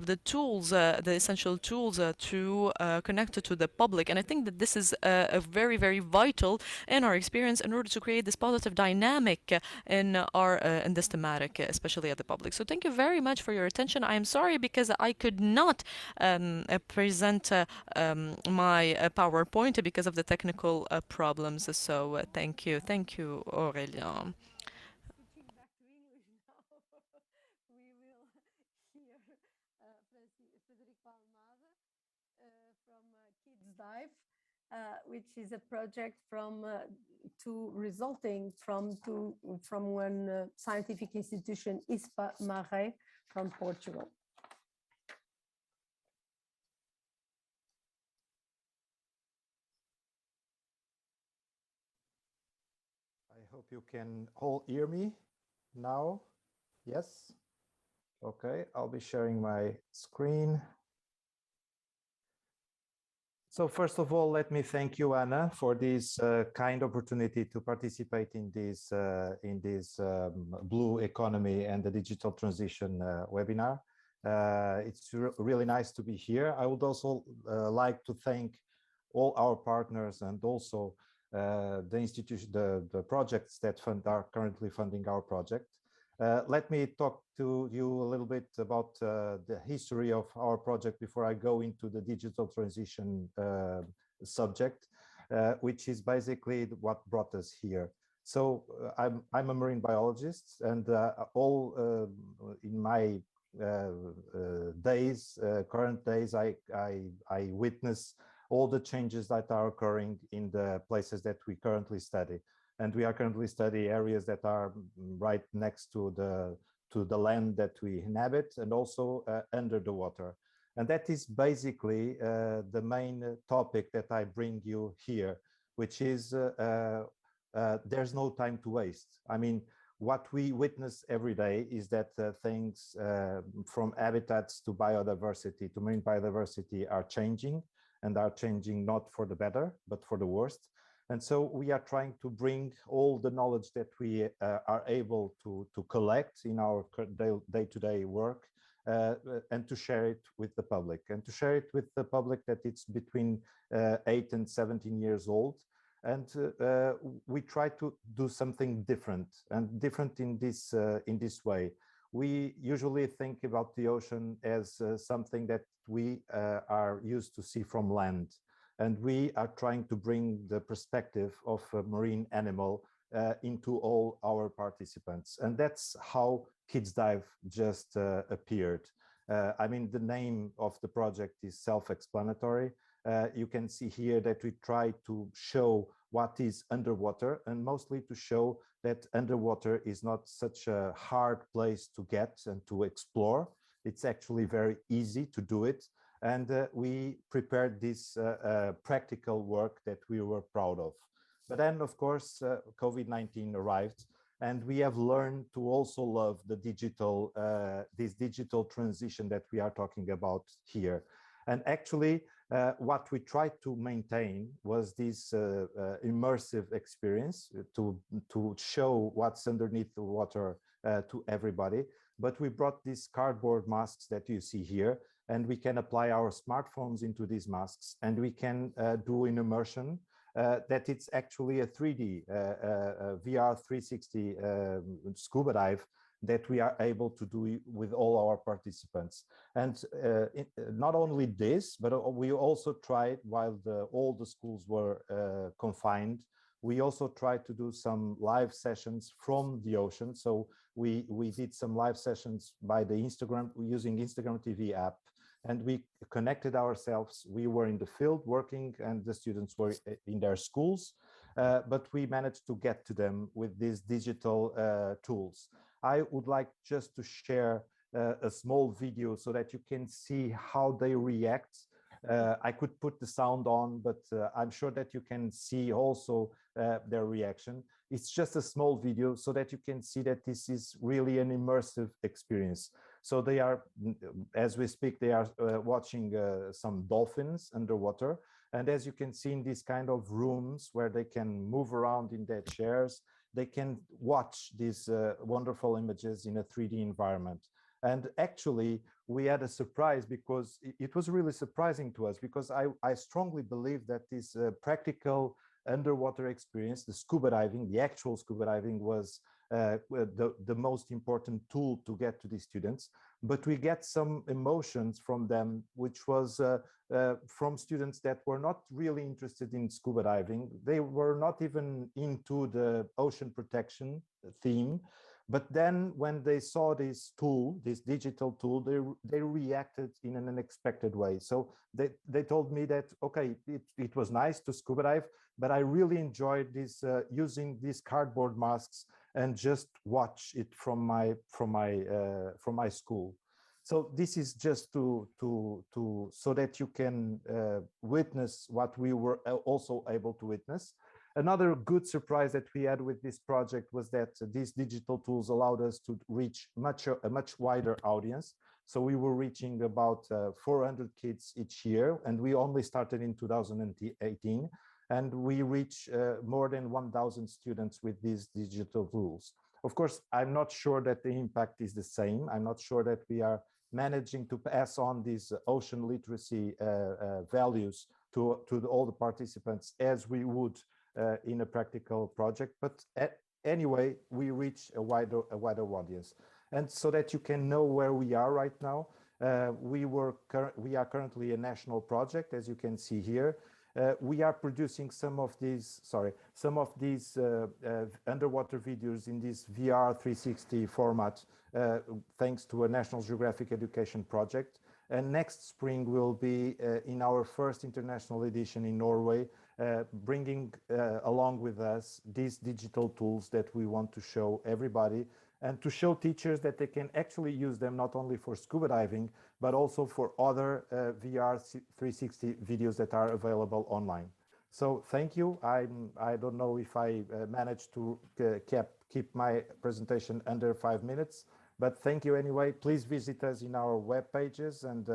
the tools, the essential tools to connect to the public. And I think that this is very vital in our experience in order to create this positive dynamic in this thematic, especially at the public. So thank you very much for your attention. I am sorry because I could not present my PowerPoint because of the technical problems. So thank you, Aurélien. Switching back to English now, we will hear Frederic Palmada from Kids Dive, which is a project resulting from one scientific institution, ISPA Maré, from Portugal. I hope you can all hear me now. Yes? Okay, I'll be sharing my screen. So first of all, let me thank you, Anna, for this kind opportunity to participate in this blue economy and the digital transition webinar. It's really nice to be here. I would also like to thank all our partners and also the projects that are currently funding our project. Let me talk to you a little bit about the history of our project before I go into the digital transition subject, which is basically what brought us here. So I'm a marine biologist, and in my current days, I witness all the changes that are occurring in the places that we currently study. And we are currently studying areas that are right next to the land that we inhabit, and also under the water. And that is basically the main topic that I bring you here, which is there's no time to waste. I mean, what we witness every day is that things from habitats to biodiversity, to marine biodiversity, are changing, and are changing not for the better, but for the worst. And so we are trying to bring all the knowledge that we are able to collect in our day-to-day work and to share it with the public. And to share it with the public that it's between 8 and 17 years old. And we try to do something different, and different in this way. We usually think about the ocean as something that we are used to see from land. And we are trying to bring the perspective of a marine animal into all our participants. And that's how Kids Dive just appeared. I mean, the name of the project is self-explanatory. You can see here that we try to show what is underwater, and mostly to show that underwater is not such a hard place to get and to explore. It's actually very easy to do it. And we prepared this practical work that we were proud of. But then, of course, COVID-19 arrived, and we have learned to also love the this digital transition that we are talking about here. And actually, What we tried to maintain was this immersive experience to show what's underneath the water to everybody. But we brought these cardboard masks that you see here, and we can apply our smartphones into these masks, and we can do an immersion that it's actually a 3D VR 360 scuba dive that we are able to do with all our participants. And not only this, but we also tried, while all the schools were confined, we also tried to do some live sessions from the ocean. So we did some live sessions by the using Instagram TV app, and we connected ourselves. We were in the field working, and the students were in their schools, but we managed to get to them with these digital tools. I would like just to share a small video so that you can see how they react. I could put the sound on, but I'm sure that you can see also their reaction. It's just a small video so that you can see that this is really an immersive experience. So they are, as we speak, they are watching some dolphins underwater. And as you can see in these kind of rooms where they can move around in their chairs, they can watch these wonderful images in a 3D environment. And actually, we had a surprise because it was really surprising to us, because I strongly believe that this practical underwater experience, the scuba diving, the actual scuba diving, was the most important tool to get to these students. But we get some emotions from them, which was from students that were not really interested in scuba diving. They were not even into the ocean protection theme. But then when they saw this tool, this digital tool, they reacted in an unexpected way. So they told me that, okay, it was nice to scuba dive, but I really enjoyed this using these cardboard masks and just watch it from my school. So this is just so that you can witness what we were also able to witness. Another good surprise that we had with this project was that these digital tools allowed us to reach a much wider audience. So we were reaching about 400 kids each year, and we only started in 2018. And we reach more than 1,000 students with these digital tools. Of course, I'm not sure that the impact is the same. I'm not sure that we are managing to pass on these ocean literacy values to all the participants as we would in a practical project. But anyway, we reach a wider audience. And so that you can know where we are right now, we are currently a national project, as you can see here. We are producing some of these underwater videos in this VR 360 format, thanks to a National Geographic education project. And next spring we'll be in our first international edition in Norway, bringing along with us these digital tools that we want to show everybody, and to show teachers that they can actually use them not only for scuba diving, but also for other VR 360 videos that are available online. So thank you. I don't know if I managed to keep my presentation under 5 minutes, but thank you anyway. Please visit us in our web pages and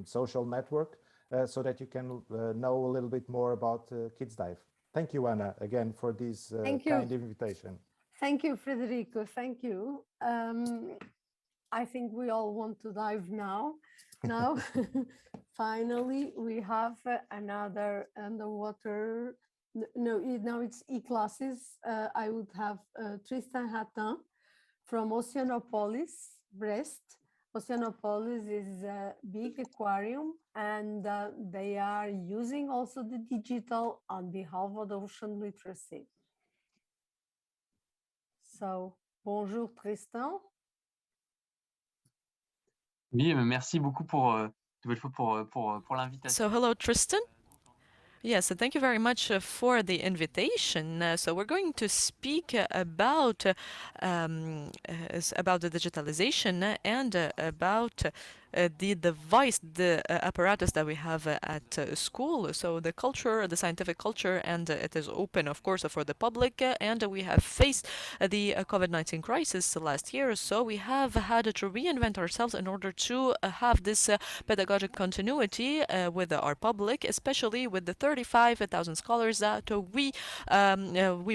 social network so that you can know a little bit more about Kids Dive. Thank you, Anna, again, for this kind invitation. Thank you, Federico. Thank you. I think we all want to dive now. Now, finally, we have another underwater. No, now it's e-classes. I would have Tristan Hatin from Oceanopolis, Brest. Oceanopolis is a big aquarium, and they are using also the digital on behalf of the ocean literacy. So, bonjour Tristan. Oui, merci beaucoup pour l'invitation. So hello, Tristan. Yes, so thank you very much for the invitation. So we're going to speak about the digitalization and about the device, the apparatus that we have at school. So the culture, the scientific culture, and it is open, of course, for the public. And we have faced the COVID-19 crisis last year. So we have had to reinvent ourselves in order to have this pedagogic continuity with our public, especially with the 35,000 scholars that we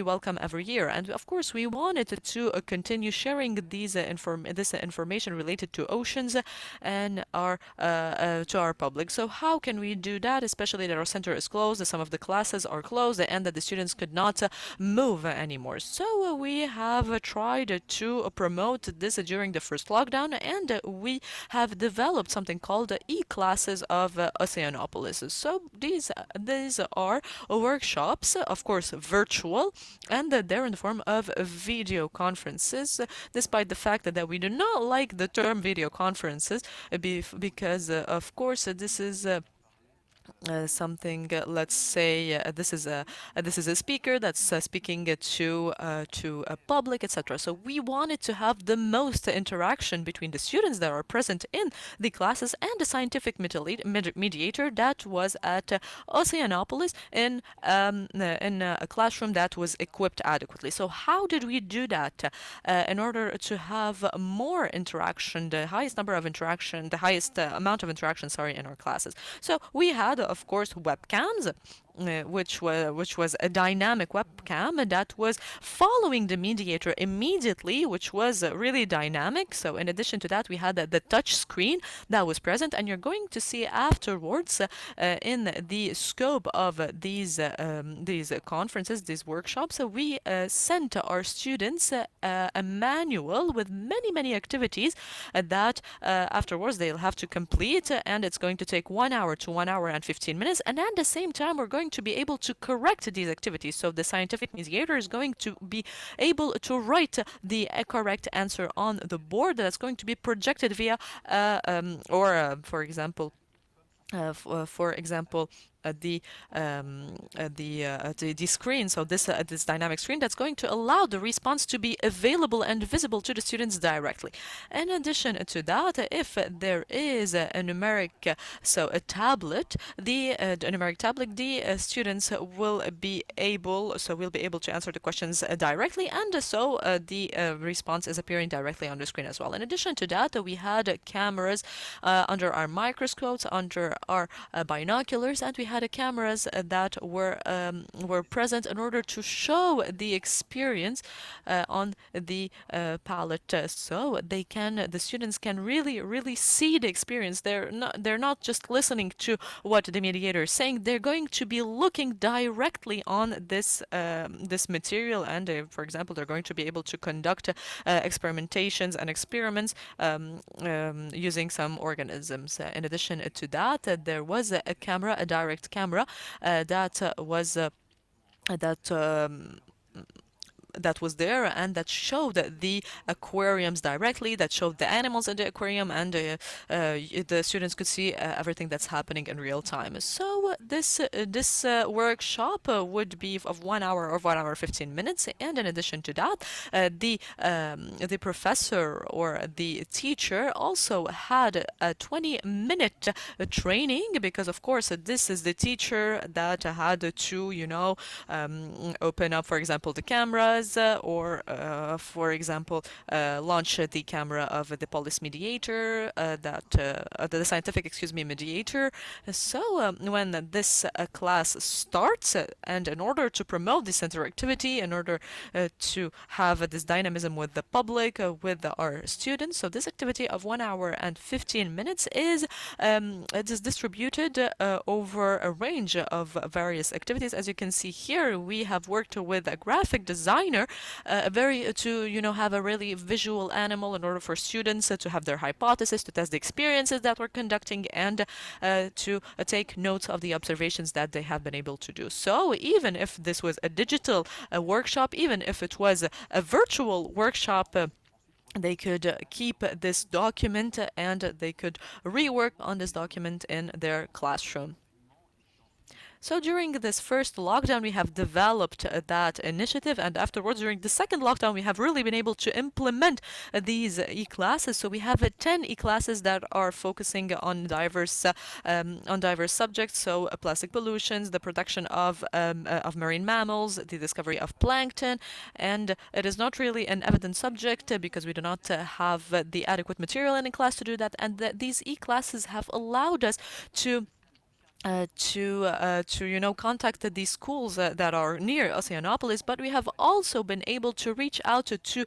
welcome every year. And of course, we wanted to continue sharing these this information related to oceans and our to our public. So how can we do that, especially that our center is closed, that some of the classes are closed, and that the students could not move anymore? So we have tried to promote this during the first lockdown, and we have developed something called e-classes of Oceanopolis. So these are workshops, of course, virtual, and they're in the form of video conferences, despite the fact that we do not like the term video conferences because, of course, this is something. Let's say this is a speaker that's speaking to a public, etc. So we wanted to have the most interaction between the students that are present in the classes and the scientific mediator that was at Oceanopolis in a classroom that was equipped adequately. So how did we do that? In order to have more interaction, the highest number of interaction, the highest amount of interaction, sorry, in our classes. So we had, of course, webcams, which was a dynamic webcam that was following the mediator immediately, which was really dynamic. So in addition to that, we had the touch screen that was present, and you're going to see afterwards in the scope of these conferences, these workshops, we sent our students a manual with many activities that afterwards they'll have to complete, and it's going to take 1 hour to 1 hour and 15 minutes. And at the same time, we're going to be able to correct these activities. So the scientific mediator is going to be able to write the correct answer on the board that's going to be projected via, for example, the screen. So this dynamic screen that's going to allow the response to be available and visible to the students directly. In addition to that, if there is a numeric, so a tablet, the numeric tablet, the students will be able to answer the questions directly, and so the response is appearing directly on the screen as well. In addition to that, we had cameras under our microscopes, under our binoculars, and we had cameras that were present in order to show the experience on the palette, so the students can really see the experience. They're not just listening to what the mediator is saying. They're going to be looking directly on this material, and for example, they're going to be able to conduct experimentations and experiments using some organisms. In addition to that, there was a camera, a direct camera that was there, and that showed the aquariums directly, that showed the animals in the aquarium, and the students could see everything that's happening in real time. So this workshop would be of 1 hour or 1 hour 15 minutes, and in addition to that, the professor or the teacher also had a 20-minute training, because of course this is the teacher that had to open up, for example, the cameras, or for example, launch the camera of the police mediator, the scientific, mediator. So when this class starts, and in order to promote this interactivity, in order to have this dynamism with the public, with our students, so this activity of 1 hour and 15 minutes is distributed over a range of various activities. As you can see here, we have worked with a graphic designer to have a really visual animal in order for students to have their hypothesis, to test the experiences that we're conducting, and to take notes of the observations that they have been able to do. So even if this was a digital workshop, even if it was a virtual workshop, they could keep this document, and they could rework on this document in their classroom. So during this first lockdown, we have developed that initiative, and afterwards, during the second lockdown, we have really been able to implement these e-classes. So we have 10 e-classes that are focusing on diverse subjects. So plastic pollutions, the production of marine mammals, the discovery of plankton, and it is not really an evident subject because we do not have the adequate material in a class to do that. And these e-classes have allowed us to contact these schools that are near Oceanopolis, but we have also been able to reach out to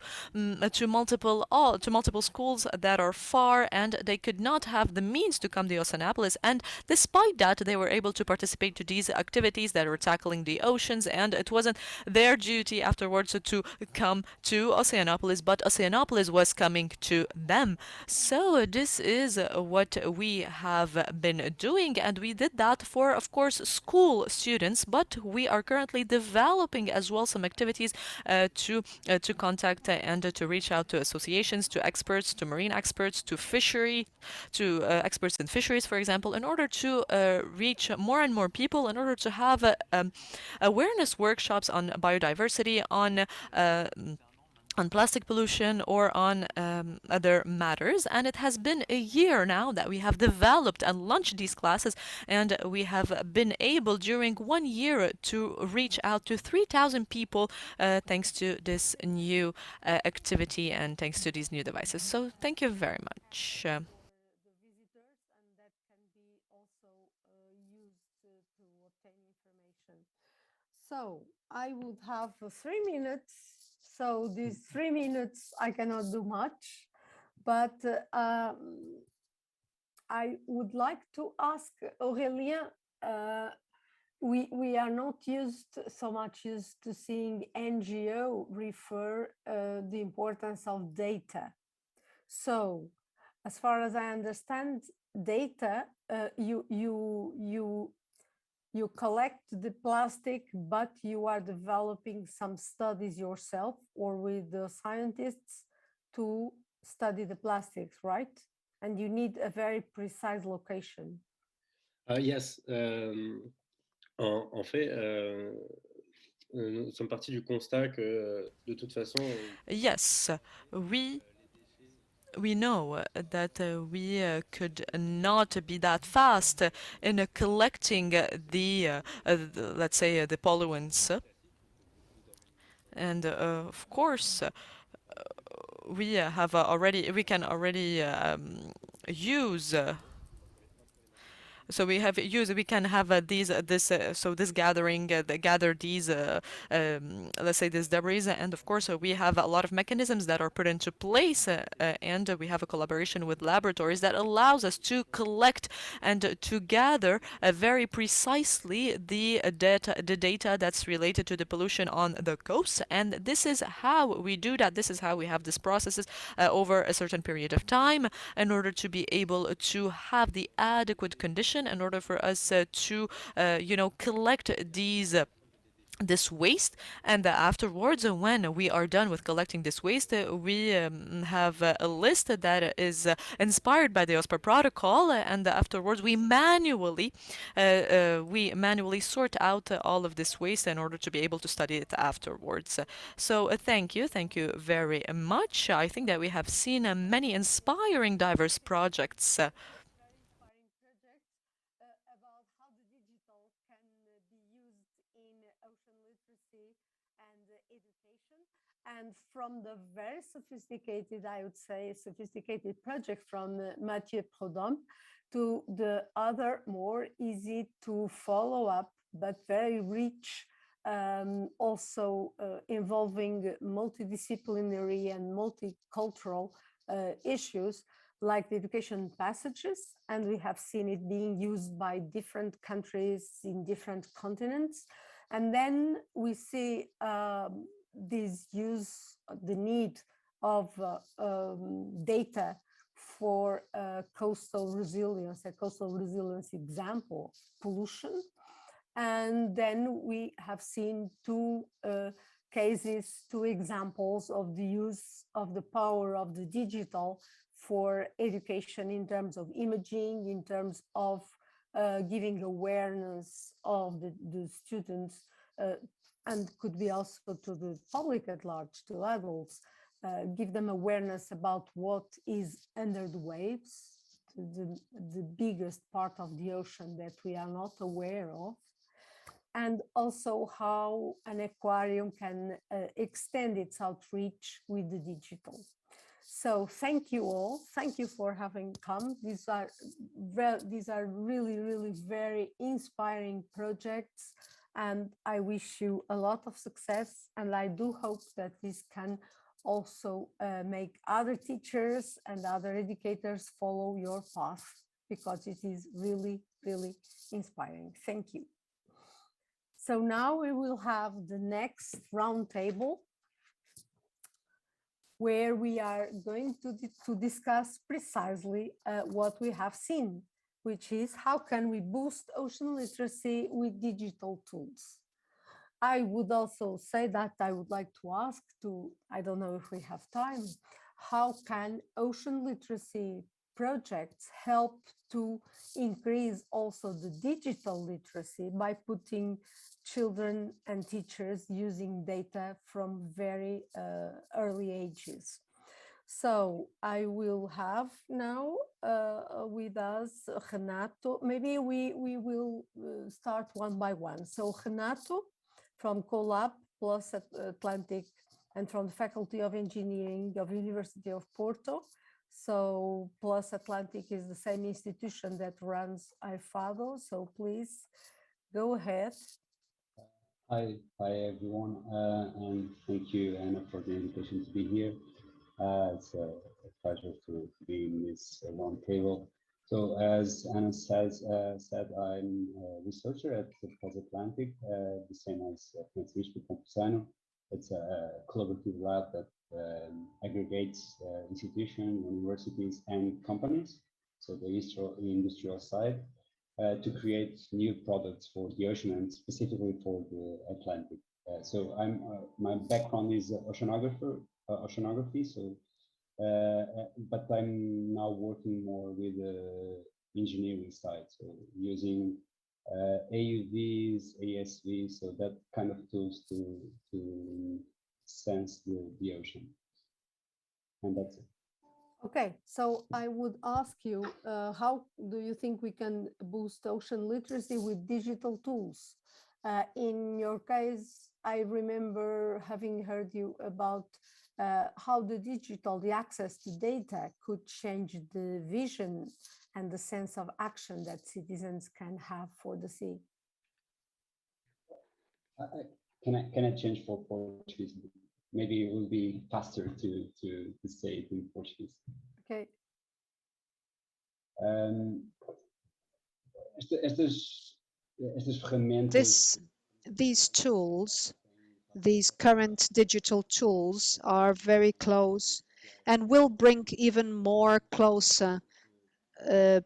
multiple schools that are far, and they could not have the means to come to Oceanopolis. And despite that, they were able to participate to these activities that were tackling the oceans, and it wasn't their duty afterwards to come to Oceanopolis, but Oceanopolis was coming to them. So this is what we have been doing, and we did that for, of course, school students, but we are currently developing as well some activities to contact and to reach out to associations, to experts, to marine experts, to experts in fisheries, for example, in order to reach more and more people, in order to have awareness workshops on biodiversity, on plastic pollution, or on other matters. And it has been a year now that we have developed and launched these classes, and we have been able during 1 year to reach out to 3,000 people thanks to this new activity and thanks to these new devices. So thank you very much. The visitors, and that can be also used to obtain information. So I would have 3 minutes. So these 3 minutes, I cannot do much, but I would like to ask Aurélien, we are not so much used to seeing NGO refer the importance of data. So as far as I understand, data, you collect the plastic, but you are developing some studies yourself or with the scientists to study the plastics, right? And you need a very precise location. Yes. En fait, nous sommes partis du constat que de toute façon. Yes, we know that we could not be that fast in collecting let's say, the polluants. And of course, we can already use. So we can have this gathering, gather these, let's say, this debris, and of course we have a lot of mechanisms that are put into place, and we have a collaboration with laboratories that allows us to collect and to gather very precisely the data that's related to the pollution on the coast. And this is how we do that. This is how we have these processes over a certain period of time in order to be able to have the adequate condition in order for us to collect this waste. And afterwards, when we are done with collecting this waste, we have a list that is inspired by the OSPAR protocol, and afterwards we manually sort out all of this waste in order to be able to study it afterwards. So thank you very much. I think that we have seen many inspiring diverse projects. About how the digital can be used in ocean literacy and education. And from the very sophisticated, I would say, sophisticated project from Mathieu Prodhomme to the other more easy to follow up, but very rich, also involving multidisciplinary and multicultural issues, like the education passages, and we have seen it being used by different countries in different continents. And then we see this use, the need of data for coastal resilience, a coastal resilience example, pollution. And then we have seen two examples of the use of the power of the digital for education in terms of imaging, in terms of giving awareness of the students, and could be also to the public at large, to adults, give them awareness about what is under the waves, the biggest part of the ocean that we are not aware of, and also how an aquarium can extend its outreach with the digital. So thank you all. Thank you for having come. These are really, really very inspiring projects, and I wish you a lot of success. And I do hope that this can also make other teachers and other educators follow your path, because it is really, really inspiring. Thank you. So now we will have the next roundtable, where we are going to discuss precisely what we have seen, which is how can we boost ocean literacy with digital tools. I would also say that I would like to ask I don't know if we have time, how can ocean literacy projects help to increase also the digital literacy by putting children and teachers using data from very early ages. So I will have now with us Renato. Maybe we will start one by one. So Renato from CoLab Plus Atlantic and from the Faculty of Engineering of University of Porto. So Plus Atlantic is the same institution that runs IFADO. So please go ahead. Hi everyone, and thank you, Anna, for the invitation to be here. It's a pleasure to be in this roundtable. So as Anna said, I'm a researcher at Plus Atlantic, the same as Francisco Campusano. It's a collaborative lab that aggregates institutions, universities, and companies, so the industrial side, to create new products for the ocean and specifically for the Atlantic. So my background is oceanography. So, but I'm now working more with the engineering side, so using AUVs, ASVs, so that kind of tools to sense the ocean. And that's it. Okay, so I would ask you, how do you think we can boost ocean literacy with digital tools? In your case, I remember having heard you about how the access to data could change the vision and the sense of action that citizens can have for the sea. Can I change for Portuguese? Maybe it will be faster to say it in Portuguese. Okay. These tools, these current digital tools, are very close and will bring even more closer,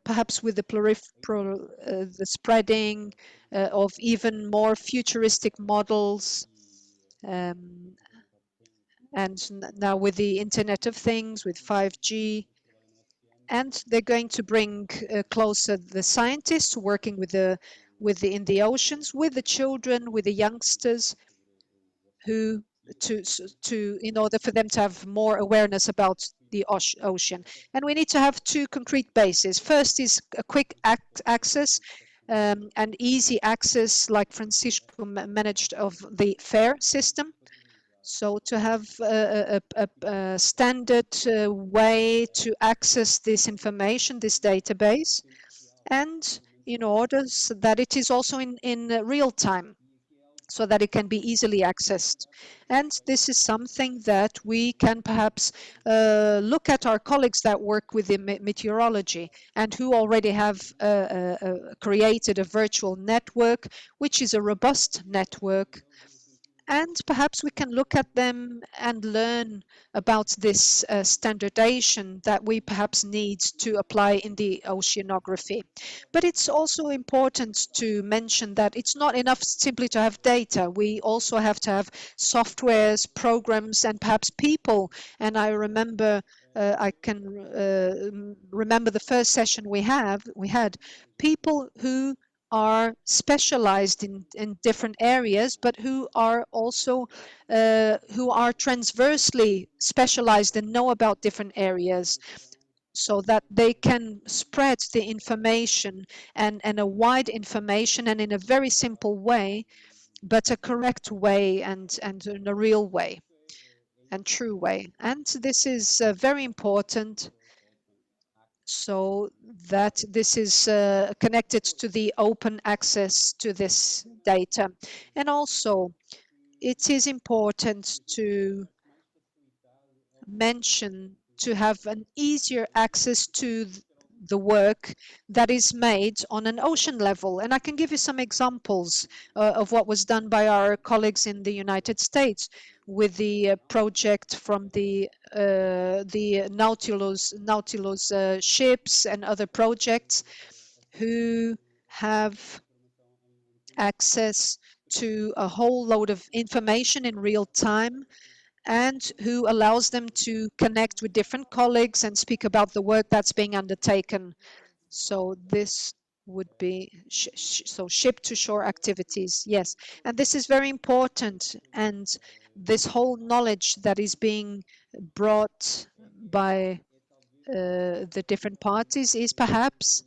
perhaps with the spreading of even more futuristic models. And now with the Internet of Things, with 5G, and they're going to bring closer the scientists working in the oceans, with the children, with the youngsters, who in order for them to have more awareness about the ocean. And we need to have two concrete bases. First is a quick access and easy access, like Francisco managed, of the FAIR system. So to have a standard way to access this information, this database, and in order so that it is also in real time, so that it can be easily accessed. And this is something that we can perhaps look at our colleagues that work with the meteorology and who already have created a virtual network, which is a robust network. And perhaps we can look at them and learn about this standardization that we perhaps need to apply in the oceanography. But it's also important to mention that it's not enough simply to have data. We also have to have softwares, programs, and perhaps people. And I remember, I can remember the first session we had people who are specialized in different areas, but who are also who are transversely specialized and know about different areas, so that they can spread the information and a wide information and in a very simple way, but a correct way and in a real way and true way. And this is very important, so that this is connected to the open access to this data. And also, it is important to mention to have an easier access to the work that is made on an ocean level. And I can give you some examples of what was done by our colleagues in the United States with the project from the Nautilus ships and other projects, who have access to a whole load of information in real time, and who allows them to connect with different colleagues and speak about the work that's being undertaken. So this would be so ship-to-shore activities, yes. And this is very important. And this whole knowledge that is being brought by the different parties is perhaps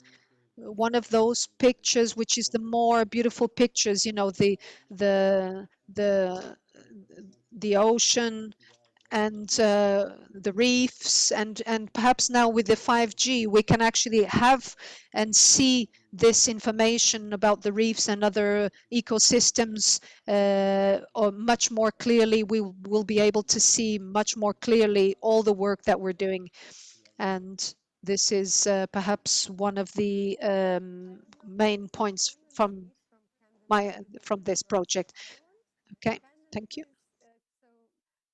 one of those pictures which is the more beautiful pictures, you know, the ocean and the reefs, and perhaps now with the 5G we can actually have and see this information about the reefs and other ecosystems or much more clearly. We will be able to see much more clearly all the work that we're doing, and this is perhaps one of the main points from this project. Okay, thank you. So,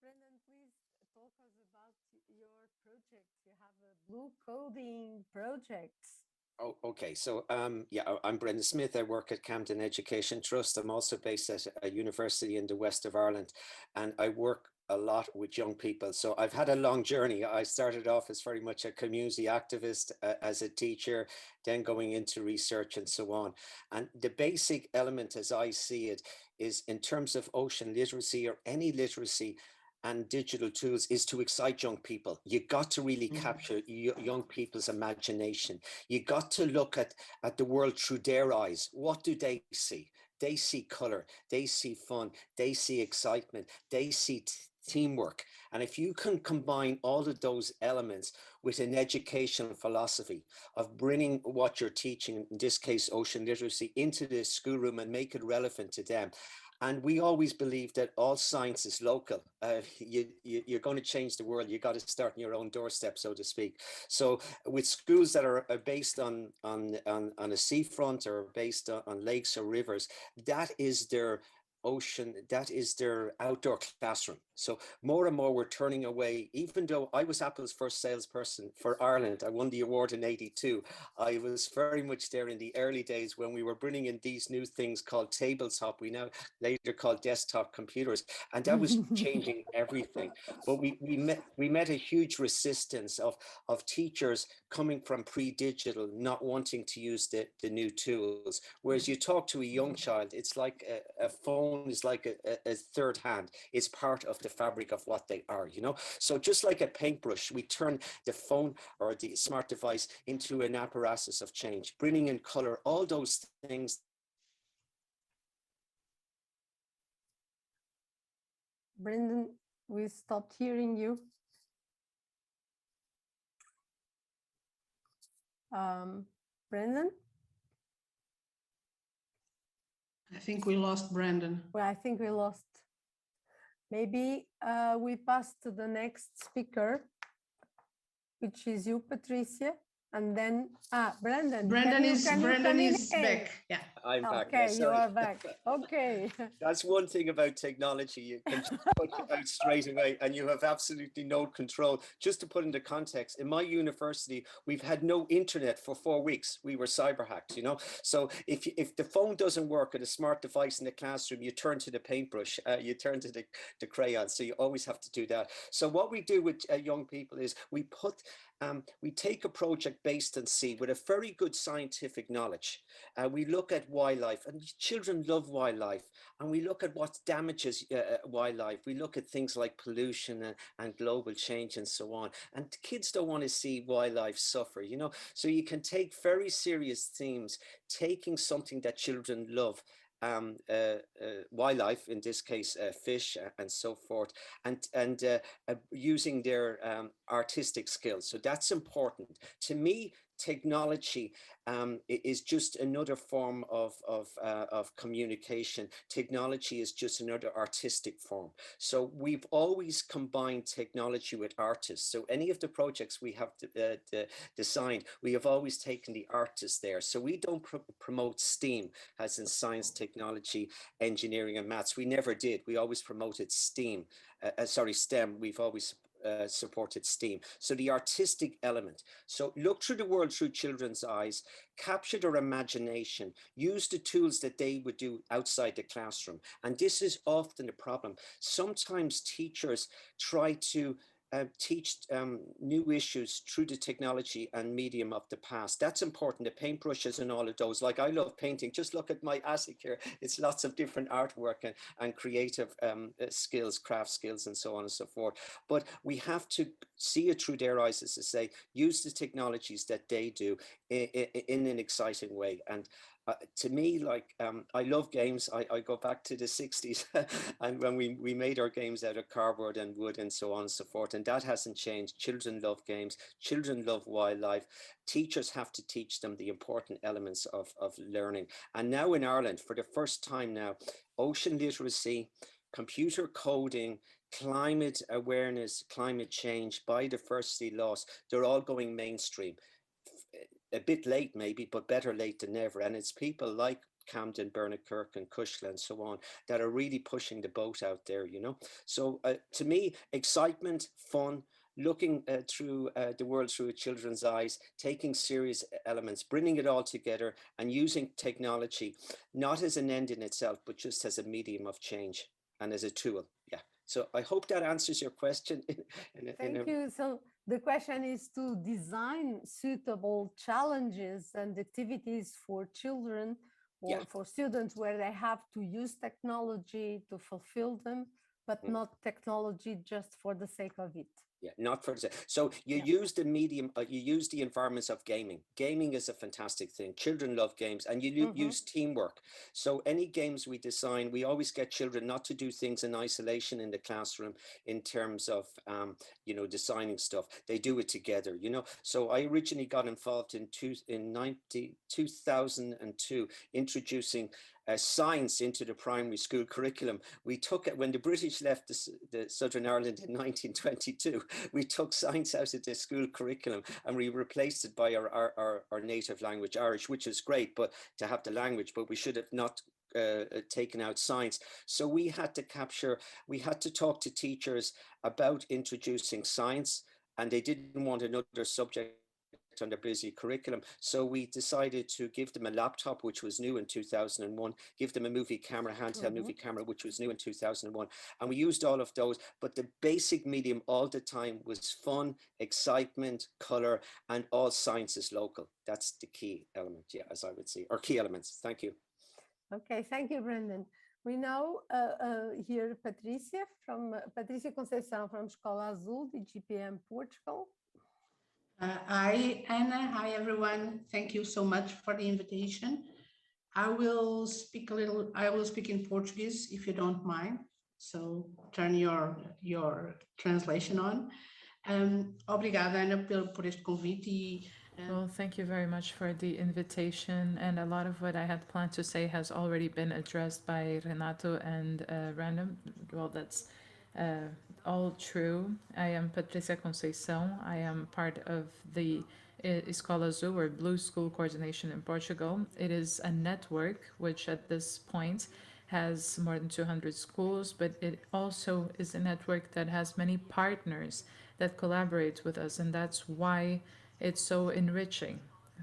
Brendan, please talk us about your project. You have a blue coding project. Oh, okay. So, yeah, I'm Brendan Smith. I work at Camden Education Trust. I'm also based at a university in the west of Ireland, and I work a lot with young people. So I've had a long journey. I started off as very much a community activist, as a teacher, then going into research and so on. And the basic element, as I see it, is in terms of ocean literacy or any literacy and digital tools, is to excite young people. You got to really capture young people's imagination. You got to look at the world through their eyes. What do they see? They see color, they see fun, they see excitement, they see teamwork. And if you can combine all of those elements with an educational philosophy of bringing what you're teaching, in this case, ocean literacy, into the schoolroom and make it relevant to them. And we always believe that all science is local. You're going to change the world. You got to start in your own doorstep, so to speak. So with schools that are based on a seafront or based on lakes or rivers, that is their ocean, that is their outdoor classroom. So more and more we're turning away. Even though I was Apple's first salesperson for Ireland, I won the award in '82. I was very much there in the early days when we were bringing in these new things called tabletop, we now later called desktop computers, and that was changing everything. But we met a huge resistance of teachers coming from pre-digital, not wanting to use the new tools. Whereas you talk to a young child, it's like a phone is like a third hand. It's part of the fabric of what they are, you know? So just like a paintbrush, we turn the phone or the smart device into an apparatus of change, bringing in color, all those things. Brendan, we stopped hearing you. Brendan? I think we lost Brendan. Well, I think we lost. Maybe we pass to the next speaker, which is you, Patricia, and then Brendan. Brendan is back. Yeah. I'm back. Okay, you Sorry. are back. Okay. That's one thing about technology. You can just put it out straight away and you have absolutely no control. Just to put into context, in my university, we've had no internet for 4 weeks. We were cyber hacked, you know? So if the phone doesn't work or the smart device in the classroom, you turn to the paintbrush, you turn to the crayon. So you always have to do that. So what we do with young people is we take a project based on sea with a very good scientific knowledge. We look at wildlife, and children love wildlife, and we look at what damages wildlife. We look at things like pollution and global change and so on. And kids don't want to see wildlife suffer, you know. So you can take very serious themes, taking something that children love, wildlife, in this case, fish and so forth, and using their artistic skills. So that's important. To me, technology is just another form of communication. Technology is just another artistic form. So we've always combined technology with artists. So any of the projects we have designed, we have always taken the artists there. So we don't promote STEAM, as in science, technology, engineering, and maths. We never did. We always promoted STEAM. STEM. We've always supported STEAM. So the artistic element. So look through the world through children's eyes, capture their imagination, use the tools that they would do outside the classroom. And this is often a problem. Sometimes teachers try to teach new issues through the technology and medium of the past. That's important, the paintbrushes and all of those. Like, I love painting. Just look at my attic here. It's lots of different artwork and creative skills, craft skills, and so on and so forth. But we have to see it through their eyes, as to say, use the technologies that they do in an exciting way. And to me, like, I love games. I go back to the 60s and when we made our games out of cardboard and wood and so on and so forth. And that hasn't changed. Children love games. Children love wildlife. Teachers have to teach them the important elements of learning. And now in Ireland, for the first time now, ocean literacy, computer coding, climate awareness, climate change, biodiversity loss, they're all going mainstream. A bit late maybe, but better late than never. And it's people like Camden, Bernakirk and Cushla and so on that are really pushing the boat out there, you know. So to me, excitement, fun, looking through the world through children's eyes, taking serious elements, bringing it all together and using technology, not as an end in itself, but just as a medium of change and as a tool. Yeah. So I hope that answers your question. Thank you. So the question is to design suitable challenges and activities for children or for students where they have to use technology to fulfill them, but not technology just for the sake of it. Yeah, not for so you use the medium, you use the environments of gaming. Gaming is a fantastic thing. Children love games, and you use teamwork. So any games we design, we always get children not to do things in isolation in the classroom in terms of you know, designing stuff. They do it together, you know. So I originally got involved in 2002, introducing science into the primary school curriculum. We took it when the British left the Southern Ireland in 1922. We took science out of the school curriculum and we replaced it by our native language, Irish, which is great, but to have the language, but we should have not taken out science. So we had to talk to teachers about introducing science, and they didn't want another subject on their busy curriculum. So we decided to give them a laptop, which was new in 2001, give them a movie camera, handheld movie camera, which was new in 2001. And we used all of those, but the basic medium all the time was fun, excitement, color, and all science is local. That's the key element, yeah, as I would say, or key elements. Thank you. Okay, thank you, Brendan. We now hear Patricia Conceição from Escola Azul, the GPM Portugal. Hi, Anna. Hi, everyone. Thank you so much for the invitation. I will speak in Portuguese, if you don't mind. So turn your translation on. Obrigada, Ana, por este convite. Well, thank you very much for the invitation. And a lot of what I had planned to say has already been addressed by Renato and Random. Well, that's all true. I am Patricia Conceição. I am part of the Escola Azul, or Blue School Coordination in Portugal. It is a network which at this point has more than 200 schools, but it also is a network that has many partners that collaborate with us, and that's why it's so enriching,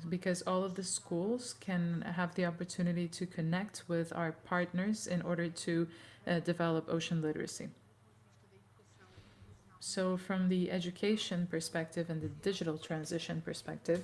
because all of the schools can have the opportunity to connect with our partners in order to develop ocean literacy. So from the education perspective and the digital transition perspective,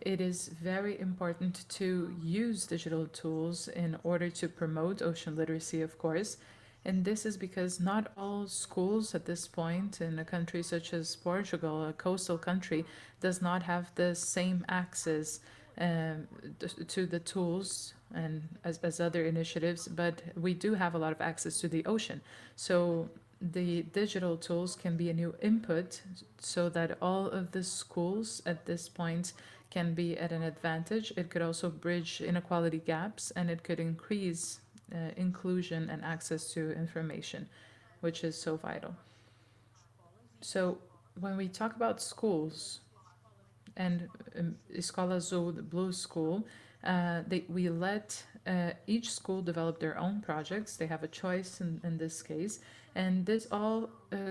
it is very important to use digital tools in order to promote ocean literacy, of course. And this is because not all schools at this point in a country such as Portugal, a coastal country, does not have the same access to the tools and as other initiatives, but we do have a lot of access to the ocean. So the digital tools can be a new input so that all of the schools at this point can be at an advantage. It could also bridge inequality gaps, and it could increase inclusion and access to information, which is so vital. So when we talk about schools and Escola Azul, the Blue School, we let each school develop their own projects. They have a choice in this case. And this all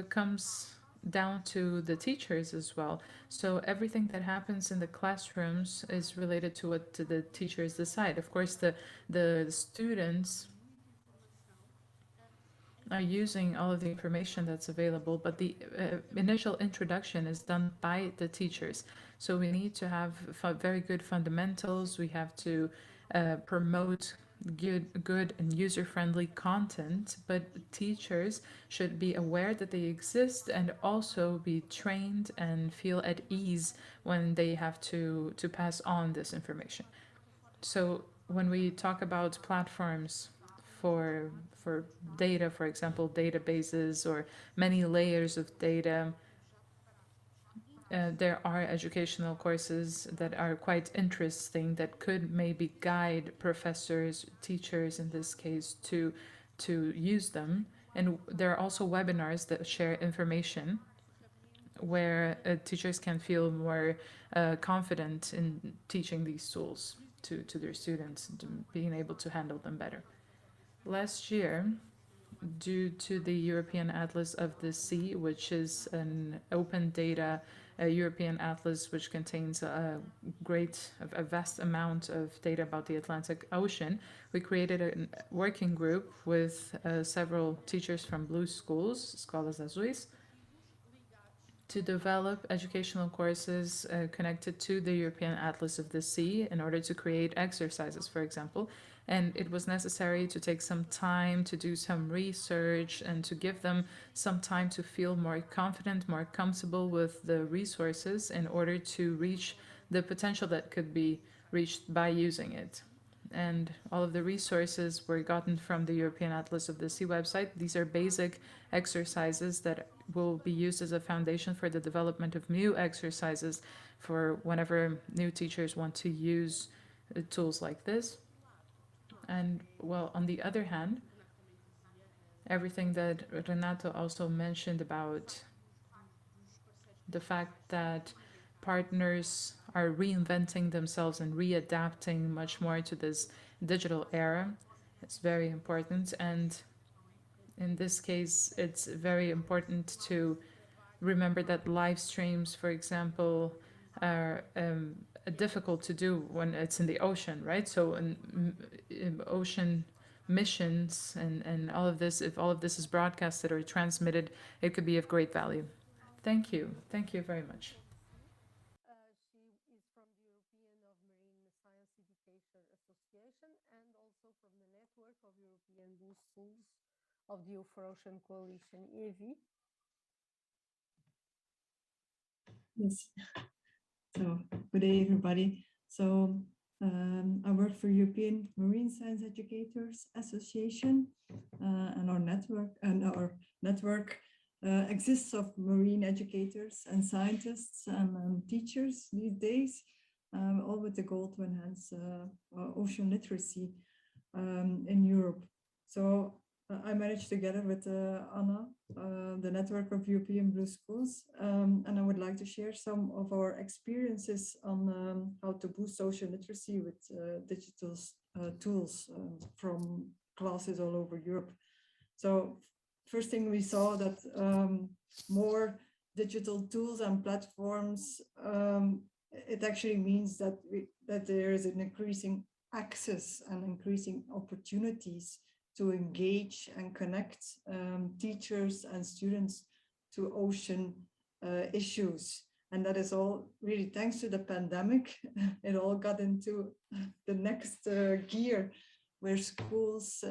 comes down to the teachers as well. So everything that happens in the classrooms is related to what the teachers decide. Of course, the students are using all of the information that's available, but the initial introduction is done by the teachers. So we need to have very good fundamentals. We have to promote good and user-friendly content, but teachers should be aware that they exist and also be trained and feel at ease when they have to pass on this information. So when we talk about platforms for data, for example, databases or many layers of data, there are educational courses that are quite interesting that could maybe guide professors, teachers in this case, to use them. And there are also webinars that share information where teachers can feel more confident in teaching these tools to their students, to being able to handle them better. Last year, due to the European Atlas of the Sea, which is an open data European atlas which contains a vast amount of data about the Atlantic Ocean, we created a working group with several teachers from Blue schools, Escolas Azuis, to develop educational courses connected to the European Atlas of the Sea in order to create exercises, for example. And it was necessary to take some time to do some research and to give them some time to feel more confident, more comfortable with the resources in order to reach the potential that could be reached by using it. And all of the resources were gotten from the European Atlas of the Sea website. These are basic exercises that will be used as a foundation for the development of new exercises for whenever new teachers want to use tools like this. And well, on the other hand, everything that Renato also mentioned about the fact that partners are reinventing themselves and readapting much more to this digital era. It's very important. And in this case, it's very important to remember that live streams, for example, are difficult to do when it's in the ocean, right? So in ocean missions and all of this, if all of this is broadcasted or transmitted, it could be of great value. Thank you. Thank you very much. She is from the European of Marine Science Education Association and also from the network of European Blue Schools of the Ocean Coalition, EAV. Yes. So good day, everybody. So I work for European Marine Science Educators Association, and our network exists of marine educators and scientists and teachers these days, all with the goal to enhance ocean literacy in Europe. So I managed together with Anna, the network of European Blue Schools, and I would like to share some of our experiences on how to boost social literacy with digital tools from classes all over Europe. So first thing we saw that more digital tools and platforms, it actually means that there is an increasing access and increasing opportunities to engage and connect teachers and students to ocean issues. And that is all really thanks to the pandemic. It all got into the next gear where schools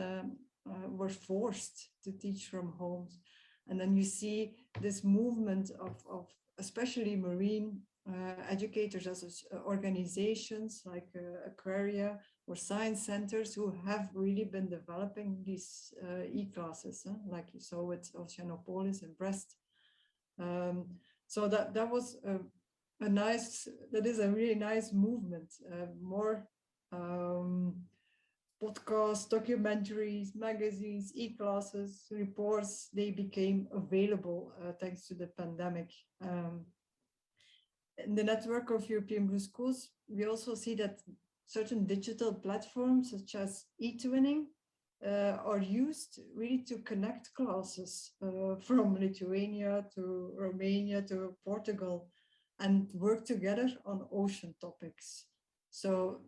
were forced to teach from homes. And then you see this movement of especially marine educators as organizations like Aquaria or science centers who have really been developing these e-classes, like you saw with Oceanopolis in Brest. So that was a nice, that is a really nice movement. More podcasts, documentaries, magazines, e-classes, reports, they became available thanks to the pandemic. In the network of European Blue Schools, we also see that certain digital platforms such as e-twinning are used really to connect classes from Lithuania to Romania to Portugal and work together on ocean topics. So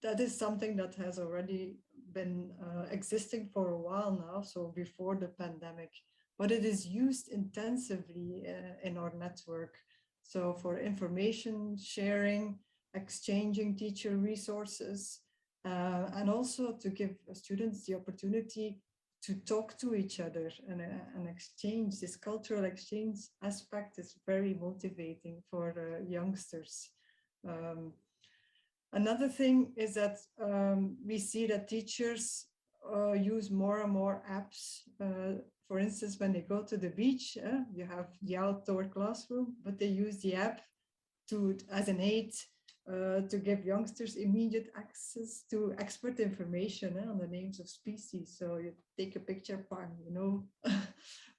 that is something that has already been existing for a while now, so before the pandemic, but it is used intensively in our network. So for information sharing, exchanging teacher resources, and also to give students the opportunity to talk to each other and exchange. This cultural exchange aspect is very motivating for youngsters. Another thing is that we see that teachers use more and more apps. For instance, when they go to the beach, you have the outdoor classroom, but they use the app as an aid to give youngsters immediate access to expert information on the names of species. So you take a picture, you know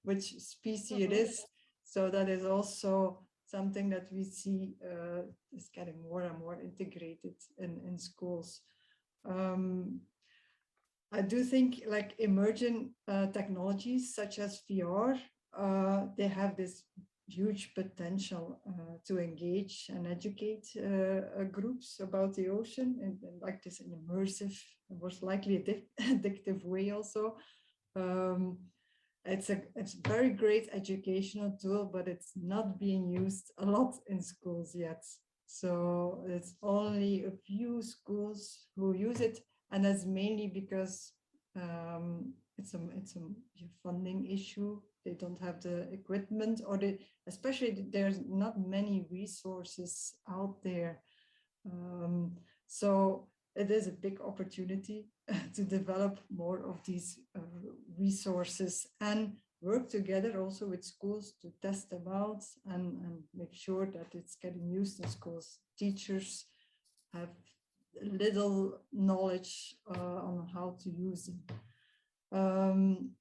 which species it is. So that is also something that we see is getting more and more integrated in schools. I do think like emerging technologies such as VR, they have this huge potential to engage and educate groups about the ocean and like this an immersive, most likely addictive way also. It's a very great educational tool, but it's not being used a lot in schools yet. So it's only a few schools who use it, and that's mainly because it's a funding issue. They don't have the equipment, or especially there's not many resources out there. So it is a big opportunity to develop more of these resources and work together also with schools to test them out and make sure that it's getting used in schools. Teachers have little knowledge on how to use them.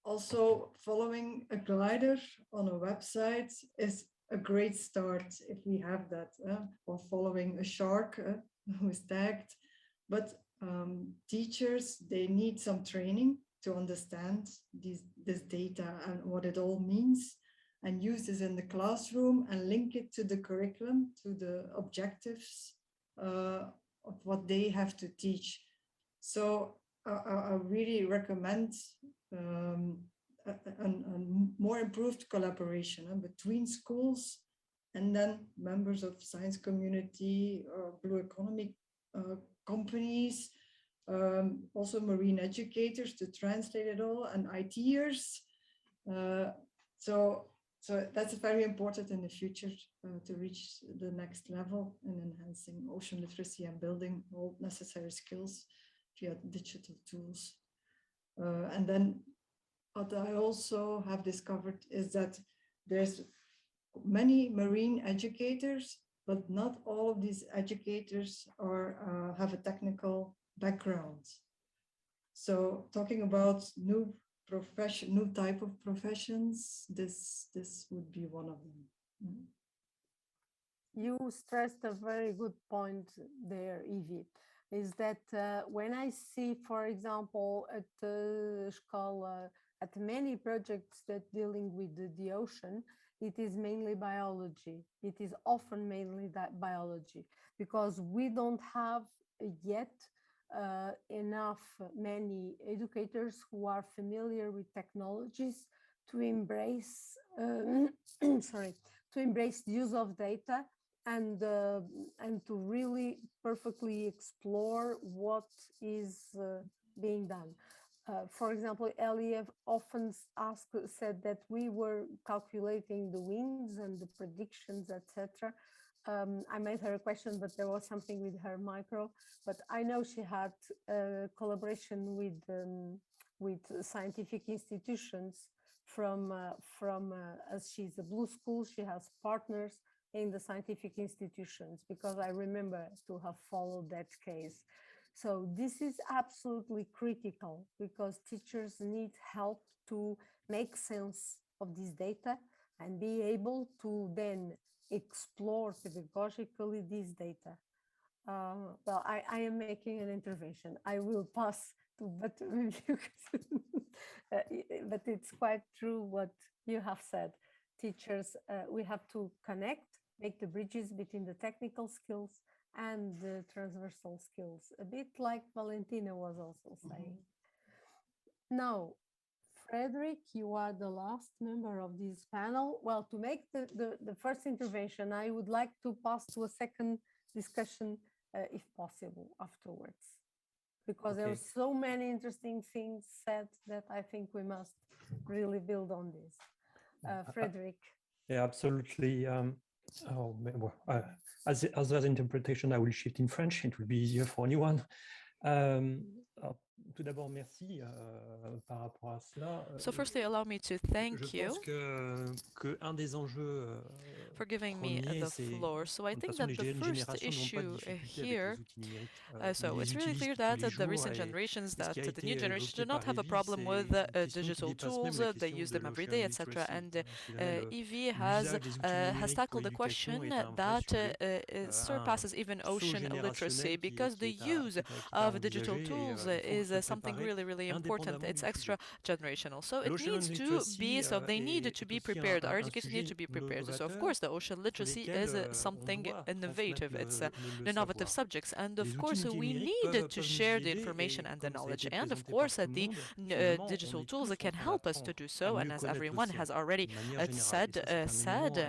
Also, following a glider on a website is a great start if we have that, or following a shark who is tagged. But teachers, they need some training to understand this data and what it all means, and use this in the classroom and link it to the curriculum, to the objectives of what they have to teach. So I really recommend a more improved collaboration between schools and then members of science community or blue economy companies, also marine educators to translate it all, and ITers. So that's very important in the future to reach the next level in enhancing ocean literacy and building all necessary skills via digital tools. And then what I also have discovered is that there's many marine educators, but not all of these educators have a technical background. So talking about new type of professions, this would be one of them. Mm. You stressed a very good point there, Evie, is that when I see, for example, at School, at many projects that dealing with the ocean, it is mainly biology. It is often mainly that biology, because we don't have yet enough many educators who are familiar with technologies to embrace sorry, to embrace the use of data and to really perfectly explore what is being done. For example, Ellie often said that we were calculating the winds and the predictions, etc. I made her a question, but there was something with her micro. But I know she had collaboration with scientific institutions from as she's a blue school, she has partners in the scientific institutions, because I remember to have followed that case. So this is absolutely critical, because teachers need help to make sense of this data and be able to then explore pedagogically this data. Well, I am making an intervention. I will pass to, but but it's quite true what you have said. Teachers, we have to connect, make the bridges between the technical skills and the transversal skills, a bit like Valentina was also saying. Now, Frederick, you are the last member of this panel. Well, to make the first intervention, I would like to pass to a second discussion, if possible, afterwards, because there are so many interesting things said that I think we must really build on this. Frederick. Yeah, absolutely. As there's interpretation, I will shift in French. It will be easier for anyone. Tout d'abord, merci par rapport à cela. So firstly, allow me to thank you qu'un des enjeux for giving me the floor. So I think that the first issue here, so it's really clear that the recent generations, that the new generation do not have a problem with digital tools, they use them every day, etc. And Evie has tackled a question that surpasses even ocean literacy, because the use of digital tools is something really, really important. It's extra generational. So it needs to be, so they need to be prepared. Our education needs to be prepared. So of course, the ocean literacy is something innovative. It's an innovative subject. And of course, we need to share the information and the knowledge. And of course, the digital tools can help us to do so. And as everyone has already said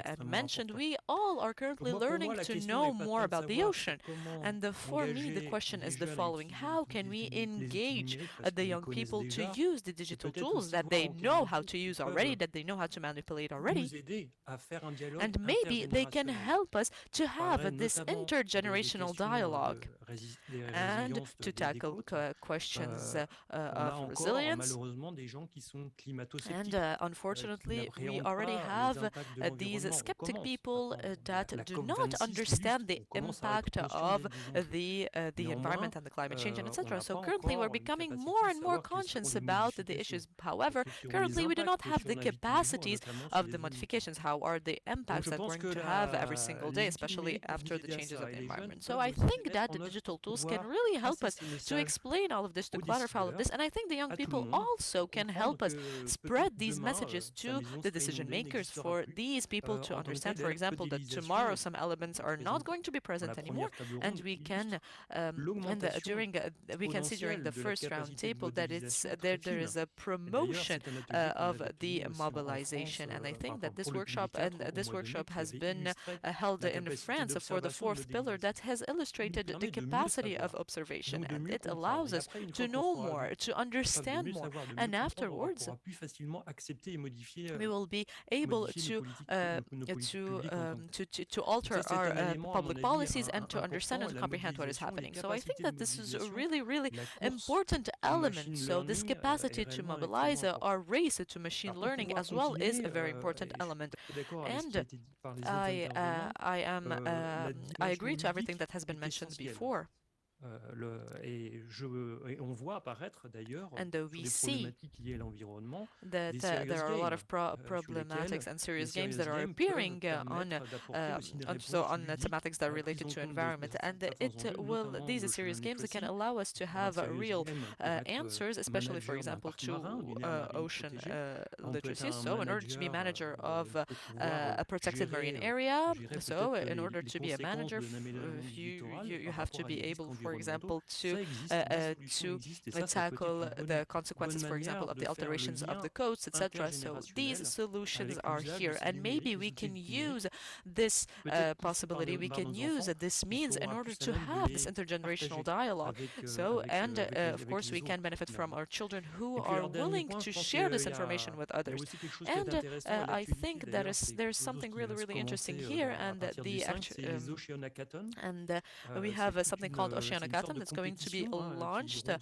and mentioned, we all are currently learning to know more about the ocean. And for me, the question is the following: how can we engage the young people to use the digital tools that they know how to use already, that they know how to manipulate already? And maybe they can help us to have this intergenerational dialogue and to tackle questions of resilience. And unfortunately, we already have these skeptic people that do not understand the impact of the environment and the climate change and etc. So currently we're becoming more and more conscious about the issues. However, currently we do not have the capacities of the modifications. How are the impacts that we're going to have every single day, especially after the changes of the environment? So I think that the digital tools can really help us to explain all of this, to clarify all of this. And I think the young people also can help us spread these messages to the decision makers, for these people to understand, for example, that tomorrow some elements are not going to be present anymore, and we can we can see during the first round table that it's there is a promotion of the mobilization. And I think that this workshop has been held in France for the fourth pillar, that has illustrated the capacity of observation, and it allows us to know more, to understand more, and afterwards we will be able to alter our public policies and to understand and to comprehend what is happening. So I think that this is a really, really important element. So this capacity to mobilize our race to machine learning as well is a very important element. And I agree to everything that has been mentioned before. Et on voit apparaître d'ailleurs And sur we des see problématiques liées à l'environnement that des serious there are a lot of games sur problematics lesquels and les serious games serious that are games peuvent appearing permettre d'apporter aussi une so réponse on ludique, thematics that are related prise en to compte environment. And certains it enjeux, will notamment these l'oceanic serious games can literacy. allow us to Un have serious real game pourrait être answers, especially for manager d'un example parc marin, to d'une aire marine ocean protégée. On peut être literacy. un So in order to be manager of il faut pouvoir a protected marine gérer, area, gérer so peut-être in order les to be a conséquences manager, d'un aménagement du littoral you par have to rapport à be des risques able, for environnementaux. example, Ça existe, la solution existe et ça peut être tackle une the bonne consequences, for example, manière of de the faire le alterations of lien the coasts, etc. So these intergénérationnel solutions avec are l'usage here, de ces and maybe we outils can du use numérique. this Peut-être poussé possibility, we par can nos use enfants this qui means in seront order plus à to même de have this les intergenerational partager dialogue. So, and of avec course, les we can autres, benefit from finalement. our children who Et puis are alors, dernier willing point, to je pense share this qu'il information with y a others. aussi quelque chose qui est And intéressant et I l'actualité think that d'ailleurs, is c'est there's quelque chose something qui va really, se really interesting commencer here, à and partir du the 5, c'est les Oceanic Hackathons. we have C'est something toute called c'est Oceanic une sorte Atom de that's going to be compétition launched qui se joue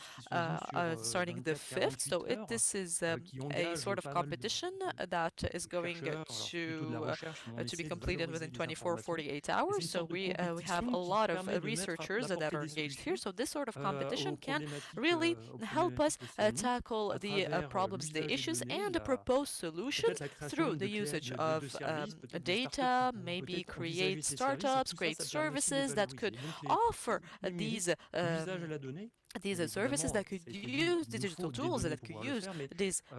sur starting the 5th. So 24-48 heures, this is qui a engage sort of pas mal competition that is going chercheurs, alors c'est plutôt de la recherche, mais on to be essaie de completed valoriser within les 24, informations. 48 Et c'est hours. une So sorte de we have compétition a qui lot of permet researchers that d'apporter are des engaged here. solutions So this sort of competition aux can problématiques, really help us océaniques tackle à the travers problems, the l'usage des issues, données, and propose solutions peut-être la création through même the usage of services, peut-être de startups qui data, pourront maybe peut-être envisager create ces services. Et startups, tout ça, create ça permet aussi de les services that could valoriser. Donc offer les these l'usage de la donnée, these services that could ça a été dit, use il nous digital faut des tools données that pour could pouvoir le use faire, mais this on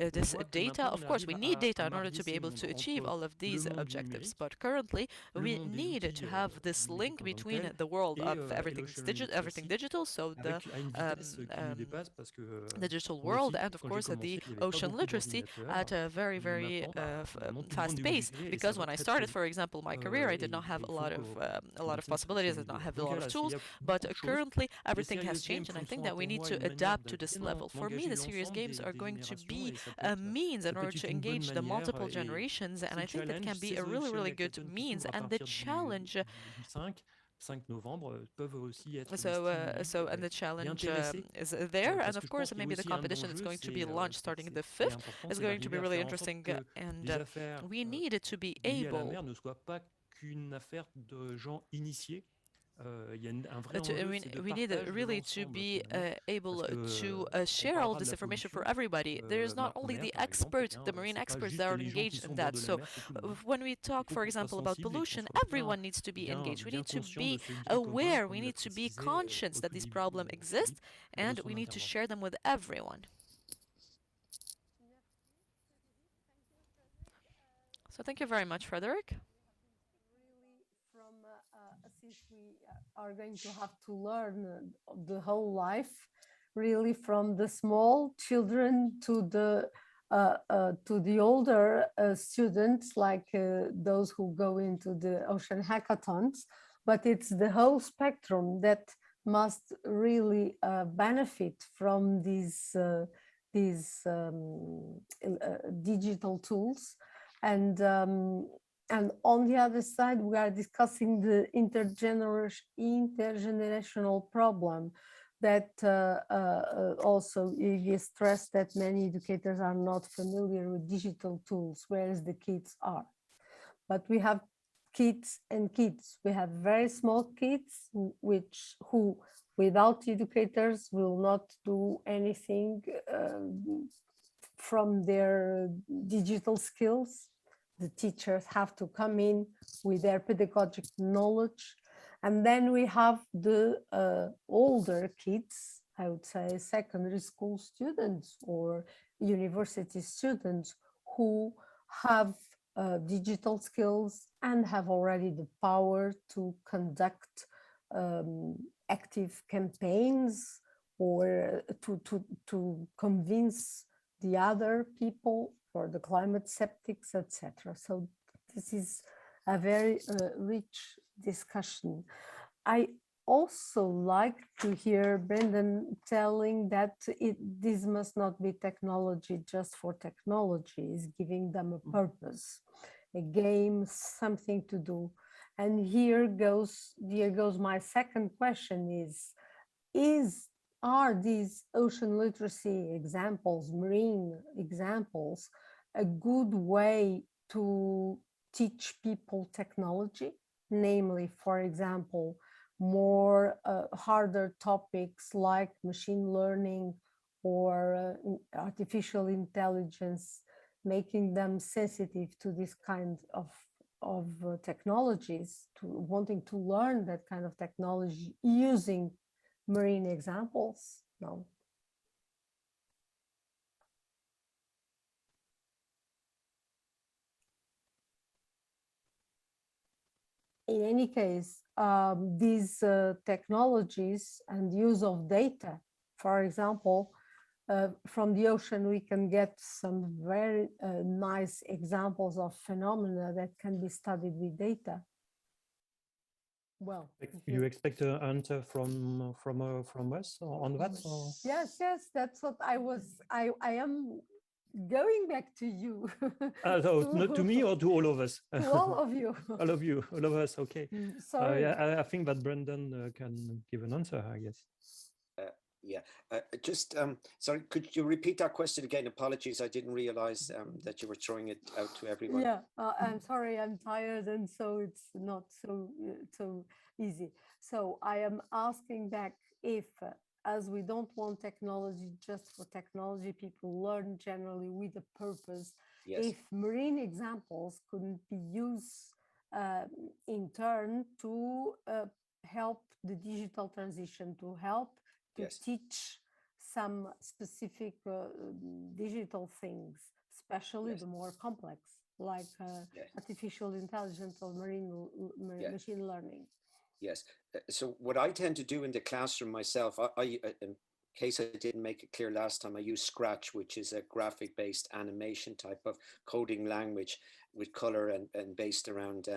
this voit que data. maintenant Of on course, arrive we need à data in order marier to be ces able mondes to achieve entre all of le these monde du objectives. numérique, But currently, le we monde des need outils to have this link numériques en tant que between tel, the world et of everything l'ocean digital, so the à une vitesse qui nous dépasse parce que digital moi world, aussi, and of quand j'ai course the commencé, il n'y avait pas ocean beaucoup literacy at d'ordinateurs. a very, Et very maintenant, tout le fast monde est pace. obligé et ça Because va when I très, très started, vite. for example, my career, I did not have Et a il lot faut of penser sur possibilities, ces I did not niveaux-là. have a Donc lot of voilà, il tools. y a But beaucoup de choses. currently, Les everything has serious games changed, and I sont think that we pour need moi to une adapt manière to this justement level. For me, d'engager the serious l'ensemble games are des going to générations be et ça peut a être, means in order to une bonne engage the manière multiple et generations, and ce I think that can challenge, be ces a really, Ocean really good Hackathons qui means. s'ouvrent à And the partir challenge du 5 novembre peuvent aussi être des so stimuli and the et challenge intéresser. is there, Parce and que of je pense course qu'il y a maybe the aussi un competition is enjeu, going to be c'est launched starting the ce qui est 5th important, is c'est going to be d'arriver à really faire en sorte interesting, que and les affaires we need to be liées à la able mer ne soient pas qu'une affaire de gens initiés. Il y a un vrai enjeu, c'est de we need partage de really to l'ensemble be finalement, able parce to que share on all parlera de this la information for pollution everybody. There is not en only mer the par exemple, experts, the marine c'est pas experts juste that are les gens qui engaged sont in au bord that. de la So mer, c'est tout le monde. when we Il talk, faut for qu'on soit example, about sensible et qu'on pollution, soit everyone needs to be engaged. We bien need to conscient be de ce bien commun, aware. comme We l'a need to be précisé conscious au that tout this début, problem exists, dans and son we need to intervention. share them with everyone. So thank you very much, Frederick. Since we are going to have to learn the whole life, really from the small children to the older students, like those who go into the ocean hackathons, but it's the whole spectrum that must really benefit from these digital tools. And on the other side, we are discussing the intergenerational problem that also you stress that many educators are not familiar with digital tools, whereas the kids are. But we have kids and kids. We have very small kids who without educators will not do anything from their digital skills. The teachers have to come in with their pedagogic knowledge. And then we have the older kids, I would say secondary school students or university students who have digital skills and have already the power to conduct active campaigns or to convince the other people for the climate skeptics, etc. So this is a very rich discussion. I also like to hear Brendan telling that this must not be technology just for technology, is giving them a purpose, a game, something to do. And here goes my second question are these ocean literacy examples, marine examples, a good way to teach people technology? Namely, for example, more harder topics like machine learning or artificial intelligence, making them sensitive to this kind of technologies, to wanting to learn that kind of technology using marine examples. No. In any case, these technologies and use of data, for example, from the ocean, we can get some very nice examples of phenomena that can be studied with data. Well, You expect an answer from us on that? Or? Yes, that's what I am going back to you. So not to me or to all of us? To all of you. All of you, all of us, okay. Sorry. Yeah, I think that Brendan can give an answer, I guess. Yeah, just sorry, could you repeat that question again? Apologies, I didn't realize that you were throwing it out to everyone. Yeah, I'm sorry, I'm tired, and so it's not so easy. So I am asking back if, as we don't want technology just for technology, people learn generally with a purpose. Yes. If marine examples couldn't be used in turn to help the digital transition, to help to Yes. teach some specific digital things, especially the more complex, like artificial intelligence or machine learning. Yes. So what I tend to do in the classroom myself, I in case I didn't make it clear last time, I use Scratch, which is a graphic-based animation type of coding language with color and based around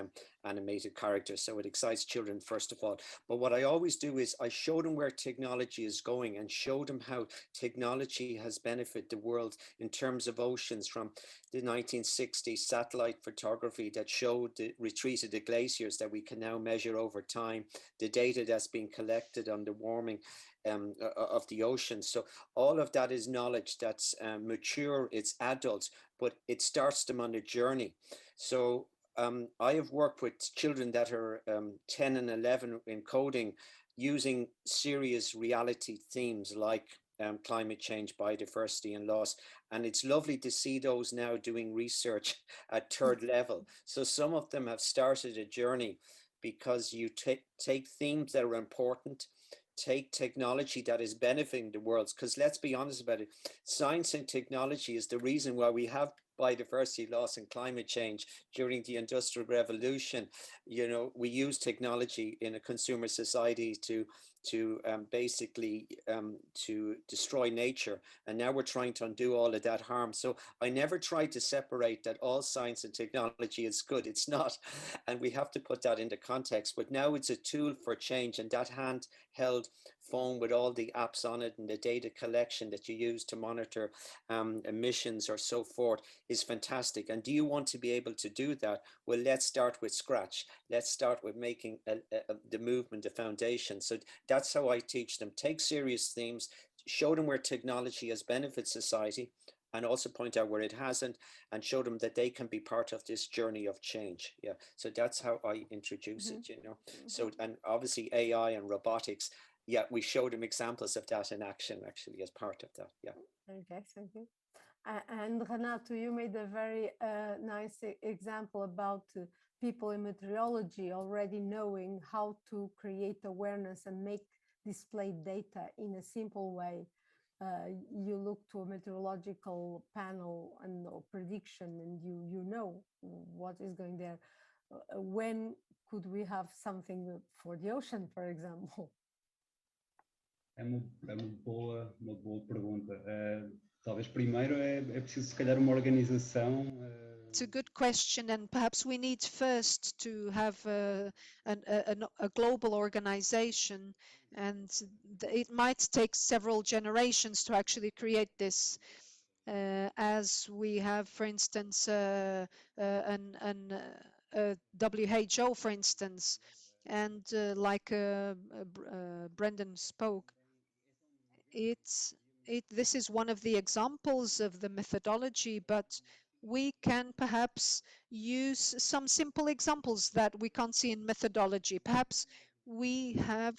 animated characters. So it excites children, first of all. But what I always do is I show them where technology is going and show them how technology has benefited the world in terms of oceans, from the 1960s satellite photography that showed the retreat of the glaciers that we can now measure over time, the data that's been collected on the warming of the ocean. So all of that is knowledge that's mature, it's adult, but it starts them on a journey. So I have worked with children that are 10 and 11 in coding, using serious reality themes like climate change, biodiversity and loss. And it's lovely to see those now doing research at third level. So some of them have started a journey because you take themes that are important, take technology that is benefiting the world, because let's be honest about it, science and technology is the reason why we have biodiversity loss and climate change during the Industrial Revolution. You know, we use technology in a consumer society to basically to destroy nature, and now we're trying to undo all of that harm. So I never tried to separate that all science and technology is good. It's not, and we have to put that into context. But now it's a tool for change, and that handheld phone with all the apps on it and the data collection that you use to monitor emissions or so forth is fantastic. And do you want to be able to do that? Well, let's start with scratch. Let's start with making the movement a foundation. So that's how I teach them. Take serious themes, show them where technology has benefited society, and also point out where it hasn't, and show them that they can be part of this journey of change. Yeah, so that's how I introduce it, you know. So, and obviously AI and robotics, yeah, we show them examples of that in action actually as part of that. Yeah. Okay, thank you. And Renato, you made a very nice example about people in meteorology already knowing how to create awareness and make display data in a simple way. You look to a meteorological panel and prediction, and you know what is going there. When could we have something for the ocean, for example? É uma boa pergunta. Talvez primeiro é preciso, se calhar, uma organização. It's a good question, and perhaps we need first to have a global organization, and it might take several generations to actually create this. As we have, for instance, a WHO, for instance, and like Brendan spoke, this is one of the examples of the methodology, but we can perhaps use some simple examples that we can't see in methodology. Perhaps we have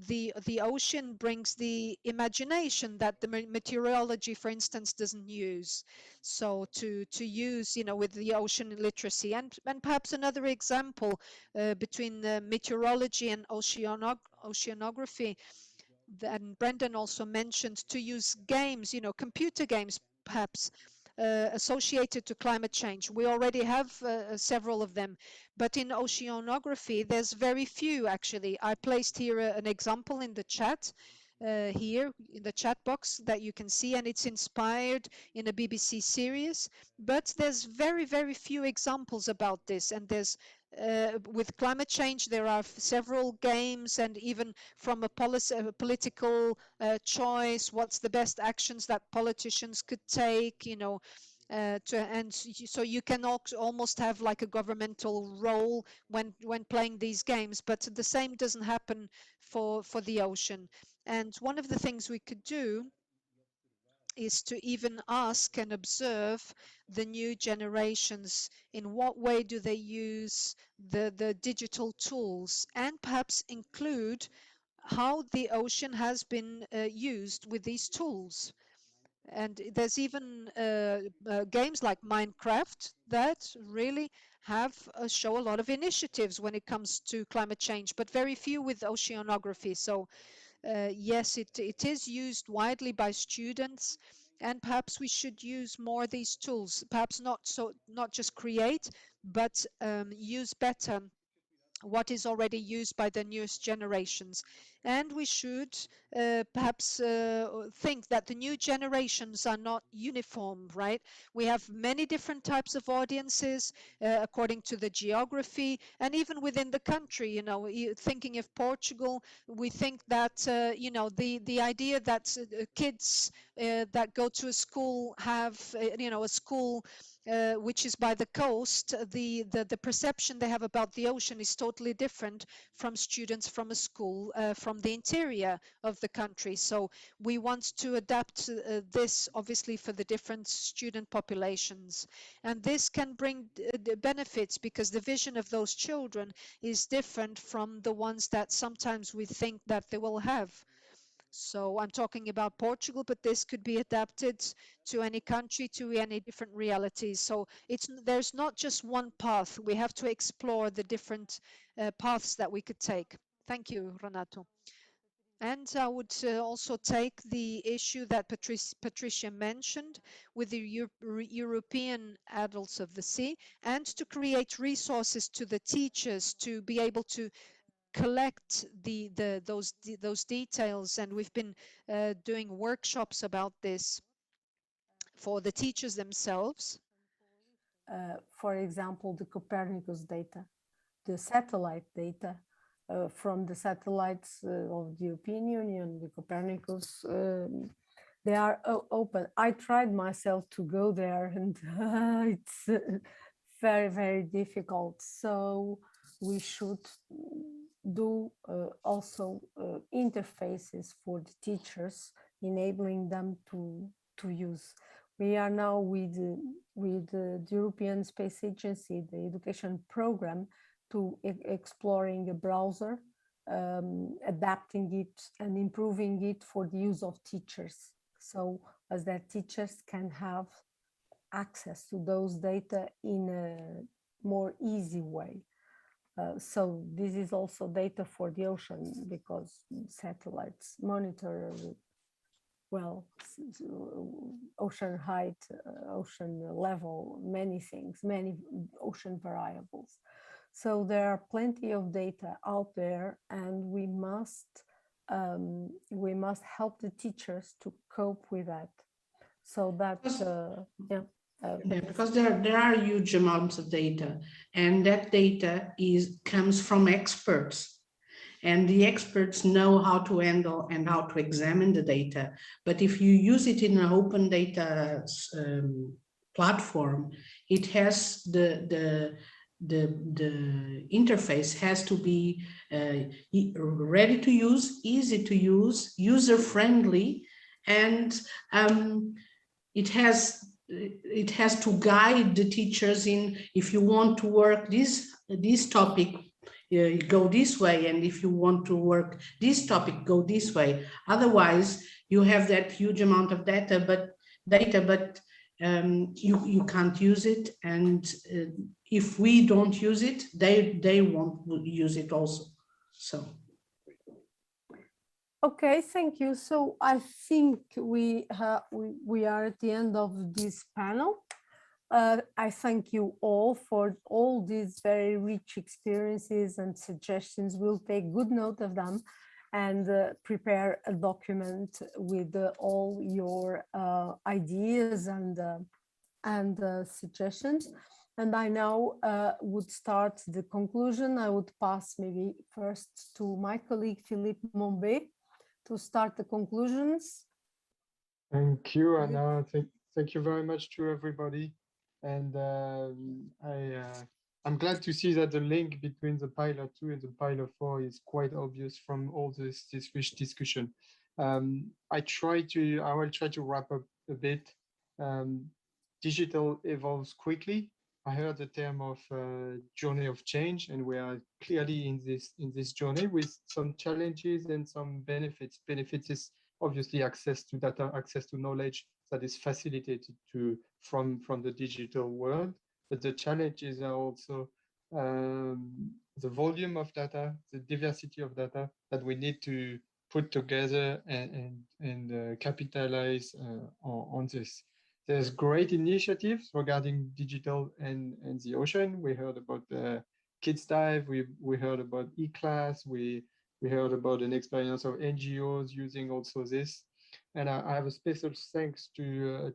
the ocean brings the imagination that the meteorology, for instance, doesn't use. So to use, you know, with the ocean literacy, and perhaps another example between the meteorology and oceanography. And Brendan also mentioned to use games, you know, computer games, perhaps associated to climate change. We already have several of them, but in oceanography, there's very few actually. I placed here an example in the chat. Here in the chat box that you can see, and it's inspired in a BBC series, but there's very, very few examples about this. And there's with climate change, there are several games, and even from a political choice, what's the best actions that politicians could take, you know, so you can almost have like a governmental role when playing these games, but the same doesn't happen for the ocean. And one of the things we could do is to even ask and observe the new generations. In what way do they use the digital tools, and perhaps include how the ocean has been used with these tools. And there's even games like Minecraft that really have show a lot of initiatives when it comes to climate change, but very few with oceanography. So yes, it is used widely by students, and perhaps we should use more of these tools. Perhaps not just create, but use better what is already used by the newest generations. And we should perhaps think that the new generations are not uniform, right? We have many different types of audiences according to the geography, and even within the country, you know, thinking of Portugal, we think that, you know, the idea that kids that go to a school have, you know, a school which is by the coast, the perception they have about the ocean is totally different from students from a school from the interior of the country. So we want to adapt this obviously for the different student populations. And this can bring benefits because the vision of those children is different from the ones that sometimes we think that they will have. So I'm talking about Portugal, but this could be adapted to any country, to any different realities. So there's not just one path. We have to explore the different paths that we could take. Thank you, Renato. And I would also take the issue that Patricia mentioned with the European Adults of the Sea, and to create resources to the teachers to be able to collect those details. And we've been doing workshops about this for the teachers themselves. For example, the Copernicus data, the satellite data from the satellites of the European Union, the Copernicus, they are open. I tried myself to go there, and it's very, very difficult. So we should do also interfaces for the teachers, enabling them to use. We are now with the European Space Agency, the education program, to exploring a browser, adapting it and improving it for the use of teachers, so as that teachers can have access to those data in a more easy way. So this is also data for the ocean, because satellites monitor, well, ocean height, ocean level, many things, many ocean variables. So there are plenty of data out there, and we must help the teachers to cope with that. So that, yeah, because there are huge amounts of data, and that data comes from experts, and the experts know how to handle and how to examine the data. But if you use it in an open data platform, it has the interface has to be ready to use, easy to use, user friendly, and it has to guide the teachers in, if you want to work this topic, you go this way, and if you want to work this topic, go this way. Otherwise, you have that huge amount of data, but you can't use it, and if we don't use it, they won't use it also. So. Okay, thank you. So I think we are at the end of this panel. I thank you all for all these very rich experiences and suggestions. We'll take good note of them and prepare a document with all your ideas and suggestions. And I now would start the conclusion. I would pass maybe first to my colleague Philippe Mombé to start the conclusions. Thank you, Anna. Thank you very much to everybody. And I'm glad to see that the link between the Pilar 2 and the Pilar 4 is quite obvious from all this rich discussion. I will try to wrap up a bit. Digital evolves quickly. I heard the term of journey of change, and we are clearly in this journey with some challenges and some benefits. Benefits is obviously access to data, access to knowledge that is facilitated from the digital world. But the challenges are also the volume of data, the diversity of data that we need to put together and capitalize on this. There's great initiatives regarding digital and the ocean. We heard about Kids Dive. We heard about eClass. We heard about an experience of NGOs using also this. And I have a special thanks to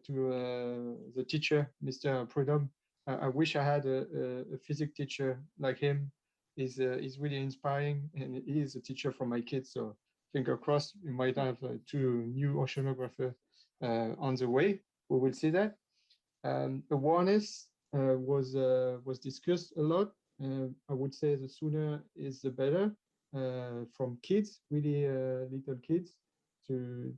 the teacher, Mr. Prudhomme. I wish I had a physics teacher like him. He's really inspiring, and he is a teacher for my kids. So finger crossed, we might have 2 new oceanographers on the way. We will see that. Awareness was discussed a lot. I would say the sooner is the better, from kids, really little kids, to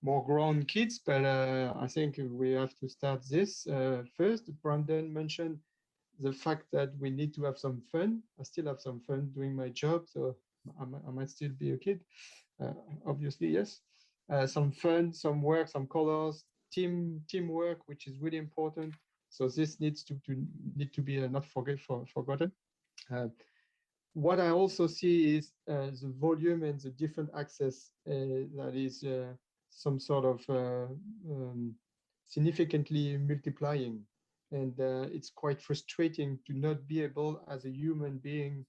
more grown kids. But I think we have to start this first. Brandon mentioned the fact that we need to have some fun. I still have some fun doing my job, so I might still be a kid. Obviously, yes. Some fun, some work, some colors, teamwork, which is really important. So this needs to be not forgotten. What I also see is the volume and the different access that is some sort of significantly multiplying. And it's quite frustrating to not be able, as a human being,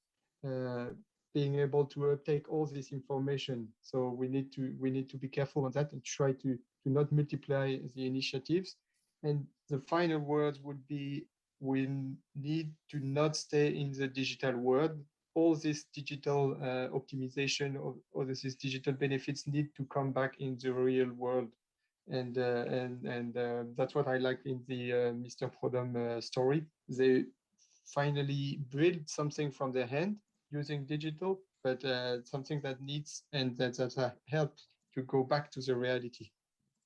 being able to uptake all this information. So we need to be careful on that and try to not multiply the initiatives. And the final words would be, we need to not stay in the digital world. All this digital optimization of all these digital benefits need to come back in the real world. And that's what I like in the Mr. Prudhomme story. They finally build something from their hand using digital, but something that needs and that helps to go back to the reality.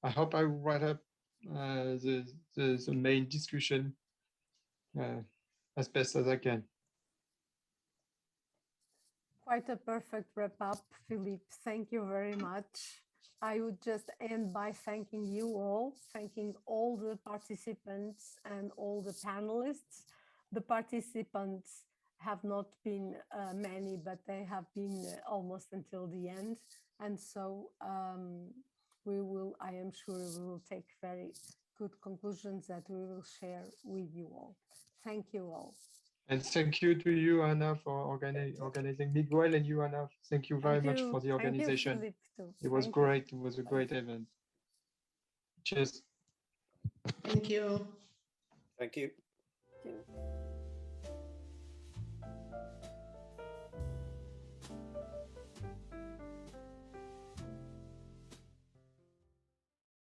I hope I write up the main discussion as best as I can. Quite a perfect wrap up, Philippe. Thank you very much. I would just end by thanking you all, thanking all the participants and all the panelists. The participants have not been many, but they have been almost until the end. And so I am sure we will take very good conclusions that we will share with you all. Thank you all. And thank you to you, Anna, for organizing. Miguel and you, Anna, thank you very much for the organization. Thank you, Philippe, too. It was great. It was a great event. Cheers. Thank you. Thank you.